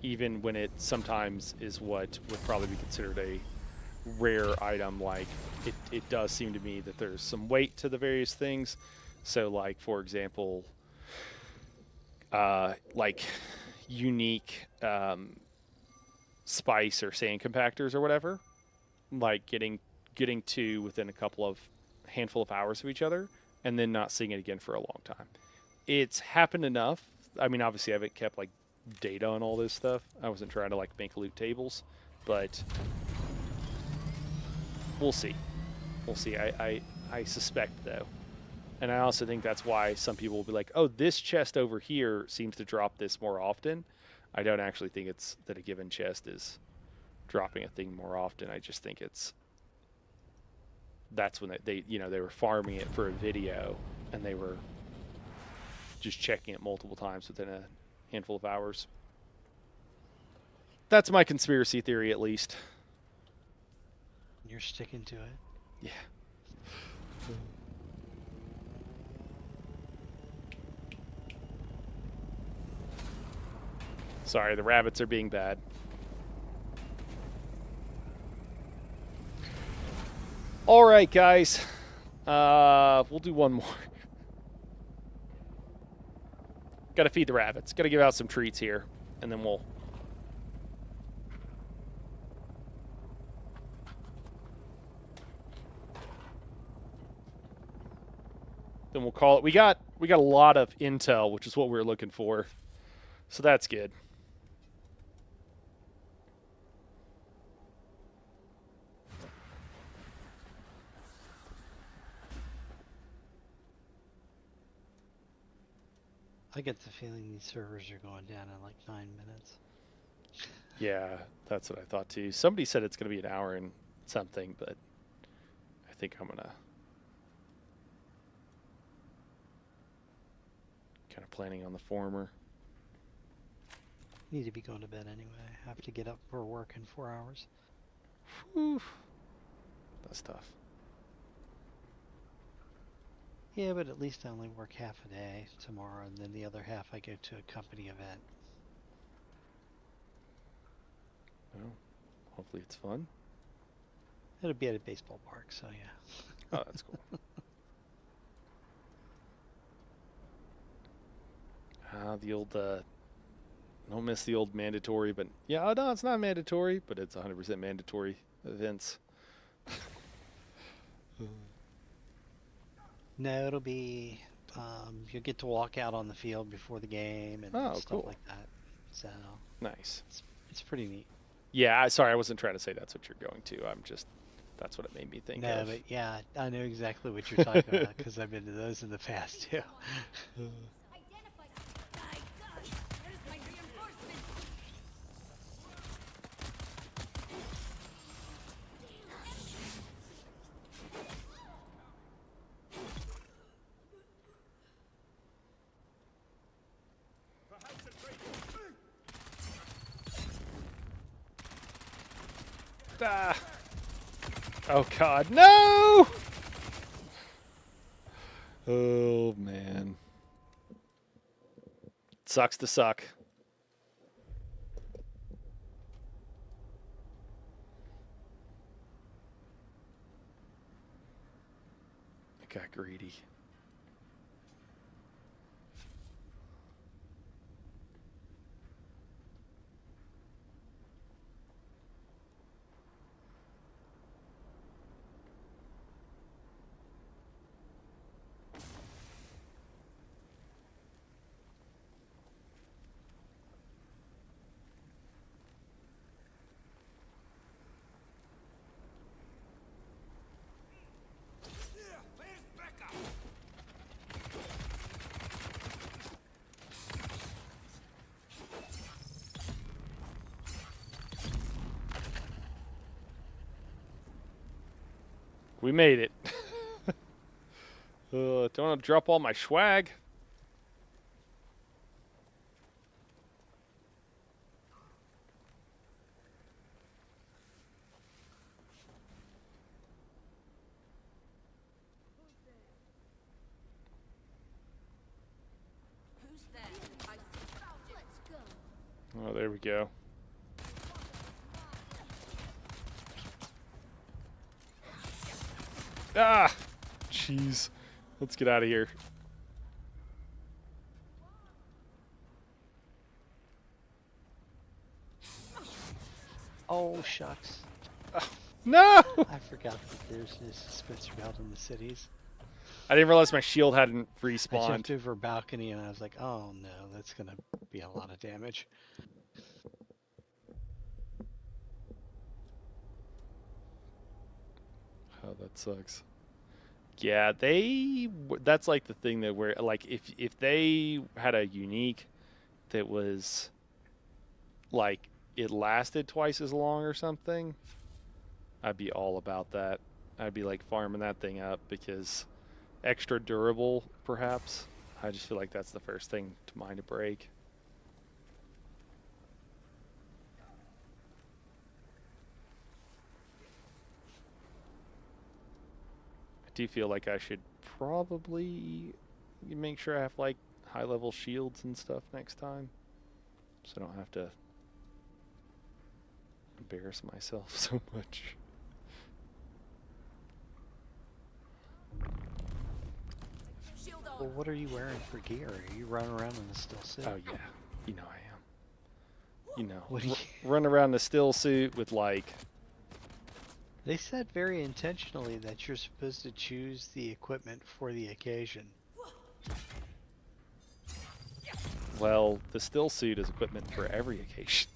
Even when it sometimes is what would probably be considered a rare item, like it does seem to me that there's some weight to the various things. So like, for example, like unique spice or sand compactors or whatever, like getting 2 within a handful of hours of each other and then not seeing it again for a long time. It's happened enough. I mean, obviously I haven't kept like data on all this stuff. I wasn't trying to like make loot tables, but we'll see. I suspect though. And I also think that's why some people will be like, oh, this chest over here seems to drop this more often. I don't actually think it's that a given chest is dropping a thing more often. I just think that's when they were farming it for a video and they were just checking it multiple times within a handful of hours. That's my conspiracy theory, at least. You're sticking to it? Yeah. Sorry, the rabbits are being bad. All right, guys. We'll do one more. Got to feed the rabbits. Got to give out some treats here, and then we'll call it. We got We got a lot of intel, which is what we were looking for. So that's good. I get the feeling these servers are going down in like 9 minutes. Yeah, that's what I thought too. Somebody said it's going to be an hour and something, but I think I'm going to kind of planning on the former. Need to be going to bed anyway. I have to get up for work in 4 hours. Whew. That's tough. Yeah, but at least I only work half a day tomorrow, and then the other half I go to a company event. Well, hopefully it's fun. It'll be at a baseball park, so yeah. Oh, that's cool. The old, don't miss the old mandatory, but yeah, oh, no, it's not mandatory, but it's 100% mandatory events. No, it'll be, you'll get to walk out on the field before the game and Oh, stuff cool. like that. So Nice. it's pretty neat. Yeah, sorry, I wasn't trying to say that's what you're going to. I'm just, that's what it made me think No, of. but yeah, I know exactly what you're talking about because I've been to those in the past too. Ah. Oh God, no! Oh man, sucks to suck. I got greedy. We made it. Don't want to drop all my swag. Oh, there we go. Ah! Jeez. Let's get out of here. Oh shucks. No! I forgot that there's a dispenser out in the cities. I didn't realize my shield hadn't I respawned. jumped over a balcony and I was like, oh no, that's gonna be a lot of damage. Oh, that sucks. Yeah, that's like the thing that where like if they had a unique that was like it lasted twice as long or something, I'd be all about that. I'd be like farming that thing up because extra durable perhaps. I just feel like that's the first thing to mind to break. I do feel like I should probably make sure I have like high level shields and stuff next time, so I don't have to embarrass myself so much. Well, what are you wearing for gear? Are you running around in a still suit? Oh yeah, you know I am. You know, What do you- run around in a still suit with like. They said very intentionally that you're supposed to choose the equipment for the occasion. Well, the still suit is equipment for every occasion.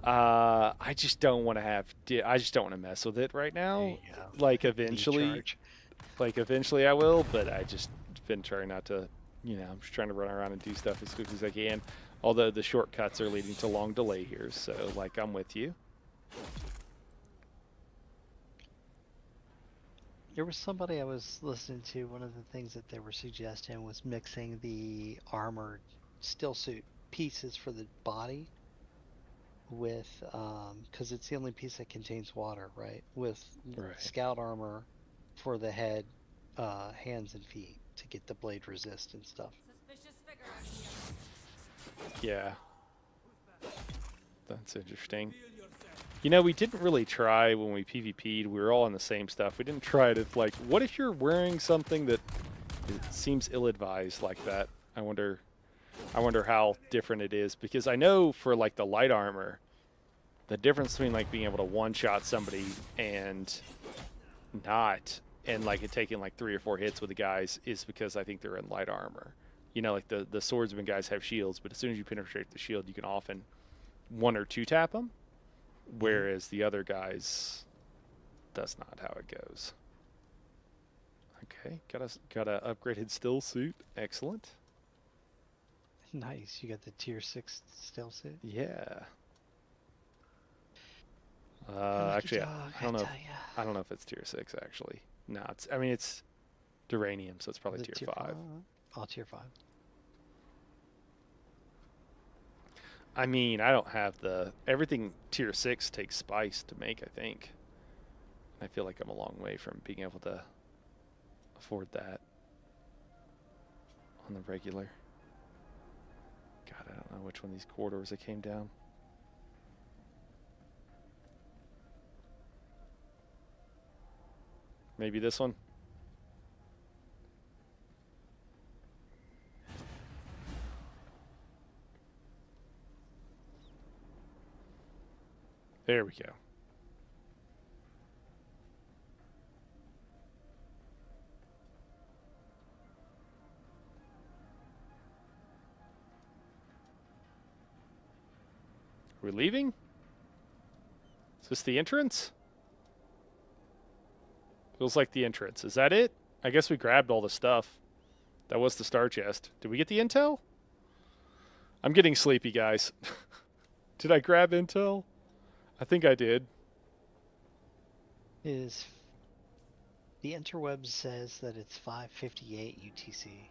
I just don't want to have. I just don't want to mess with it right There now. you go. Like eventually, Decharge. I will. But I just been trying not to. You know, I'm just trying to run around and do stuff as quickly as I can. Although the shortcuts are leading to long delay here, so like I'm with you. There was somebody I was listening to. One of the things that they were suggesting was mixing the armored still suit pieces for the body with, because it's the only piece that contains water, right? With Right. scout armor for the head, hands, and feet to get the blade resist and stuff. Suspicious figure. Yeah. That's interesting. You know, we didn't really try when we PvP'd. We were all on the same stuff. We didn't try to, like, what if you're wearing something that it seems ill-advised like that? I wonder how different it is. Because I know for, like, the light armor, the difference between, like, being able to one-shot somebody and not, and, like, it taking, like, 3 or 4 hits with the guys is because I think they're in light armor. You know, like, the swordsman guys have shields, but as soon as you penetrate the shield, you can often 1 or 2 tap them. Whereas the other guys, that's not how it goes. Okay, got a upgraded still suit. Excellent. Nice. You got the tier 6 still suit. Yeah. Lucky Actually, dog, I don't know. tell ya. I don't know if it's tier 6 actually. No, it's. I mean, it's Duranium, so it's probably Is it tier 5. Oh, tier 5. I mean, I don't have the everything tier 6 takes spice to make. I think. I feel like I'm a long way from being able to afford that on the regular. God, I don't know which one of these corridors I came down. Maybe this one. There we go. We're leaving? Is this the entrance? Feels like the entrance. Is that it? I guess we grabbed all the stuff. That was the star chest. Did we get the intel? I'm getting sleepy, guys. Did I grab intel? I think I did. Is the interweb says that it's 5:58 UTC.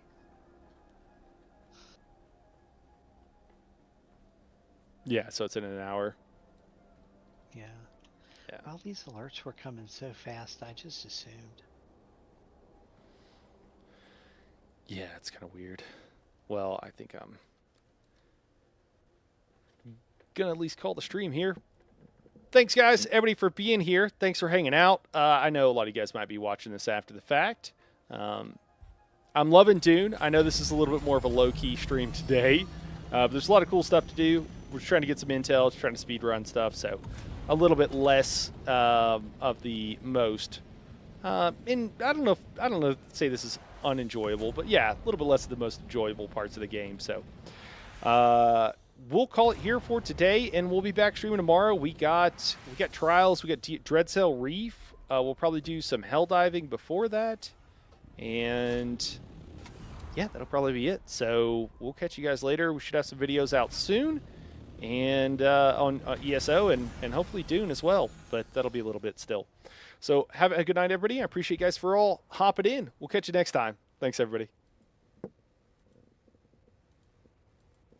Yeah, so it's in an hour. Yeah. Yeah. All these alerts were coming so fast, I just assumed. Yeah, it's kind of weird. Well, I think I'm gonna at least call the stream here. Thanks, guys, everybody, for being here. Thanks for hanging out. I know a lot of you guys might be watching this after the fact. I'm loving Dune. I know this is a little bit more of a low-key stream today, but there's a lot of cool stuff to do. We're trying to get some intel, just trying to speed run stuff, so a little bit less of the most. And I don't know if say this is unenjoyable, but yeah, a little bit less of the most enjoyable parts of the game. So we'll call it here for today, and we'll be back streaming tomorrow. We got trials, we got Dreadsail Reef. We'll probably do some hell diving before that, and yeah, that'll probably be it. So we'll catch you guys later. We should have some videos out soon, and on ESO and hopefully Dune as well, but that'll be a little bit still. So have a good night, everybody. I appreciate you guys for all hopping in. We'll catch you next time. Thanks, everybody.